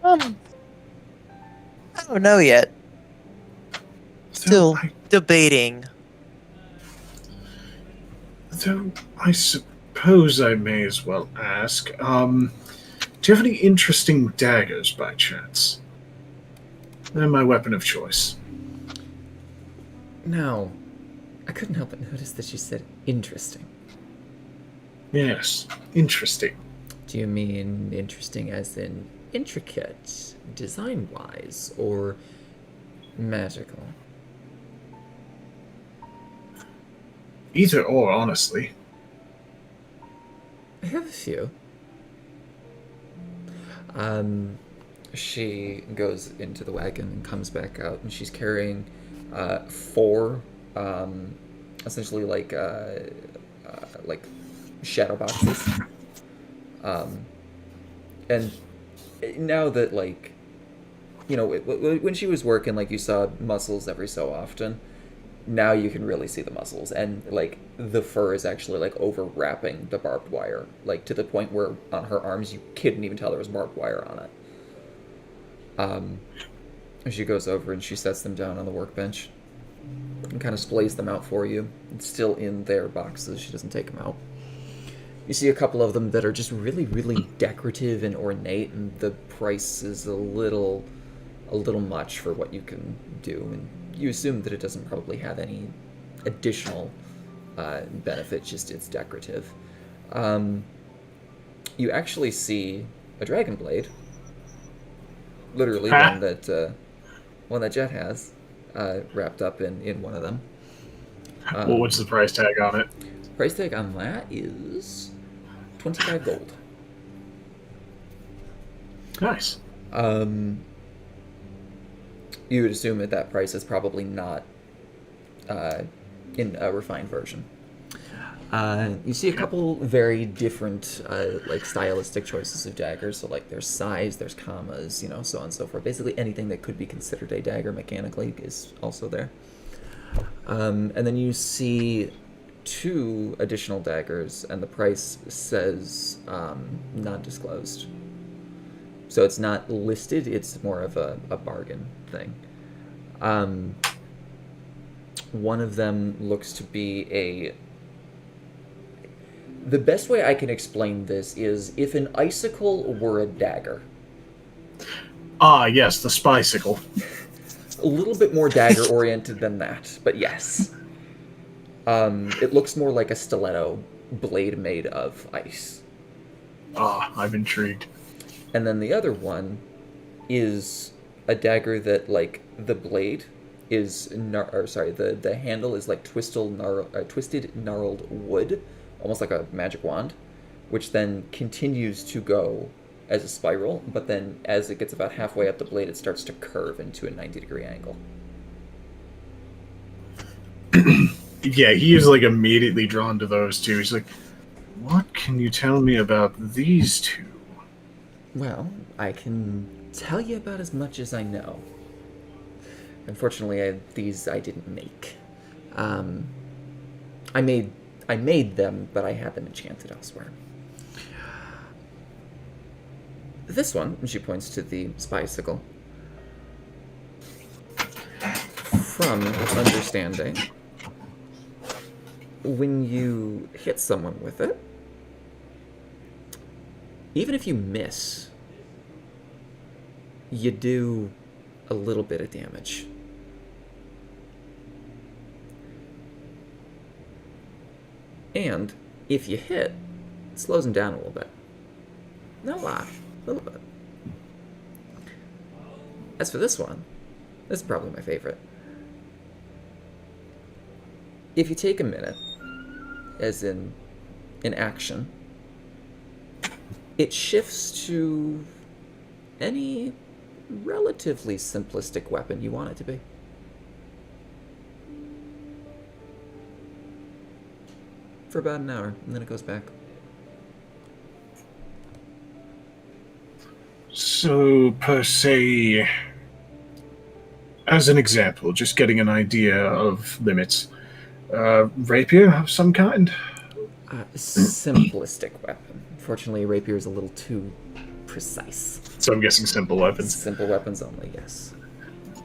I don't know yet. Still debating. Though I suppose I may as well ask, do you have any interesting daggers by chance? They're my weapon of choice. Now, I couldn't help but notice that you said interesting. Yes, interesting. Do you mean interesting as in intricate, design-wise, or magical? Either or, honestly. I have a few. She goes into the wagon and comes back out, and she's carrying four, essentially like shadow boxes. And now that, like, you know, when she was working, like, you saw muscles every so often. Now you can really see the muscles, and like the fur is actually like overwrapping the barbed wire, like to the point where on her arms you couldn't even tell there was barbed wire on it. She goes over and she sets them down on the workbench and kind of splays them out for you. It's still in their boxes. She doesn't take them out. You see a couple of them that are just really, really decorative and ornate, and the price is a little much for what you can do. And you assume that it doesn't probably have any additional benefit, just it's decorative. You actually see a dragon blade, literally one that Jet has, wrapped up in one of them. Well, what's the price tag on it? Price tag on that is 25 gold. Nice. You would assume at that price is probably not in a refined version. You see a couple very different, like, stylistic choices of daggers. So, like, there's size, there's commas, you know, so on and so forth. Basically, anything that could be considered a dagger mechanically is also there. And then you see 2 additional daggers, and the price says not disclosed. So it's not listed, it's more of a bargain thing. One of them looks to be the best way I can explain this is if an icicle were a dagger. Ah, yes, the spicicle. A little bit more dagger-oriented than that, but yes. It looks more like a stiletto blade made of ice. Ah, I'm intrigued. And then the other one is a dagger that, like, the blade is, the handle is like twisted, gnarled wood, almost like a magic wand, which then continues to go as a spiral, but then as it gets about halfway up the blade, it starts to curve into a 90-degree angle. Yeah, he is, like, immediately drawn to those two. He's like, what can you tell me about these two? Well, I can tell you about as much as I know. Unfortunately, these I didn't make. I made them, but I had them enchanted elsewhere. This one, she points to the spicicle. From understanding, when you hit someone with it, even if you miss, you do a little bit of damage. And if you hit, it slows them down a little bit. Not a lot, a little bit. As for this one, this is probably my favorite. If you take a minute, as in action, it shifts to any relatively simplistic weapon you want it to be. For about an hour, and then it goes back. So, per se, as an example, just getting an idea of limits, rapier of some kind? Simplistic weapon. Unfortunately, rapier is a little too precise. So I'm guessing simple weapons. Simple weapons only, yes.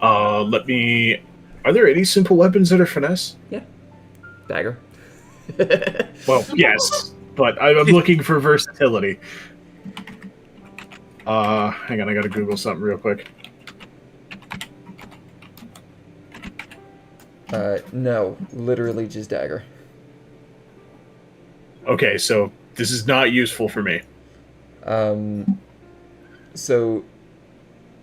Let me Are there any simple weapons that are finesse? Dagger. Well, yes, but I'm looking for versatility. Hang on, I gotta Google something real quick. No, literally just dagger. Okay, so this is not useful for me. So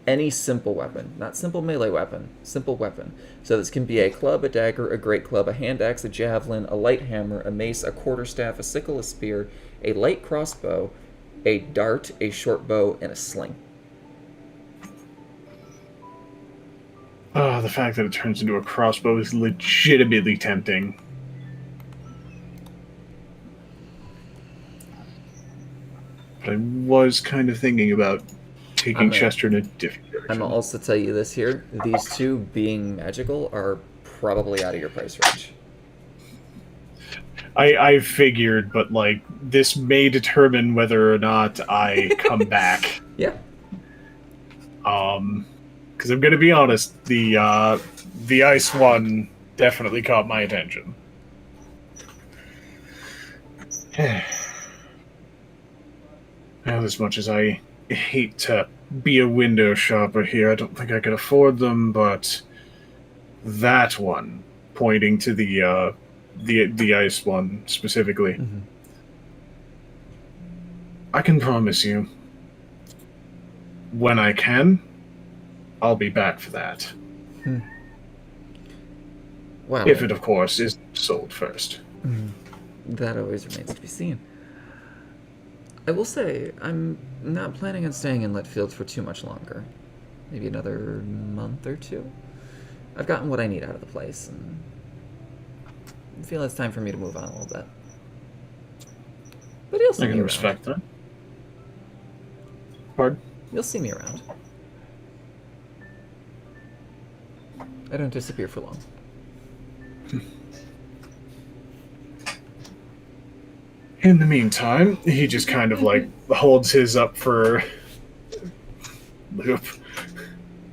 any simple weapon, not simple melee weapon, simple weapon. So this can be a club, a dagger, a great club, a hand axe, a javelin, a light hammer, a mace, a quarterstaff, a sickle, a spear, a light crossbow, a dart, a short bow, and a sling. The fact that it turns into a crossbow is legitimately tempting. But I was kind of thinking about taking Chester in a different direction. I'm gonna also tell you this here: these two, being magical, are probably out of your price range. I figured, but like this may determine whether or not I come back. Yeah. Because I'm gonna be honest, the ice one definitely caught my attention. Well, as much as I hate to be a window shopper here, I don't think I could afford them, but that one, pointing to the ice one specifically, I can promise you, when I can, I'll be back for that. Wow. If it, of course, is sold first. That always remains to be seen. I will say, I'm not planning on staying in Littfeld for too much longer. Maybe another month or two. I've gotten what I need out of the place, and I feel it's time for me to move on a little bit. But you'll see I me can around. respect that. Pardon? You'll see me around. I don't disappear for long. In the meantime, he just kind of like holds his up for loop.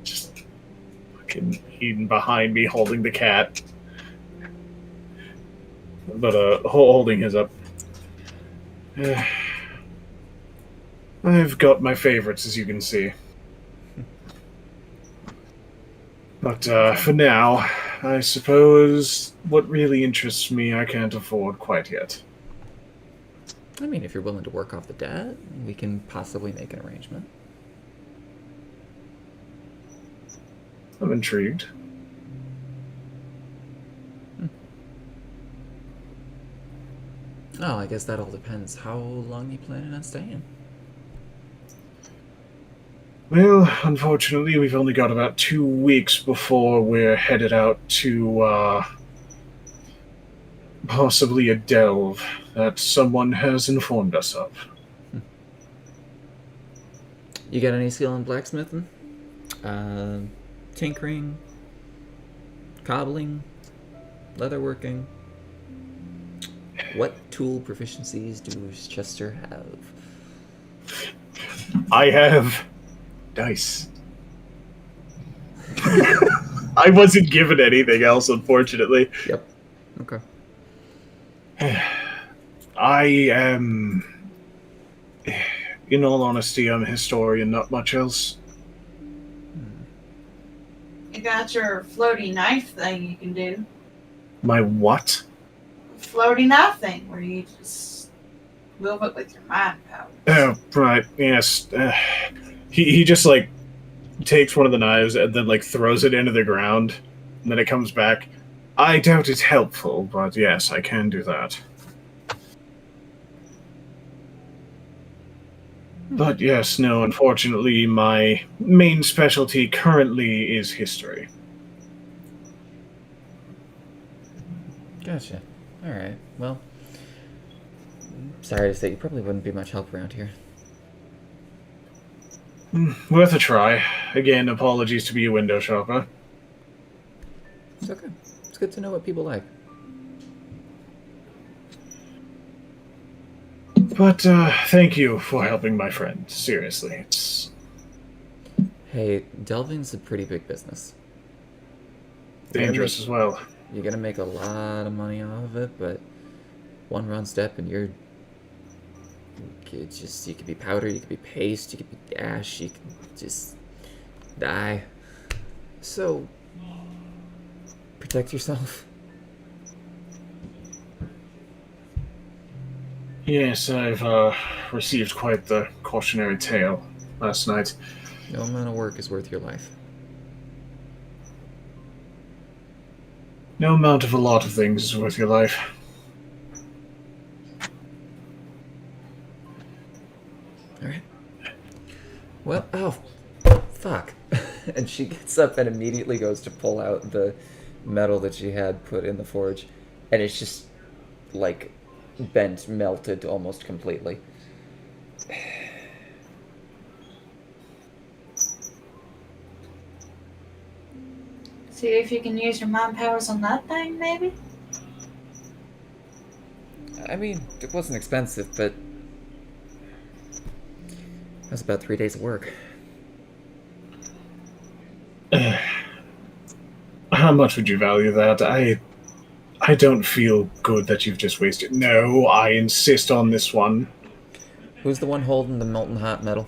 Just fucking eating behind me, holding the cat. But holding his up. I've got my favorites, as you can see. But for now, I suppose what really interests me I can't afford quite yet. I mean, if you're willing to work off the debt, we can possibly make an arrangement. I'm intrigued. Oh, I guess that all depends. How long you planning on staying? Well, unfortunately, we've only got about 2 weeks before we're headed out to, possibly a delve that someone has informed us of. You got any skill in blacksmithing? Tinkering? Cobbling? Leatherworking? What tool proficiencies does Chester have? I have dice. I wasn't given anything else, unfortunately. Yep. Okay. I am... In all honesty, I'm a historian, not much else. You got your floaty knife thing you can do. My what? Floaty knife thing where you just move it with your mind power. Oh, right, yes. He just, like, takes one of the knives and then, like, throws it into the ground, and then it comes back. I doubt it's helpful, but yes, I can do that. But yes, no, unfortunately, my main specialty currently is history. Gotcha. Alright, well, sorry to say, you probably wouldn't be much help around here. Worth a try. Again, apologies to be a window shopper. It's okay. It's good to know what people like. But thank you for helping my friend. Seriously, it's... Hey, delving's a pretty big business. dangerous as well. You're gonna make a lot of money off of it, but one wrong step and you could be powder, you could be paste, you could be ash, you could just die. So protect yourself. Yes, I've received quite the cautionary tale last night. No amount of work is worth your life. No amount of a lot of things is worth your life. Alright. Well, oh, fuck. And she gets up and immediately goes to pull out the metal that she had put in the forge. And it's just, like, bent, melted almost completely. See if you can use your mind powers on that thing, maybe? I mean, it wasn't expensive, but that was about 3 days of work. How much would you value that? I don't feel good that you've just wasted. No, I insist on this one. Who's the one holding the molten hot metal?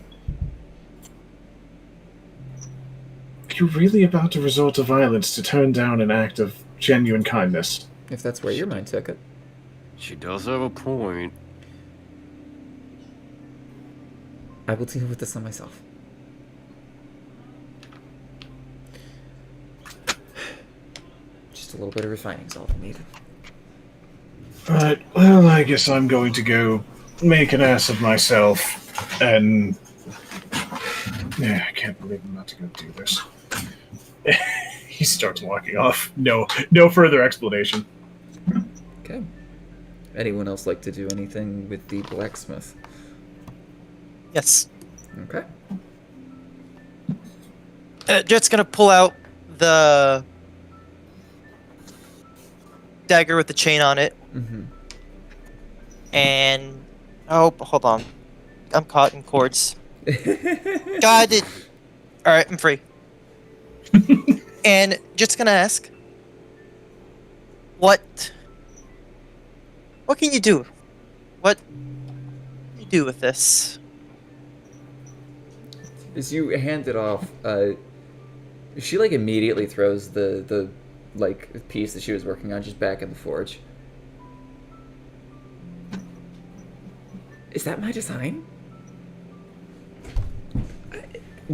Are you really about to resort to violence to turn down an act of genuine kindness? If that's where your mind took it. She does have a point. I will deal with this on myself. Just a little bit of refining is all I need. Right, well, I guess I'm going to go make an ass of myself, and... Yeah, I can't believe I'm about to go do this. He starts walking off. No further explanation. Okay. Anyone else like to do anything with the blacksmith? Yes. Okay. Jet's gonna pull out the dagger with the chain on it. Mm-hmm. And oh, hold on, I'm caught in cords. God, it. All right, I'm free. And just gonna ask, what can you do? What can you do with this? As you hand it off, she like immediately throws the like piece that she was working on just back in the forge. Is that my design?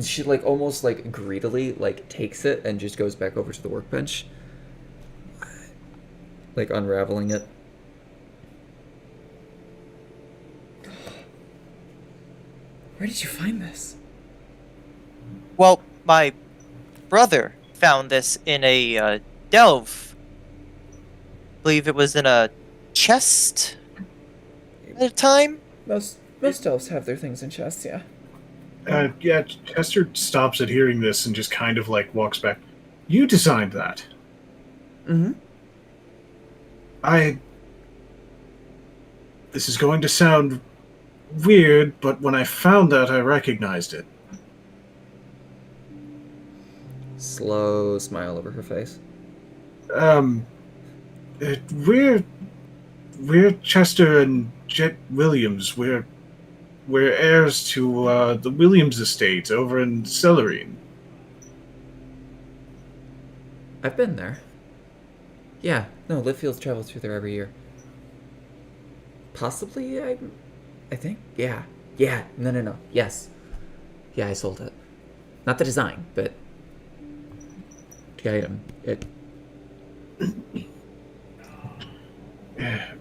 She like almost like greedily like takes it and just goes back over to the workbench, like unraveling it. Where did you find this? Well, my brother found this in a delve. I believe it was in a chest at a time. Most elves have their things in chests, yeah. Yeah, Chester stops at hearing this and just kind of like walks back. You designed that. Mm-hmm. This is going to sound weird, but when I found that, I recognized it. Slow smile over her face. We're Chester and Jet Williams. We're heirs to the Williams estate over in Celerine. I've been there. Yeah, no, Littfeld travels through there every year. Possibly, I think. Yeah. No. Yes. Yeah, I sold it. Not the design, but the item.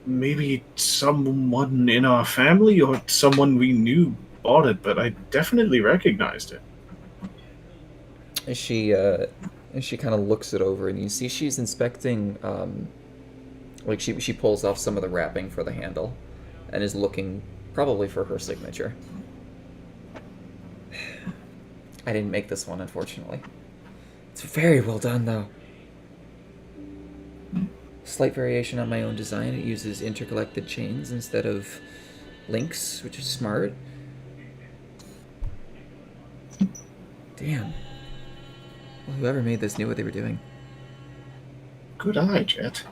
Maybe someone in our family or someone we knew bought it, but I definitely recognized it. She kind of looks it over, and you see she's inspecting. Like she pulls off some of the wrapping for the handle, and is looking probably for her signature. I didn't make this one, unfortunately. It's very well done, though. Slight variation on my own design. It uses interconnected chains instead of links, which is smart. Damn. Well, whoever made this knew what they were doing. Good eye, Jet.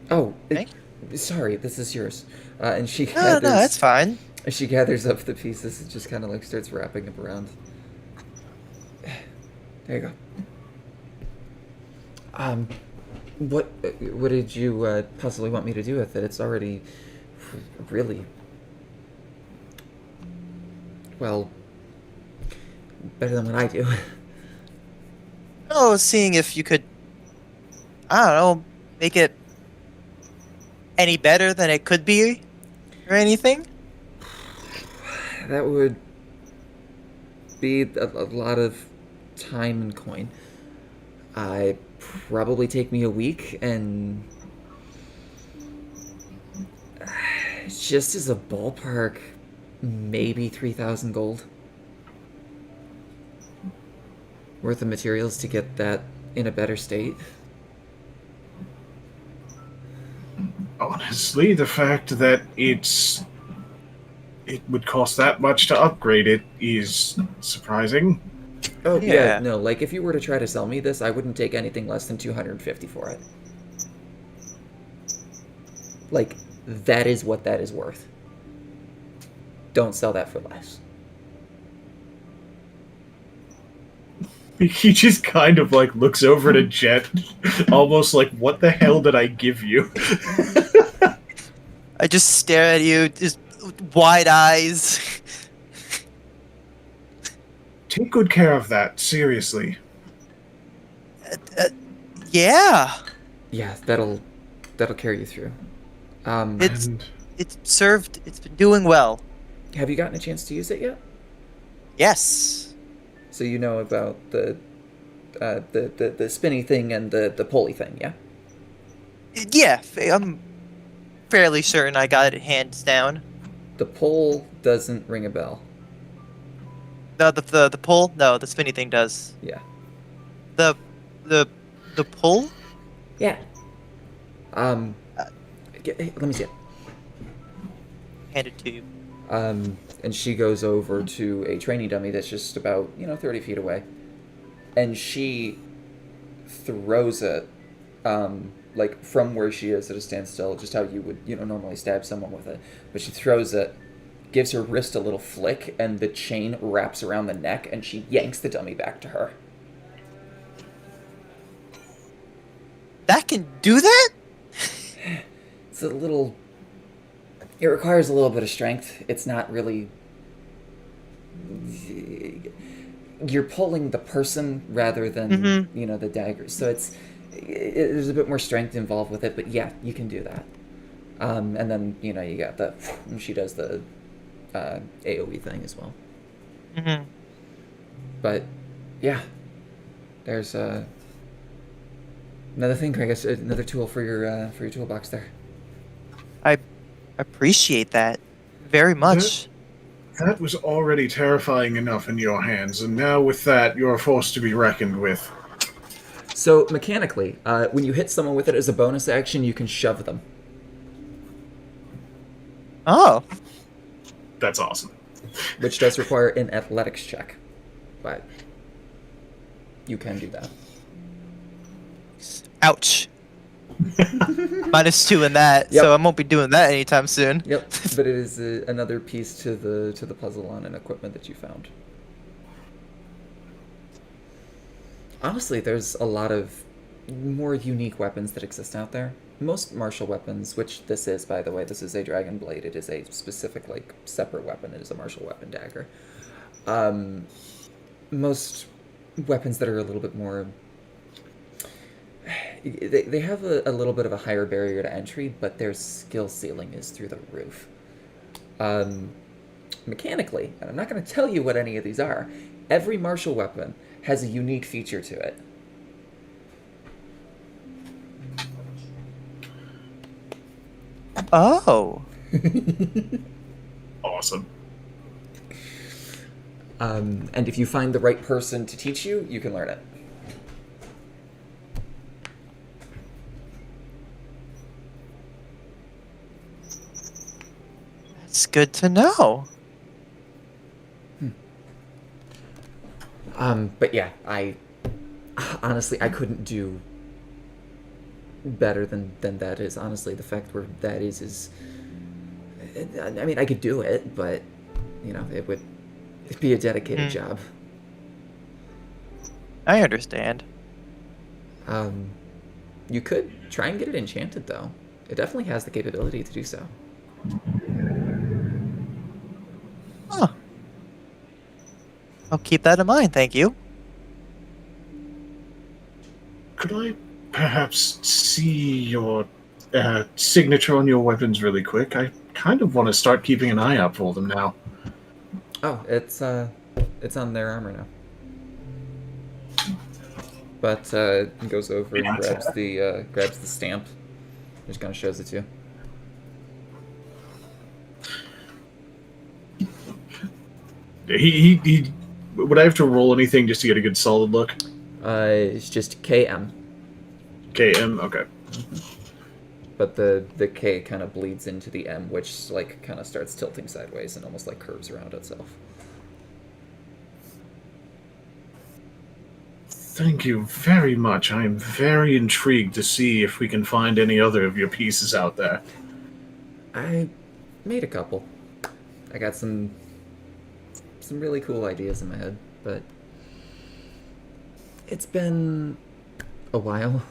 Oh, Thank sorry, this is yours. And she No, gathers. no, that's fine. She gathers up the pieces and just kind of like starts wrapping them around. There you go. What did you possibly want me to do with it? It's already really, well, better than what I do. Oh, seeing if you could, I don't know, make it any better than it could be, or anything. That would be a lot of time and coin. I probably take me a week, and just as a ballpark, maybe 3,000 gold worth of materials to get that in a better state. Honestly, the fact that it would cost that much to upgrade it is surprising. Oh Yeah. yeah, no, like if you were to try to sell me this, I wouldn't take anything less than 250 for it. Like, that is what that is worth. Don't sell that for less. He just kind of like looks over to Jet, almost like, "What the hell did I give you?" I just stare at you, just wide eyes. Take good care of that, seriously. Yeah, Yeah, that'll carry you through. It's- And it's served. It's been doing well. Have you gotten a chance to use it yet? Yes. So you know about the spinny thing and the pulley thing, yeah? Yeah, I'm fairly certain I got it hands down. The pull doesn't ring a bell. No, the pull. No, the spinny thing does. Yeah. The pull. Yeah. Hey, let me see it. Hand it to you. And she goes over to a training dummy that's just about 30 feet away, and she throws it, like from where she is at a standstill, just how you would normally stab someone with it. But she throws it, gives her wrist a little flick, and the chain wraps around the neck, and she yanks the dummy back to her. That can do that? It's a little. It requires a little bit of strength. It's not really. You're pulling the person rather than the dagger, so there's a bit more strength involved with it. But yeah, you can do that. And then you got the. She does the AOE thing as well. Mm-hmm. But yeah, there's another thing, I guess, another tool for your toolbox there. I appreciate that very much. that was already terrifying enough in your hands, and now with that, you're a force to be reckoned with. So mechanically, when you hit someone with it as a bonus action, you can shove them. Oh, That's awesome. Which does require an athletics check, but you can do that. ouch. -2 in that, Yep. so I won't be doing that anytime soon. Yep, but it is another piece to the puzzle on an equipment that you found. Honestly, there's a lot of more unique weapons that exist out there. Most martial weapons, which this is, by the way, this is a dragon blade. It is a specific, separate weapon. It is a martial weapon dagger. Most weapons that are a little bit more... They have a little bit of a higher barrier to entry, but their skill ceiling is through the roof. Mechanically, and I'm not going to tell you what any of these are, every martial weapon has a unique feature to it. Oh. Awesome. And if you find the right person to teach you, you can learn it. That's good to know. But yeah, I Honestly, I couldn't do better than that is. Honestly, the fact where that is... I mean, I could do it, but, you know, it'd be a dedicated job. I understand. You could try and get it enchanted, though. It definitely has the capability to do so. Huh. I'll keep that in mind, thank you. Could I perhaps see your signature on your weapons really quick? I kind of want to start keeping an eye out for them now. Oh, it's on their armor now. But he goes over and grabs the stamp. Just kind of shows it to you. He would I have to roll anything just to get a good solid look? It's just KM. KM, okay. But the K kind of bleeds into the M, which like kind of starts tilting sideways and almost like curves around itself. Thank you very much. I am very intrigued to see if we can find any other of your pieces out there. I made a couple. I got some really cool ideas in my head, but it's been a while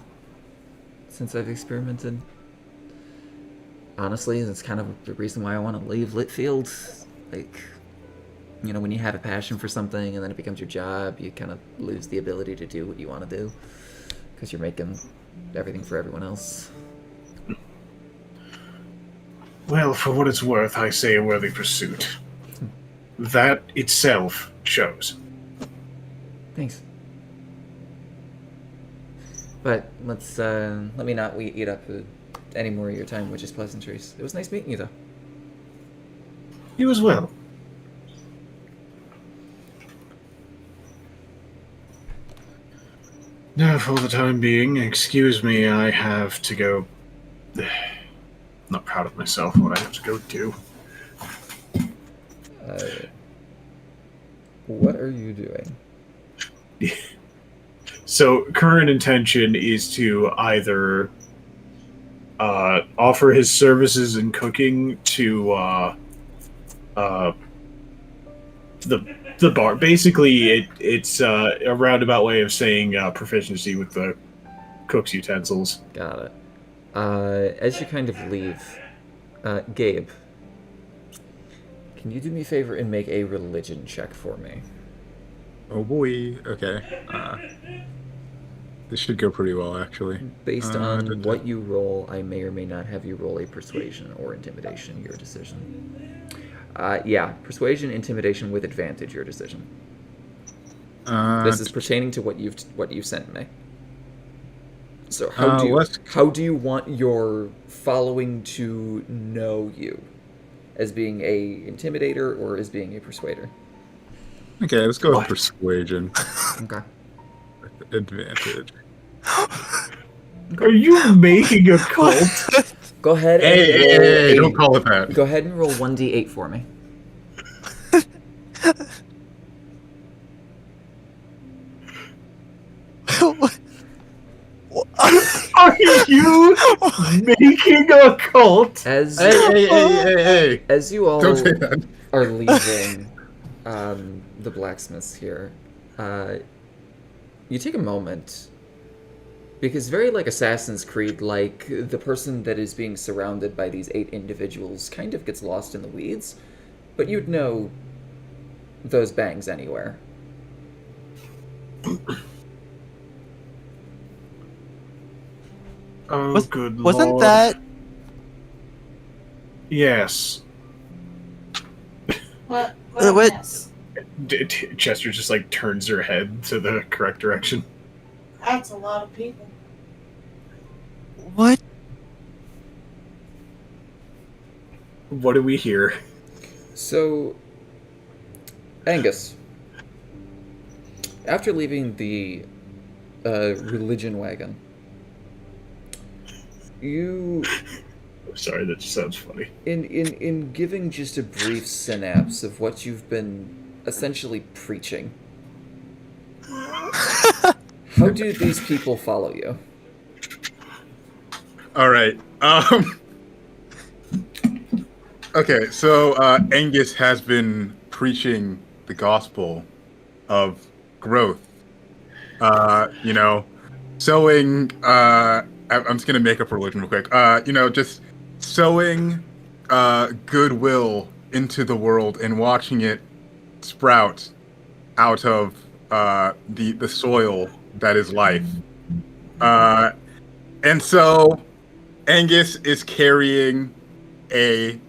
since I've experimented. Honestly, that's kind of the reason why I want to leave Littfeld. Like, you know, when you have a passion for something and then it becomes your job, you kind of lose the ability to do what you want to do because you're making everything for everyone else. Well, for what it's worth, I say a worthy pursuit. That itself shows. Thanks. But let me not eat up any more of your time with just pleasantries. It was nice meeting you, though. You as well. Now, for the time being, excuse me, I have to go. Not proud of myself, what I have to go do. What are you doing? So, current intention is to either offer his services in cooking to the bar. Basically, it's a roundabout way of saying proficiency with the cook's utensils. Got it. As you kind of leave, Gabe, can you do me a favor and make a religion check for me? Oh boy. Okay. This should go pretty well, actually. Based on what you roll, I may or may not have you roll a persuasion or intimidation, your decision. Yeah, persuasion, intimidation with advantage, your decision. This is pertaining to what you've sent me. So how do you want your following to know you? As being a intimidator or as being a persuader? Okay, let's go with persuasion. Okay. With advantage. Are you making a cult? Go ahead and Hey, don't call it that. Go ahead and roll 1d8 for me. Are you making a cult? As Hey. as you all Don't say that. are leaving the blacksmiths here, you take a moment. Because very like Assassin's Creed, like, the person that is being surrounded by these 8 individuals kind of gets lost in the weeds, but you'd know those bangs anywhere. Oh, good Wasn't lord. that... Yes. What? What? Miss? Chester just like turns her head to the correct direction. That's a lot of people. What? What do we hear? So, Angus, after leaving the religion wagon, you... Sorry, that just sounds funny. In giving just a brief synapse of what you've been essentially preaching, How do these people follow you? All right. Okay, so Angus has been preaching the gospel of growth. Sowing. I'm just gonna make up a religion real quick. Just sowing goodwill into the world and watching it sprout out of the soil that is life. And so Angus is carrying a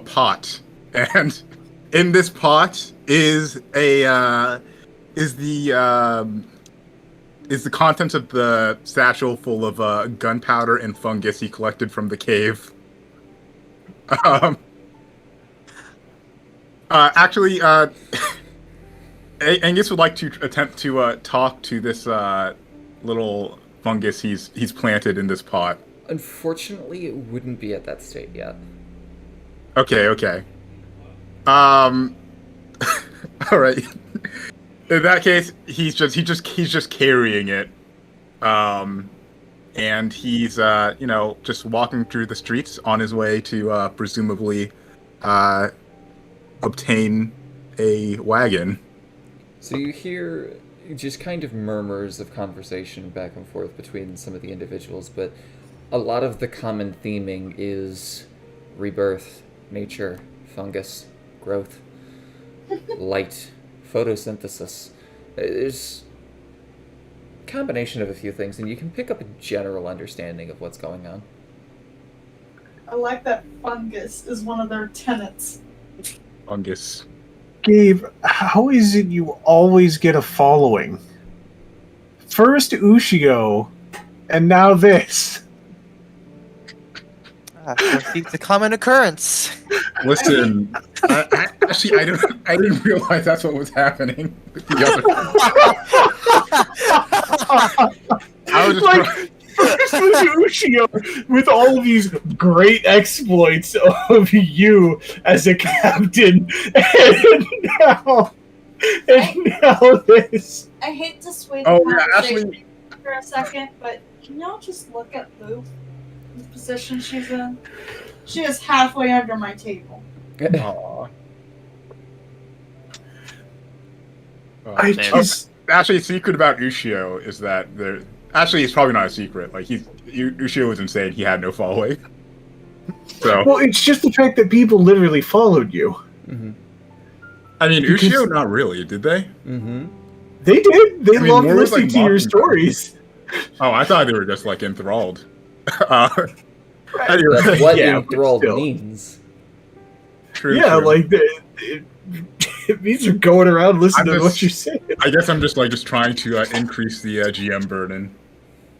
pot, and in this pot is the contents of the satchel full of gunpowder and fungus he collected from the cave. Angus would like to attempt to talk to this little fungus he's planted in this pot. Unfortunately, it wouldn't be at that state yet. Okay. All right. In that case, he's just carrying it, and he's just walking through the streets on his way to presumably obtain a wagon. So you hear just kind of murmurs of conversation back and forth between some of the individuals, but a lot of the common theming is rebirth, nature, fungus, growth, light, photosynthesis. There's a combination of a few things, and you can pick up a general understanding of what's going on. I like that fungus is one of their tenets. Fungus. Gabe, how is it you always get a following? First Ushio, and now this. It's a common occurrence. Listen, I didn't realize that's what was happening with the other. I was just Like, first was Ushio with all of these great exploits of you as a captain, and now this. I hate to sway the Oh, yeah, conversation actually- for a second, but can y'all just look at Lou? The position she's in? She is halfway under my table. Aw. I man. just. Actually, a secret about Ushio is that there. Actually, it's probably not a secret. Like Ushio was insane. He had no following. So Well, it's just the fact that people literally followed you. Mm-hmm. I mean, because- Ushio, not really, did they? Mm-hmm. They did. They I mean, loved more was, listening like, to your mocking stories. Oh, I thought they were just like enthralled. Anyway, That's what yeah, but enthralled still. means. True, Yeah, true. like it means you're going around listening I'm to what just- you're saying. I guess I'm just trying to increase the GM burden,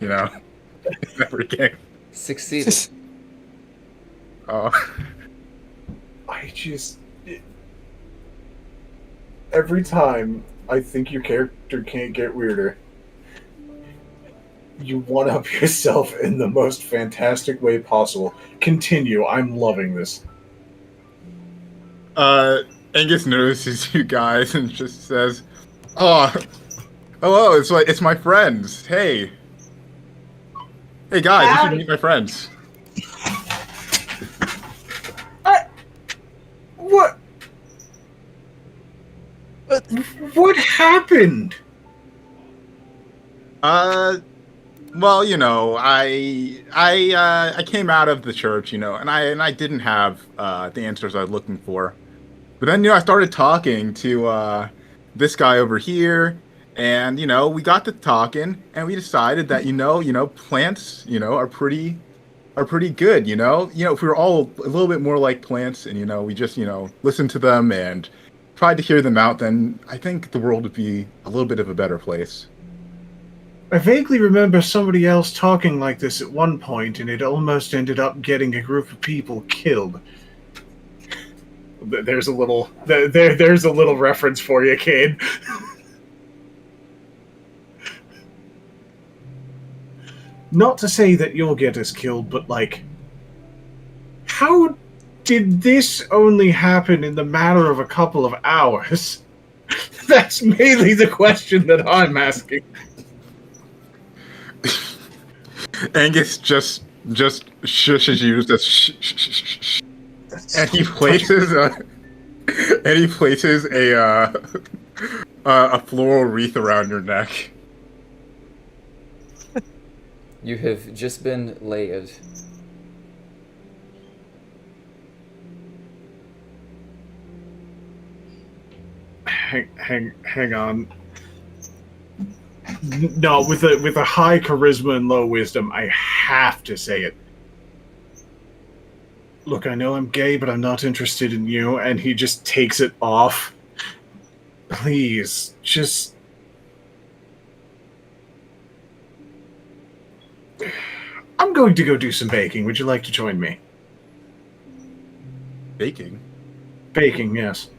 in every game. Succeeded. I just every time I think your character can't get weirder, you one up yourself in the most fantastic way possible. Continue. I'm loving this. Angus notices you guys and just says, "Oh, hello! It's my friends. Hey guys, you Howdy. should meet my friends." What? What happened? Well, I came out of the church, and I didn't have the answers I was looking for. But then, I started talking to this guy over here, and we got to talking, and we decided that plants, are pretty good. If we were all a little bit more like plants, and we just listened to them and tried to hear them out, then I think the world would be a little bit of a better place. I vaguely remember somebody else talking like this at one point, and it almost ended up getting a group of people killed. There's a little there's a little reference for you, kid. Not to say that you'll get us killed, but how did this only happen in the matter of a couple of hours? That's mainly the question that I'm asking. Angus just shushes you, just shh, shh, shh, shh, shh. And he places a floral wreath around your neck. You have just been layered. Hang on. No, with a high charisma and low wisdom, I have to say it. Look, I know I'm gay, but I'm not interested in you. And he just takes it off. Please, just... I'm going to go do some baking. Would you like to join me? Baking? Baking, yes.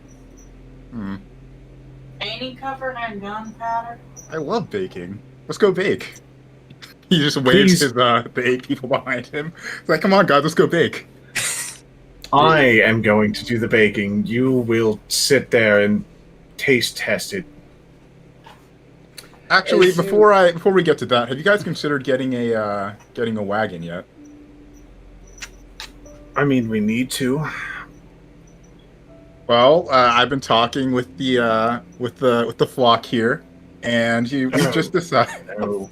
Painting covered in gunpowder. I love baking. Let's go bake. He just waves Please. the 8 people behind him. It's like, come on, guys, let's go bake. I am going to do the baking. You will sit there and taste test it. Actually, before we get to that, have you guys considered getting a wagon yet? I mean, we need to. Well, I've been talking with the flock here, and we just decided. No.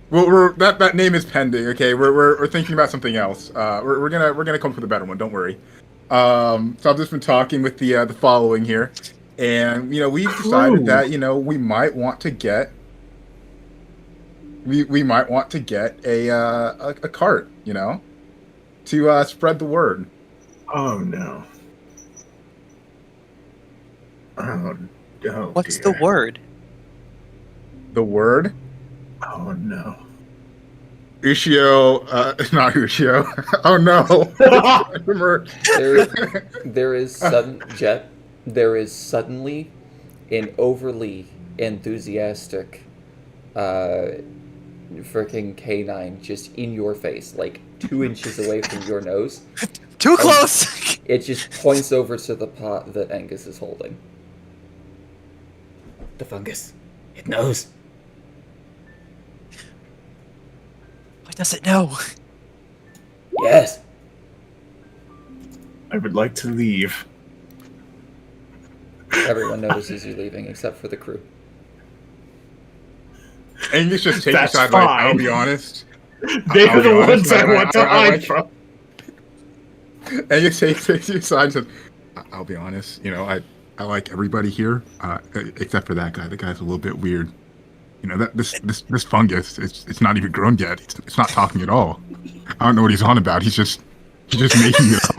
Well, that name is pending. Okay, we're thinking about something else. We're gonna come up with a better one. Don't worry. So I've just been talking with the following here, and we've decided that we might want to get a cart. To spread the word. Oh no. Oh What's dear. the word? The word? Oh no. Ushio, not Ushio. Oh no. There is suddenly an overly enthusiastic freaking canine just in your face, like 2 inches away from your nose. Too close! It just points over to the pot that Angus is holding. The fungus. It knows. What does it know? Yes. I would like to leave. Everyone notices you leaving except for the crew. Angus just takes That's aside, like, I'll fine. be honest. They I'll are be the honest, ones I want to hide from. Angus takes you aside and says, I'll be honest, I like everybody here, except for that guy. The guy's a little bit weird. That this fungus, it's not even grown yet. It's not talking at all. I don't know what he's on about. He's just making it up.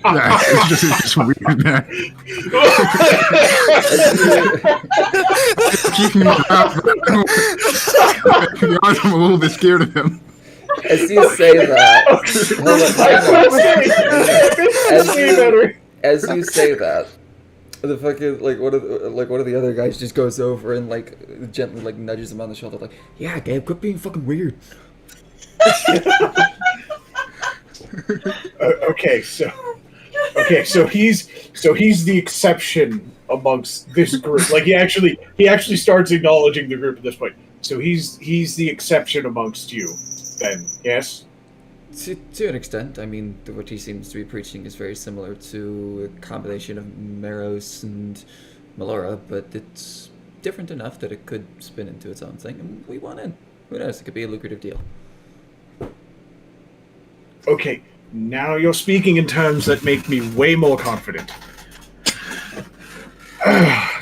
Yeah, it's just weird, man. Keeping him around. To be honest, I'm a little bit scared of him. As you say that, hold on, as you say that, the fucking one of the other guys just goes over and gently nudges him on the shoulder, like, yeah, Gabe, quit being fucking weird. Okay, so he's the exception amongst this group. Like he actually starts acknowledging the group at this point. So he's the exception amongst you, then, yes? To an extent, I mean, what he seems to be preaching is very similar to a combination of Meros and Melora, but it's different enough that it could spin into its own thing, and we want in. Who knows? It could be a lucrative deal. Okay, now you're speaking in terms that make me way more confident.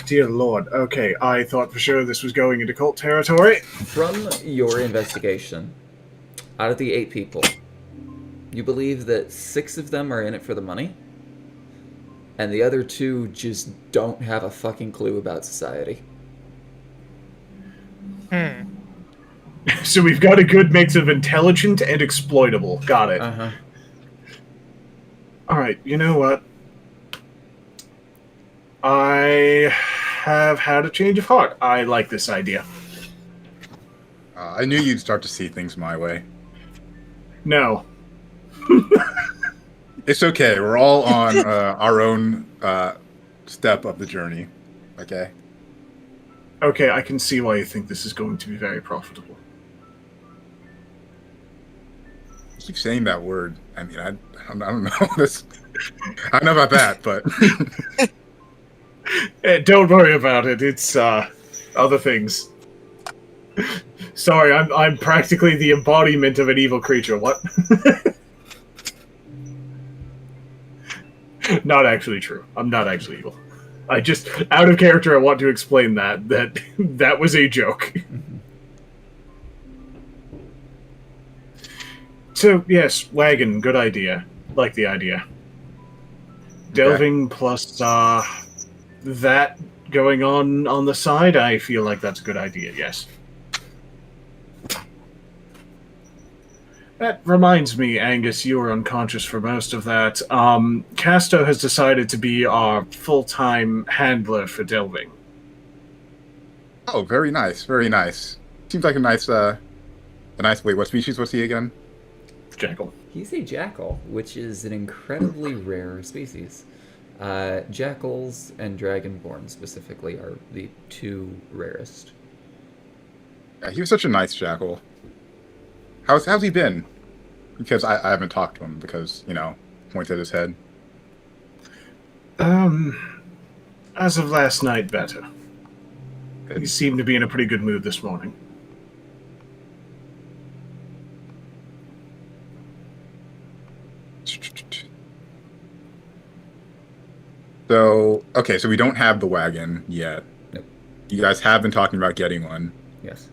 Dear Lord. Okay, I thought for sure this was going into cult territory. From your investigation, out of the 8 people, you believe that 6 of them are in it for the money, and the other 2 just don't have a fucking clue about society. So we've got a good mix of intelligent and exploitable. Got it. Uh-huh. Alright, you know what? I have had a change of heart. I like this idea. I knew you'd start to see things my way. No. It's okay. We're all on our own step of the journey. Okay. Okay, I can see why you think this is going to be very profitable. You keep saying that word. I mean, I don't know. This, I don't know about that, but Don't worry about it. It's other things. Sorry, I'm practically the embodiment of an evil creature. What? Not actually true. I'm not actually evil. I just, out of character, I want to explain that was a joke. So yes, wagon, good idea. Like the idea. Delving plus that going on the side, I feel like that's a good idea. Yes. That reminds me, Angus, you were unconscious for most of that. Casto has decided to be our full-time handler for Delving. oh, very nice, very nice. Seems like a nice wait. What species was he again? Jackal. He's a jackal, which is an incredibly rare species. Jackals and dragonborn specifically are the two rarest. Yeah, he was such a nice jackal. How's he been? Because I haven't talked to him because, points at his head. As of last night, better. Good. He seemed to be in a pretty good mood this morning. So, okay, so we don't have the wagon yet. Nope. You guys have been talking about getting one. Yes.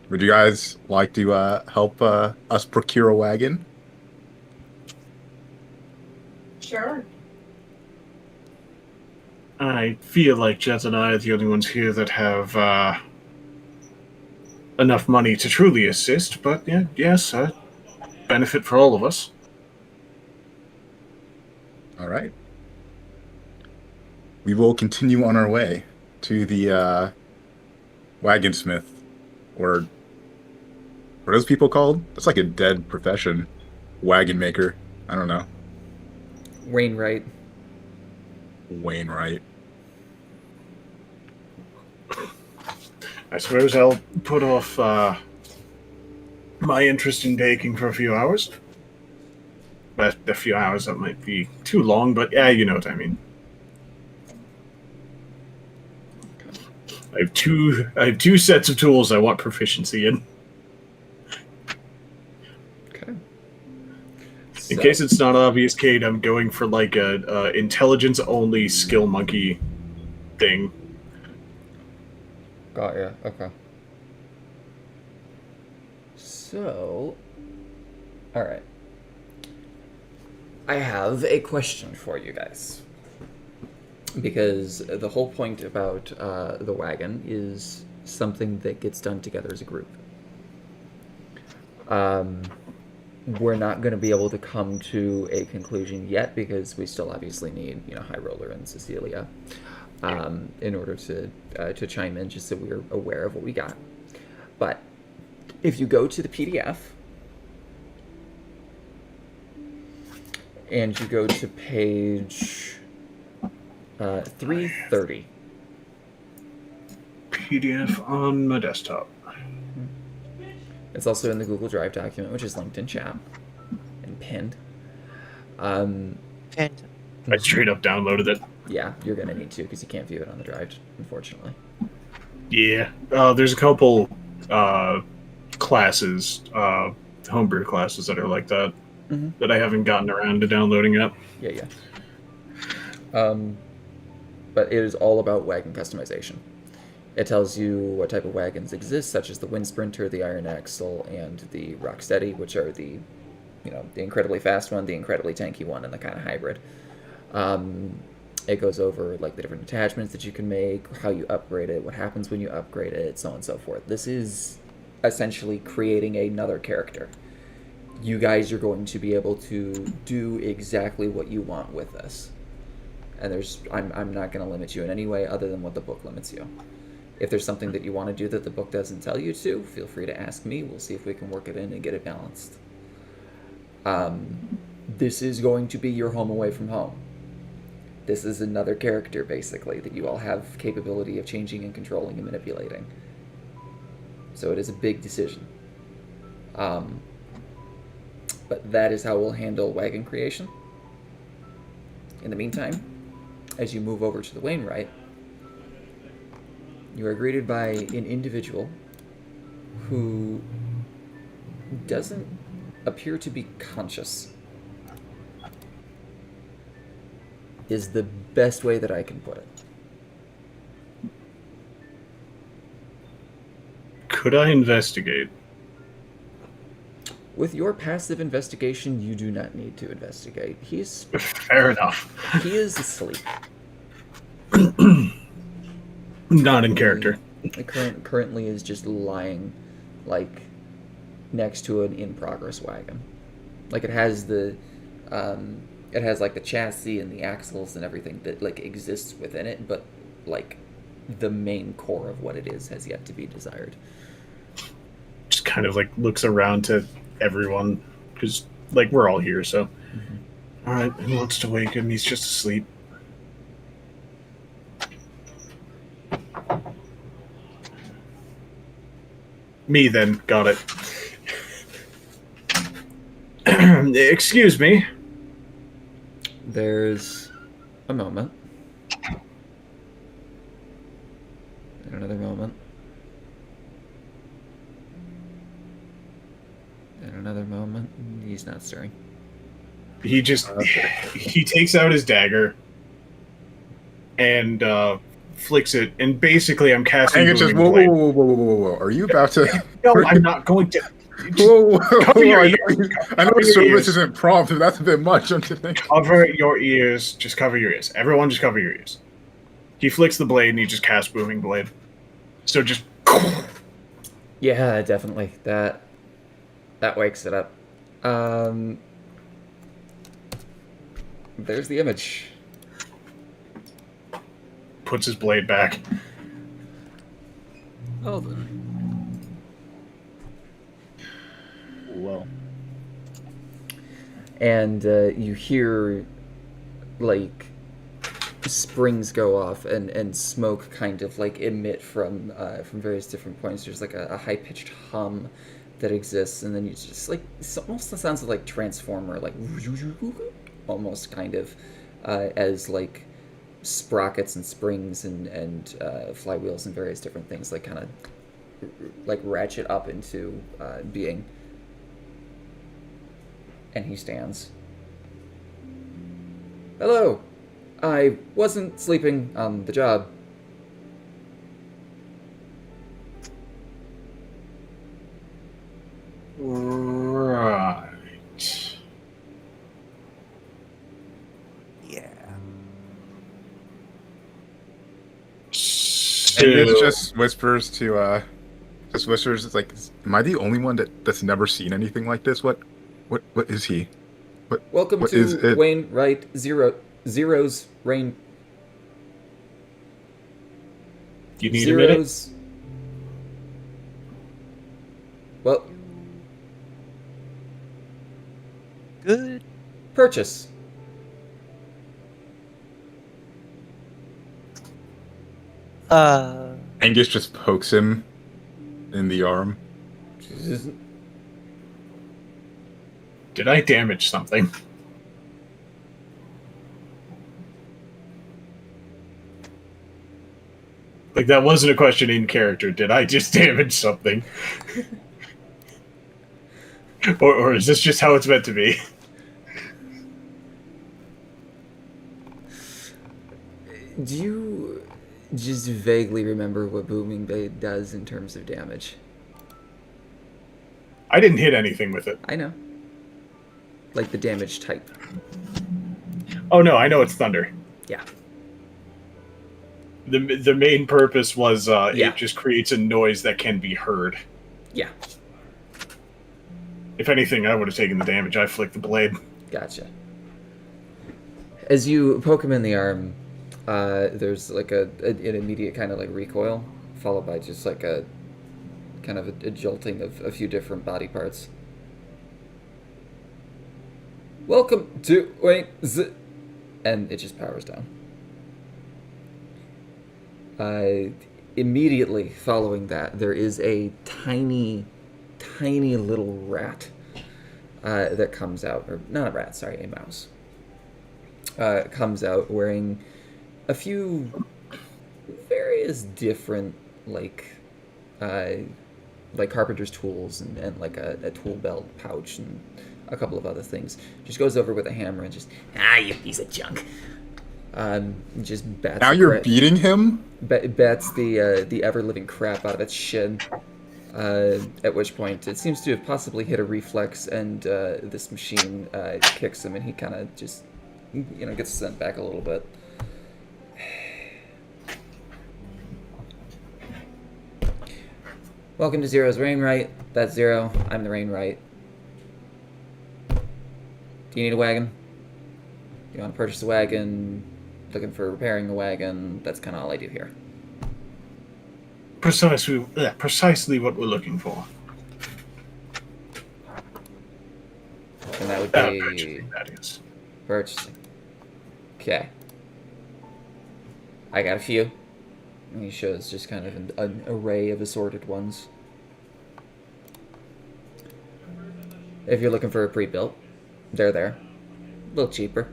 Would you guys like to help us procure a wagon? Sure. I feel like Jet and I are the only ones here that have enough money to truly assist, but yeah, yes, benefit for all of us. All right. We will continue on our way to the wagonsmith, or what are those people called? That's like a dead profession. Wagon maker. I don't know. Wainwright. Wainwright. I suppose I'll put off my interest in baking for a few hours. But a few hours, that might be too long, but yeah, you know what I mean. I have two sets of tools I want proficiency in. Okay. In case it's not obvious, Kate, I'm going for like a intelligence-only skill monkey thing. Got ya. Okay. So, all right. I have a question for you guys. Because the whole point about the wagon is something that gets done together as a group. We're not going to be able to come to a conclusion yet because we still obviously need, High Roller and Cecilia in order to chime in, just so we're aware of what we got. But if you go to the PDF and you go to page 330. PDF on my desktop. It's also in the Google Drive document, which is linked in chat and pinned. And I straight up downloaded it. Yeah, you're going to need to because you can't view it on the drive, unfortunately. Yeah, there's a couple classes, homebrew classes that are like that, that I haven't gotten around to downloading yet. Yeah. But it is all about wagon customization. It tells you what type of wagons exist, such as the Wind Sprinter, the Iron Axle, and the Rocksteady, which are the incredibly fast one, the incredibly tanky one, and the kind of hybrid. It goes over like the different attachments that you can make, how you upgrade it, what happens when you upgrade it, so on and so forth. This is essentially creating another character. You guys are going to be able to do exactly what you want with this. And I'm not going to limit you in any way other than what the book limits you. If there's something that you want to do that the book doesn't tell you to, feel free to ask me. We'll see if we can work it in and get it balanced. This is going to be your home away from home. This is another character, basically, that you all have capability of changing and controlling and manipulating. So it is a big decision. But that is how we'll handle wagon creation. In the meantime, as you move over to the Wainwright, you are greeted by an individual who doesn't appear to be conscious. Is the best way that I can put it. Could I investigate? With your passive investigation, you do not need to investigate. Fair enough. He is asleep. Not in character. Currently is just lying, like, next to an in-progress wagon. Like, it has the chassis and the axles and everything that, like, exists within it, but, like, the main core of what it is has yet to be desired. Just kind of, like, looks around to everyone, because, like, we're all here, so. Mm-hmm. All right, who wants to wake him? He's just asleep. Me, then. Got it. Excuse me. There's a moment. And another moment. And another moment. He's not stirring. He just he takes out his dagger and flicks it, and basically I'm casting. And it's just whoa! Are you about to? No, I'm not going to. Whoa! Cover your I ears. know Cover your service ears. isn't prompt, but that's a bit much, don't you think? Cover your ears. Just cover your ears. Everyone, just cover your ears. He flicks the blade, and he just casts booming blade. So just. Yeah, definitely. That wakes it up. There's the image. Puts his blade back. Well then. Well, And you hear, like, springs go off and smoke kind of, like, emit from various different points. There's, like, a high-pitched hum that exists, and then you just, like, it's almost the sounds of, like, Transformer, like, almost kind of, as, like, sprockets and springs and flywheels and various different things, like, kind of, like, ratchet up into being. And he stands. Hello! I wasn't sleeping on the job. Right. Yeah. So, And it just whispers to it's like, am I the only one that's never seen anything like this? What is he? Welcome What is to it? Wainwright Zero's Rain. you need a minute? Zero's. Well, Good. purchase. Angus just pokes him in the arm. Did I damage something? Like, that wasn't a question in character. Did I just damage something? or is this just how it's meant to be? Do you just vaguely remember what Booming Blade does in terms of damage? I didn't hit anything with it. I know. Like the damage type. Oh no, I know it's thunder. Yeah. The main purpose was Yeah. it just creates a noise that can be heard. Yeah. If anything, I would have taken the damage. I flicked the blade. Gotcha. As you poke him in the arm, there's like an immediate kind of like recoil followed by just like a kind of a jolting of a few different body parts. Welcome to and it just powers down. Immediately following that, there is a tiny little rat that comes out, or not a rat, sorry, a mouse. Comes out wearing a few various different like carpenter's tools and like a tool belt pouch and a couple of other things. Just goes over with a hammer and just, you piece of junk. Just bats. Now you're beating him? Bats the ever living crap out of its shin. At which point it seems to have possibly hit a reflex, and this machine kicks him, and he kind of just gets sent back a little bit. Welcome to Zero's Rainwright. That's Zero. I'm the Rainwright. Do you need a wagon? You want to purchase a wagon? Looking for repairing a wagon? That's kind of all I do here. Precisely what we're looking for. And that would be Purchasing, that is. purchasing. Okay. I got a few. And he shows just kind of an array of assorted ones. If you're looking for a pre-built, they're there. A little cheaper.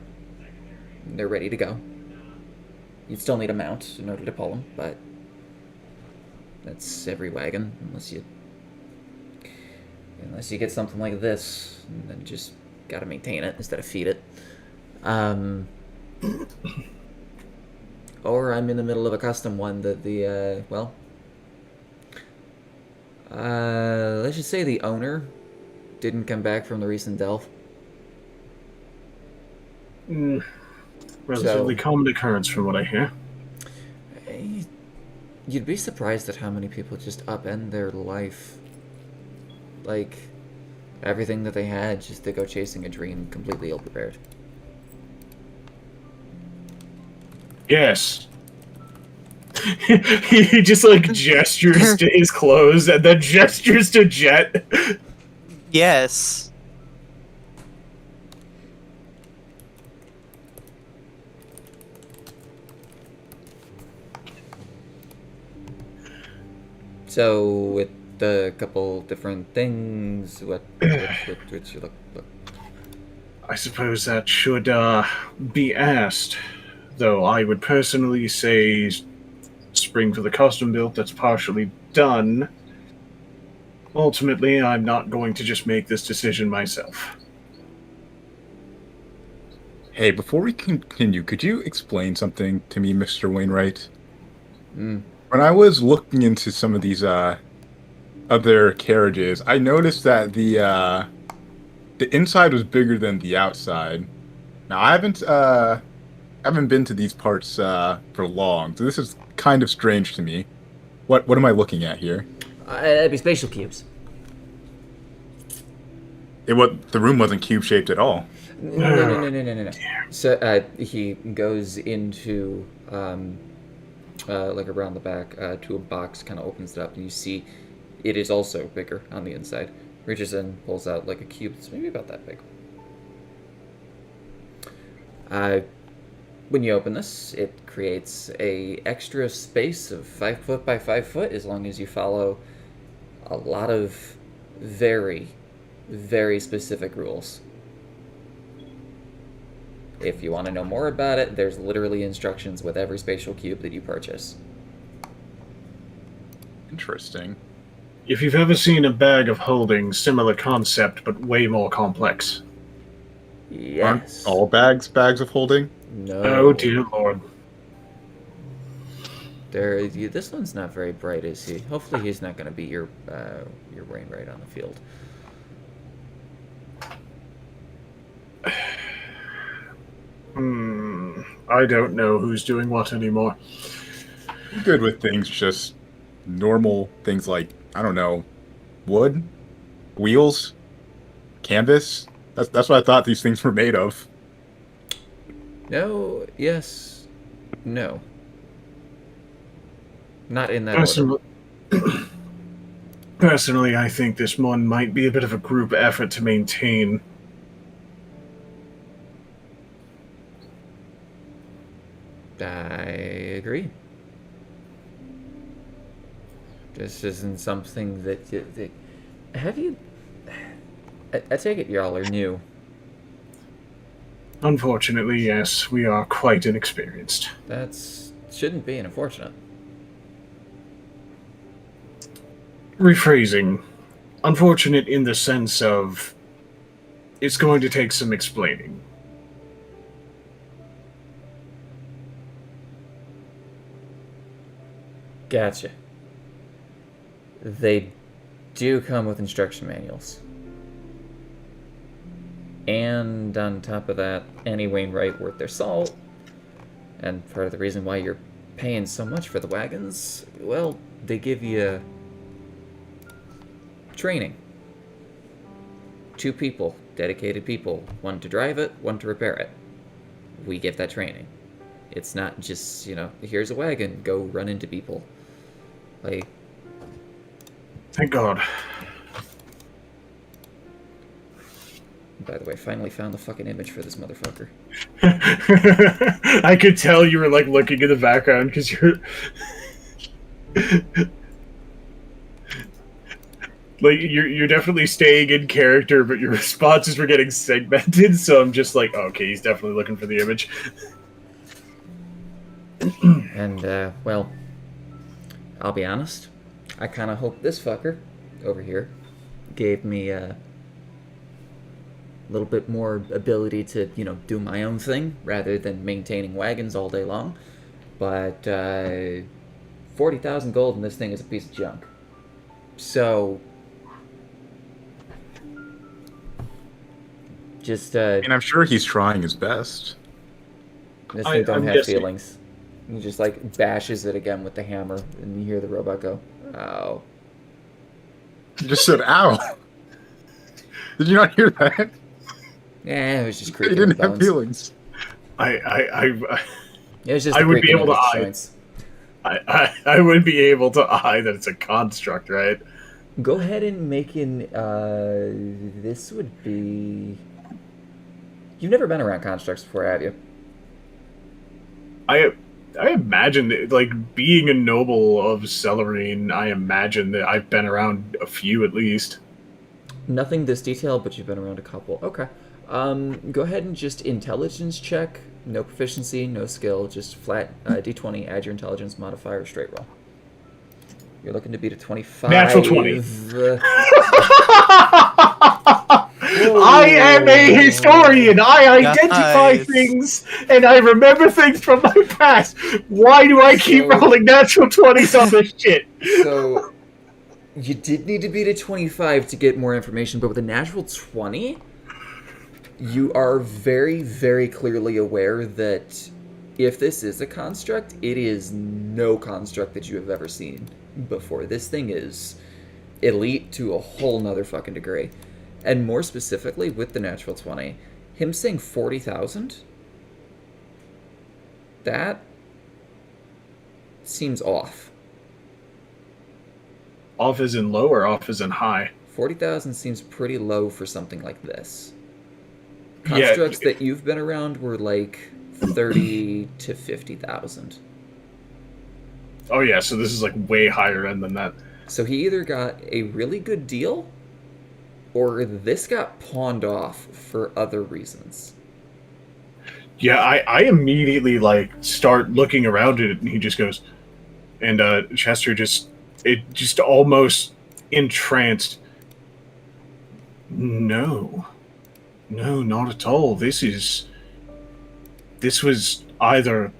They're ready to go. You'd still need a mount in order to pull them, but that's every wagon, unless you get something like this, and then just gotta maintain it instead of feed it. Or I'm in the middle of a custom one that let's just say the owner didn't come back from the recent delve. Relatively common occurrence from what I hear. You'd be surprised at how many people just upend their life. Like, everything that they had just to go chasing a dream completely ill-prepared. Yes. He just like gestures to his clothes and then gestures to Jet. Yes. So, with a couple different things, what you look? I suppose that should be asked. Though I would personally say spring for the custom built that's partially done. Ultimately, I'm not going to just make this decision myself. Hey, before we continue, could you explain something to me, Mr. Wainwright? When I was looking into some of these other carriages, I noticed that the inside was bigger than the outside. Now, I haven't been to these parts for long, so this is kind of strange to me. What am I looking at here? That'd be spatial cubes. The room wasn't cube-shaped at all. No. So he goes into like around the back to a box, kind of opens it up, and you see it is also bigger on the inside. Reaches in, pulls out like a cube that's maybe about that big. When you open this, it creates a extra space of 5 foot by 5 foot, as long as you follow a lot of very, very specific rules. If you want to know more about it, there's literally instructions with every spatial cube that you purchase. Interesting. If you've ever seen a bag of holding, similar concept, but way more complex. Yes. Aren't all bags of holding? No. Oh dear lord. This one's not very bright, is he? Hopefully he's not going to be your Wainwright on the field. I don't know who's doing what anymore. I'm good with things just normal things like, I don't know, wood, wheels, canvas. That's what I thought these things were made of. No, yes, no. Not in that order. Personally, I think this one might be a bit of a group effort to maintain. I agree. This isn't something that have you... I take it y'all are new. Unfortunately, yes, we are quite inexperienced. That's... shouldn't be unfortunate. Rephrasing. Unfortunate in the sense of it's going to take some explaining. Gotcha. They do come with instruction manuals. And on top of that, any Wainwright worth their salt, and part of the reason why you're paying so much for the wagons, well, they give you training. 2 people, dedicated people, one to drive it, one to repair it. We give that training. It's not just, here's a wagon, go run into people. Like, Thank God. by the way, finally found the fucking image for this motherfucker. I could tell you were like looking in the background because you're like you're definitely staying in character, but your responses were getting segmented. So I'm just like, okay, he's definitely looking for the image. And, well, I'll be honest. I kind of hope this fucker over here gave me a little bit more ability to, do my own thing rather than maintaining wagons all day long. But 40,000 gold in this thing is a piece of junk. So, just And I'm sure he's trying his best. this thing don't I'm have guessing. feelings. He just like bashes it again with the hammer, and you hear the robot go, "Ow." He just said, "Ow." Did you not hear that? Yeah, it was just He creaking didn't the have bones. feelings. It was just I the would be creaking able of to the eye. joints. I would be able to eye that it's a construct, right? Go ahead and make an. This would be. You've never been around constructs before, have you? I imagine that, like, being a noble of Celerine, I imagine that I've been around a few at least. Nothing this detailed, but you've been around a couple. Okay. Go ahead and just intelligence check. No proficiency, no skill, just flat d20. Add your intelligence modifier, straight roll. You're looking to beat a 25. Natural 20. I am a historian. I identify Guys. things and I remember things from my past. Why do I keep So- rolling natural 20s on this shit? So, you did need to beat a 25 to get more information, but with a natural 20, you are very, very clearly aware that if this is a construct, it is no construct that you have ever seen before. This thing is elite to a whole nother fucking degree. And more specifically, with the natural 20, him saying 40,000, that seems off. Off is in low or off is in high? 40,000 seems pretty low for something like this. Yeah. Constructs that you've been around were like 30 to 50,000. Oh yeah, so this is like way higher end than that. So he either got a really good deal, or this got pawned off for other reasons. Yeah, I immediately like start looking around it and he just goes, and Chester just almost entranced. No, not at all. This was either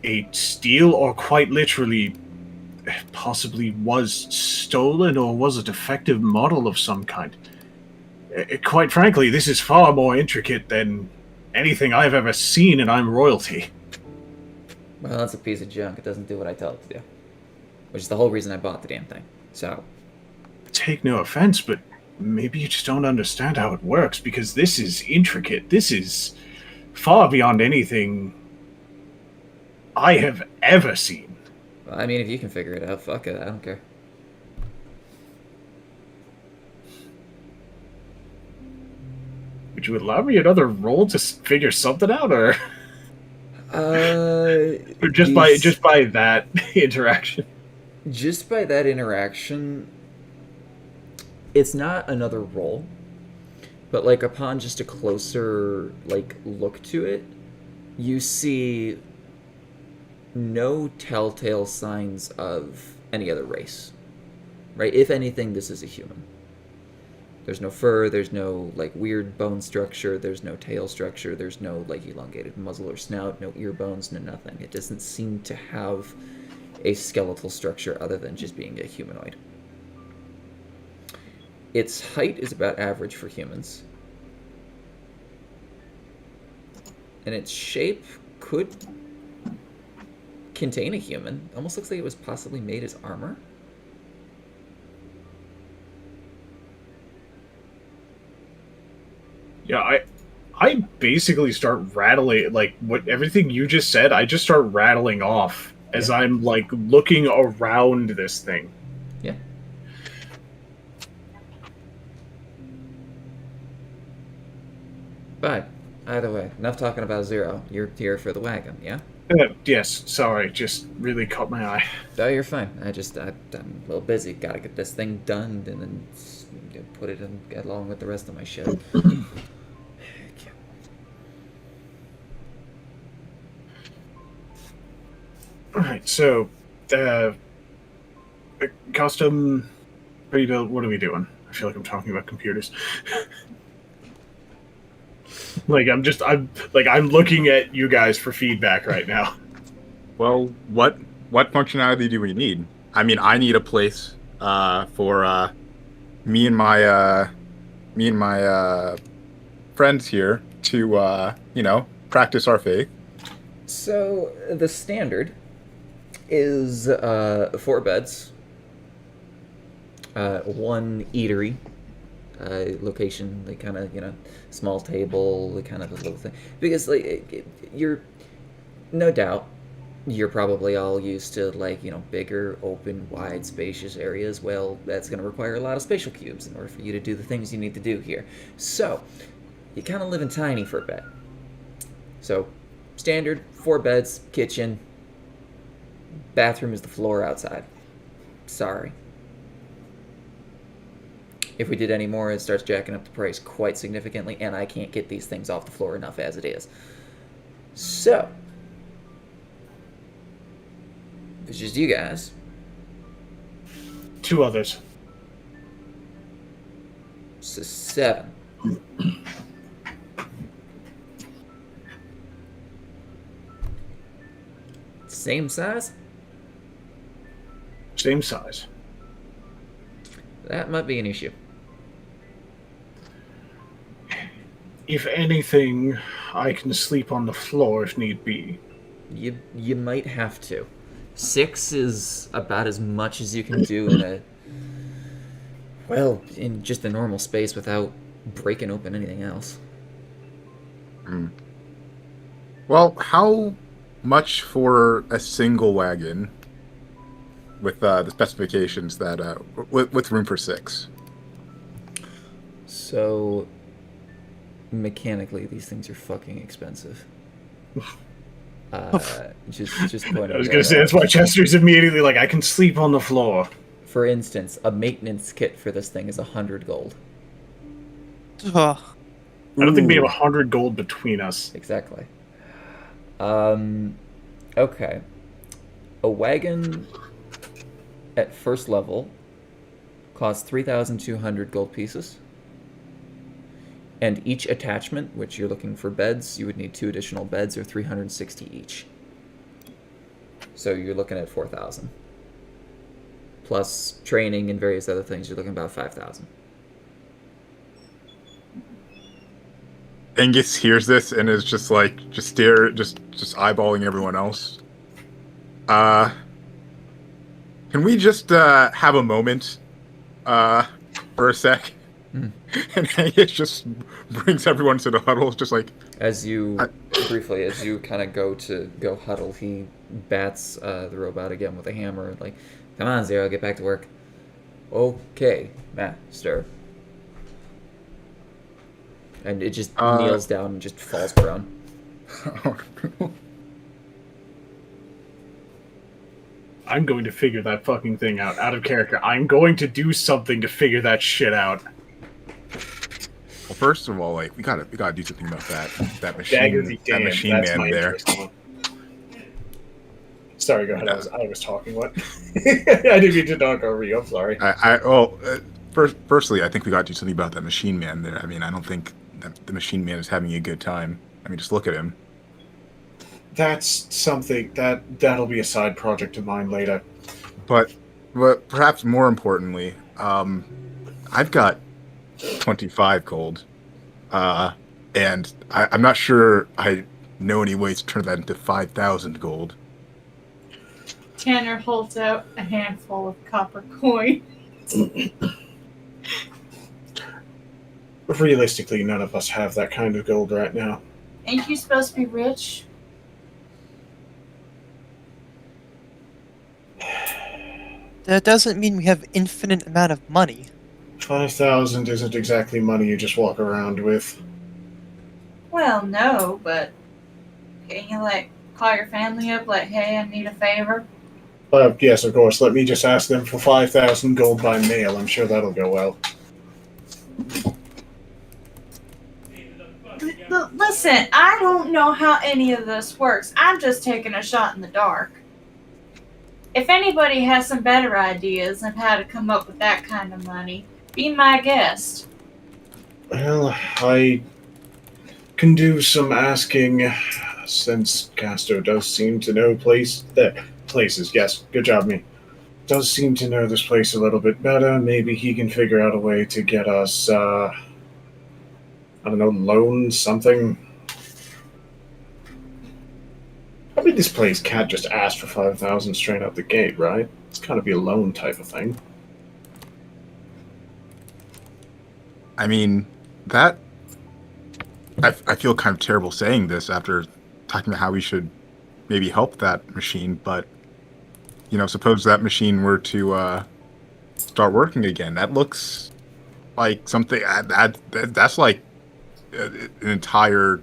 a steal or quite literally possibly was stolen or was a defective model of some kind. Quite frankly, this is far more intricate than anything I've ever seen, and I'm royalty. Well, that's a piece of junk. It doesn't do what I tell it to do. Which is the whole reason I bought the damn thing. So, Take no offense, but maybe you just don't understand how it works, because this is intricate. This is far beyond anything I have ever seen. I mean, if you can figure it out, fuck it. I don't care. Would you allow me another roll to figure something out, or or just by that interaction? Just by that interaction, it's not another roll, but like upon just a closer like look to it, you see no telltale signs of any other race. Right? If anything, this is a human. There's no fur, there's no like weird bone structure, there's no tail structure, there's no like elongated muzzle or snout, no ear bones, no nothing. It doesn't seem to have a skeletal structure other than just being a humanoid. Its height is about average for humans. And its shape could contain a human. Almost looks like it was possibly made as armor. Yeah, I basically start rattling, like what everything you just said. I just start rattling off as I'm like looking around this thing. Yeah. But either way, enough talking about Zero. You're here for the wagon, yeah? Yes, sorry, just really caught my eye. No, you're fine. I'm a little busy. Gotta get this thing done and then put it in along with the rest of my shit. Alright, so, custom rebuild, what are we doing? I feel like I'm talking about computers. I'm looking at you guys for feedback right now. Well, what functionality do we need? I mean, I need a place for me and my friends here to practice our faith. So the standard is 4 beds, 1 eatery location, like kind of small table, like kind of a little thing, because like you're no doubt you're probably all used to like bigger, open, wide, spacious areas. Well, that's going to require a lot of spatial cubes in order for you to do the things you need to do here. So you kind of live in tiny for a bit. So standard 4 beds, kitchen, bathroom is the floor outside. Sorry. If we did any more, it starts jacking up the price quite significantly, and I can't get these things off the floor enough as it is. So, if it's just you guys. 2 others. So 7. Same size? Same size. That might be an issue. If anything, I can sleep on the floor if need be. You might have to. 6 is about as much as you can do in just a normal space without breaking open anything else. Well, how much for a single wagon with the specifications that with room for 6? So mechanically, these things are fucking expensive. Just pointing. I was gonna say that's why Chester's immediately like, I can sleep on the floor. For instance, a maintenance kit for this thing is 100 gold. Ugh. I don't think we have 100 gold between us. Exactly. Okay. A wagon at first level costs 3,200 gold pieces. And each attachment, which you're looking for beds, you would need 2 additional beds or 360 each. So you're looking at 4,000. Plus training and various other things, you're looking about 5,000. Angus hears this and is just like, just eyeballing everyone else. Can we just have a moment for a sec? And Angus just brings everyone to the huddle, just like, As you kind of go huddle, he bats the robot again with a hammer. Like, come on, Zero, get back to work. Okay, master. And it just kneels down and just falls prone. oh, no. I'm going to figure that fucking thing out of character. I'm going to do something to figure that shit out. Well, first of all, like we gotta do something about that Dagger machine, be that damned. machine That's man my there. interest one. Sorry, go ahead. Yeah. I was talking. What? I didn't mean to talk over you. I'm sorry. Firstly, I think we gotta do something about that machine man there. I mean, I don't think that the machine man is having a good time. I mean, just look at him. That's something that'll be a side project of mine later. But perhaps more importantly, I've got 25 gold, and I'm not sure I know any ways to turn that into 5,000 gold. Tanner holds out a handful of copper coin. Realistically, none of us have that kind of gold right now. Ain't you supposed to be rich? That doesn't mean we have infinite amount of money. 5,000 isn't exactly money you just walk around with. Well, no, but can you call your family up hey, I need a favor? Yes, of course. Let me just ask them for 5,000 gold by mail. I'm sure that'll go well. Listen, I don't know how any of this works. I'm just taking a shot in the dark. If anybody has some better ideas on how to come up with that kind of money, be my guest. Well, I can do some asking, since Castro does seem to know places. Yes, good job, me. Does seem to know this place a little bit better. Maybe he can figure out a way to get us, I don't know, loan something. I mean, this place can't just ask for 5,000 straight out the gate, right? It's gotta be a loan type of thing. I mean, that I feel kind of terrible saying this after talking about how we should maybe help that machine, but suppose that machine were to start working again. That looks like something that's like an entire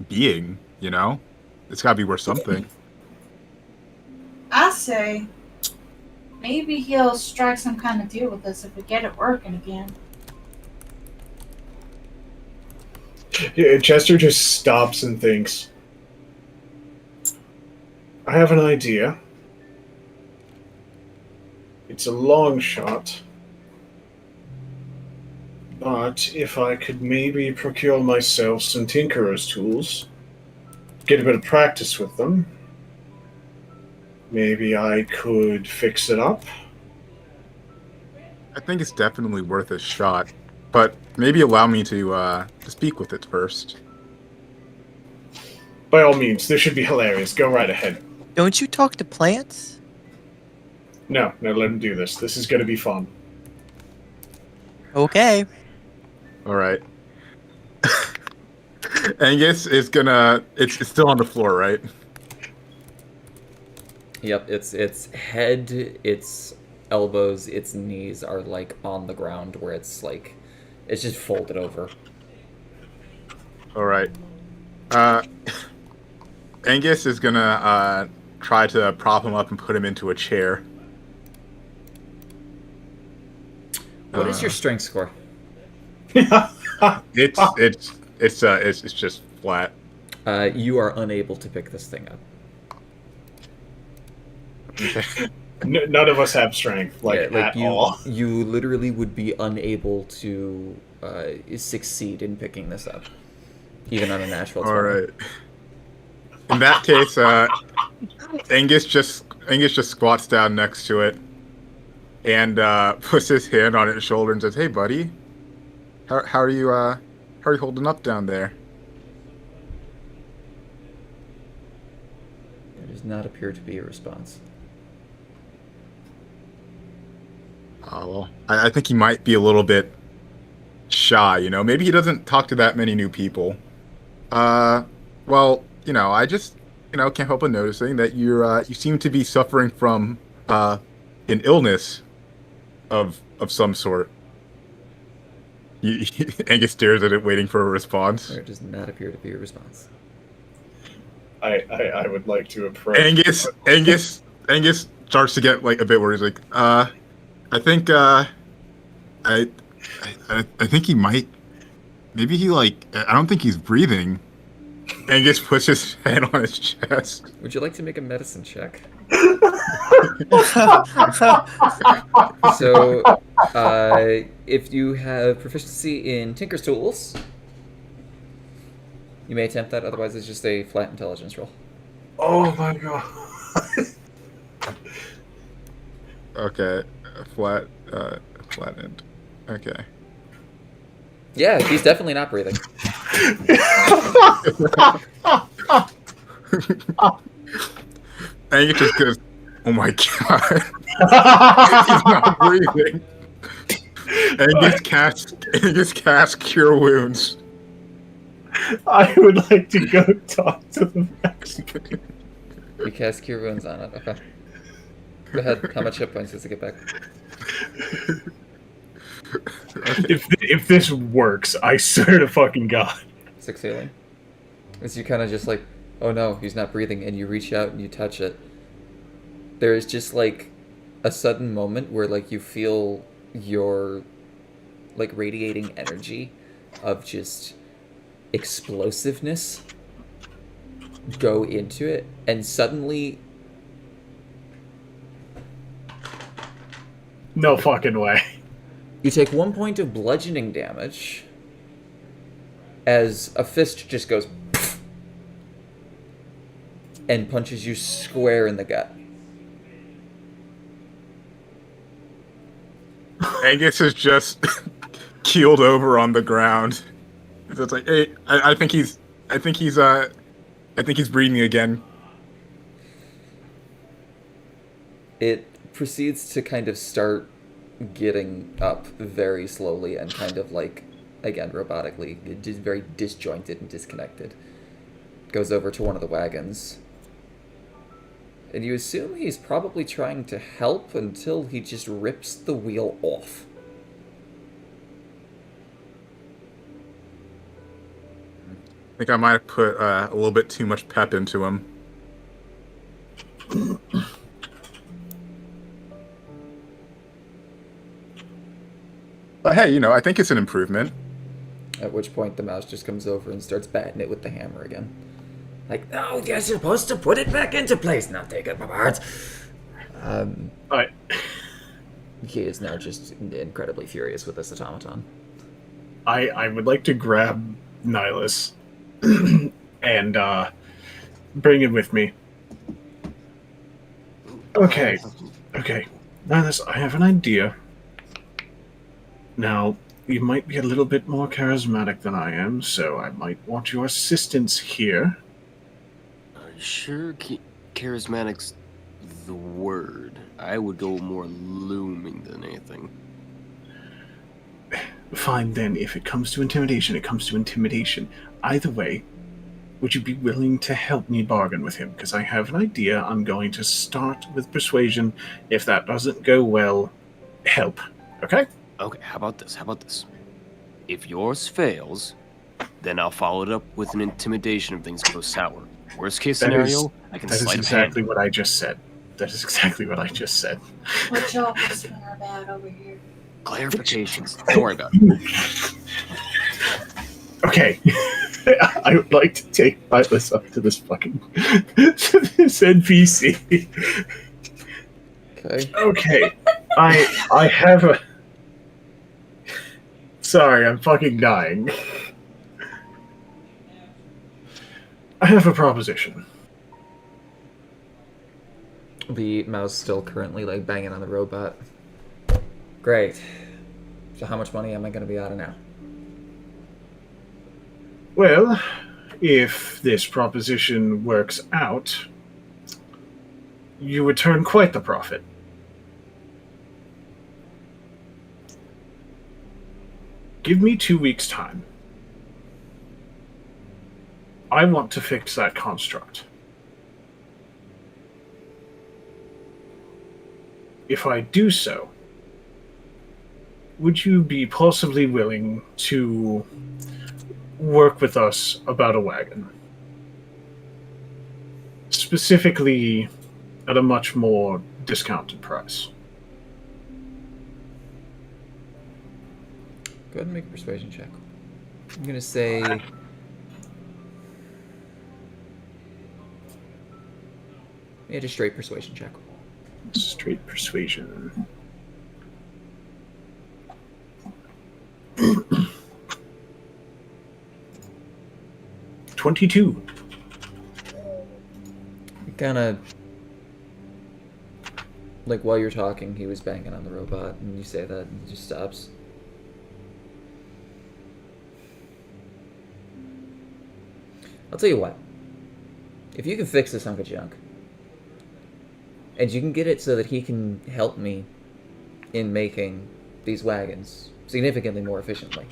being. It's got to be worth something. I say, maybe he'll strike some kind of deal with us if we get it working again. Yeah, Chester just stops and thinks. I have an idea. It's a long shot. But if I could maybe procure myself some tinkerer's tools, get a bit of practice with them, maybe I could fix it up. I think it's definitely worth a shot, but maybe allow me to speak with it first. By all means, this should be hilarious. Go right ahead. Don't you talk to plants? No, let him do this. This is going to be fun. Okay. All right. Angus is gonna. It's still on the floor, right? Yep, its head, its elbows, its knees are on the ground where it's just folded over. All right. Angus is gonna try to prop him up and put him into a chair. What is your strength score? It's just flat. You are unable to pick this thing up. None of us have strength, at all. You literally would be unable to succeed in picking this up, even on a natural 20. All right. In that case, Angus just squats down next to it and puts his hand on its shoulder and says, "Hey, buddy, how are you holding up down there?" There does not appear to be a response. Oh well, I think he might be a little bit shy, you know? Maybe he doesn't talk to that many new people. Well, you know, I just, you know, can't help but noticing that you seem to be suffering from an illness of some sort. Angus stares at it, waiting for a response. There does not appear to be a response. I would like to approach. Angus starts to get like a bit worried. He's like, I think, I think he might. Maybe he like. I don't think he's breathing. Angus puts his hand on his chest. Would you like to make a medicine check? So, if you have proficiency in Tinker's Tools, you may attempt that. Otherwise, it's just a flat intelligence roll. Oh my god. Okay, flat end. Okay. Yeah, he's definitely not breathing. Angus just goes, "Oh my god, he's not breathing." Angus casts Cure Wounds. I would like to go talk to the Mexican. You cast Cure Wounds on it. Okay. Go ahead. How much hit points does it get back? If this works, I swear to fucking god. 6 healing. As you kind of just like, oh no, he's not breathing, and you reach out and you touch it. There is just like a sudden moment where like you feel your like radiating energy of just explosiveness go into it, and suddenly No fucking way. you take 1 point of bludgeoning damage as a fist just goes and punches you square in the gut. Angus is just keeled over on the ground. So it's like, hey, I think he's breathing again. It proceeds to kind of start getting up very slowly and kind of like, again, robotically, just very disjointed and disconnected. Goes over to one of the wagons. And you assume he's probably trying to help until he just rips the wheel off. I think I might have put a little bit too much pep into him. But hey, you know, I think it's an improvement. At which point the mouse just comes over and starts batting it with the hammer again. Like, oh, you're supposed to put it back into place, not take it apart. He is now just incredibly furious with this automaton. I would like to grab Nihilus and bring it with me. Okay. Nihilus, I have an idea. Now, you might be a little bit more charismatic than I am, so I might want your assistance here. Sure, charismatic's the word. I would go more looming than anything. Fine, then. If it comes to intimidation, it comes to intimidation. Either way, would you be willing to help me bargain with him? Because I have an idea. I'm going to start with persuasion. If that doesn't go well, help. Okay? Okay, how about this? If yours fails, then I'll follow it up with an intimidation if things go sour. Worst case scenario, I can That is sleight of exactly hand. what I just said. That is exactly what I just said. What y'all whispering about over here? Clarifications. Don't worry about it. Okay. I would like to take Nihilus up to this fucking to this NPC. Okay. Okay. I have a Sorry, I'm fucking dying. I have a proposition. The mouse still currently like banging on the robot. Great. So how much money am I going to be out of now? Well, if this proposition works out, you would turn quite the profit. Give me 2 weeks' time. I want to fix that construct. If I do so, would you be possibly willing to work with us about a wagon? Specifically, at a much more discounted price. Go ahead and make a persuasion check. I'm gonna say. Yeah, just straight persuasion check. Straight persuasion. $22. Kind of. Like while you're talking, he was banging on the robot, and you say that, and he just stops. I'll tell you what. If you can fix this hunk of junk, and you can get it so that he can help me in making these wagons significantly more efficiently,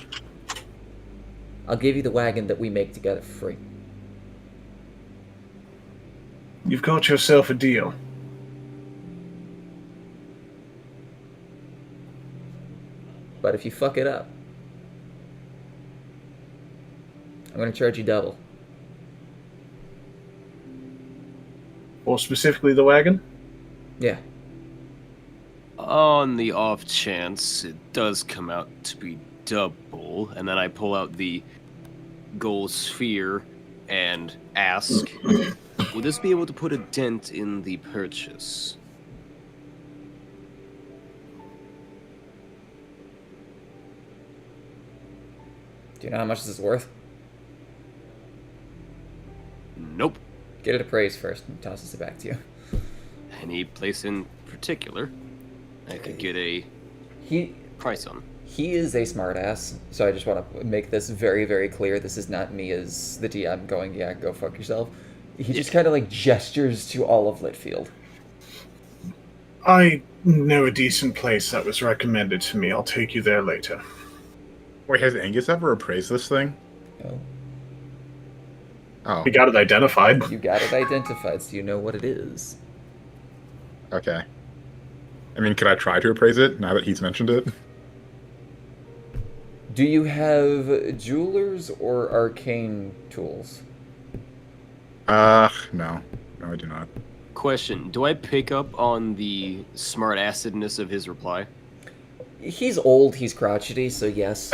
I'll give you the wagon that we make together for free. You've got yourself a deal. But if you fuck it up, I'm going to charge you double. Or specifically the wagon? Yeah. On the off chance it does come out to be double, and then I pull out the gold sphere and ask, would this be able to put a dent in the purchase? Do you know how much this is worth? Nope. Get it appraised first and tosses it back to you. Any place in particular I could get a He price on? He is a smartass, so I just want to make this very, very clear. This is not me as the DM going, yeah, go fuck yourself. He just kind of like gestures to all of Littfeld. I know a decent place that was recommended to me. I'll take you there later. Wait, has Angus ever appraised this thing? Oh, Oh, We got it identified. you got it identified, so you know what it is. okay. I mean, could I try to appraise it now that he's mentioned it? Do you have jewelers or arcane tools? No. No, I do not. Question, do I pick up on the smart acidness of his reply? He's old, he's crotchety, so yes.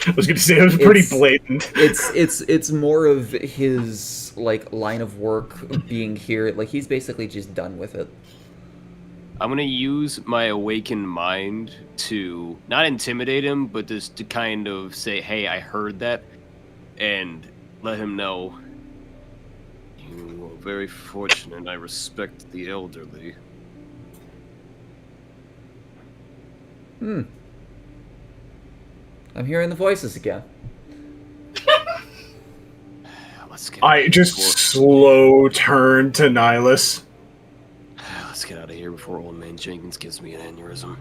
I was going to say it was pretty It's- blatant. It's more of his like line of work being here. Like he's basically just done with it. I'm gonna use my awakened mind to not intimidate him, but just to kind of say, hey, I heard that, and let him know you are very fortunate. I respect the elderly. I'm hearing the voices again. Let's get I just slow turn to Nihilus. Let's get out of here before old man Jenkins gives me an aneurysm.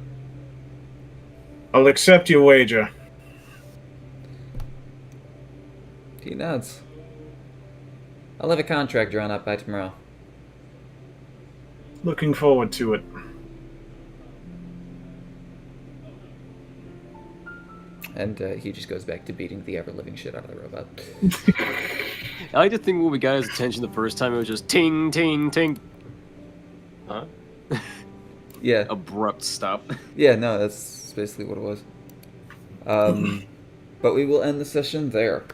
I'll accept your wager. He nods. I'll have a contract drawn up by tomorrow. Looking forward to it. And he just goes back to beating the ever-living shit out of the robot. I like to think when we got his attention the first time, it was just ting, ting, ting. Huh? Yeah. Abrupt stop. Yeah, no, that's basically what it was. But we will end the session there.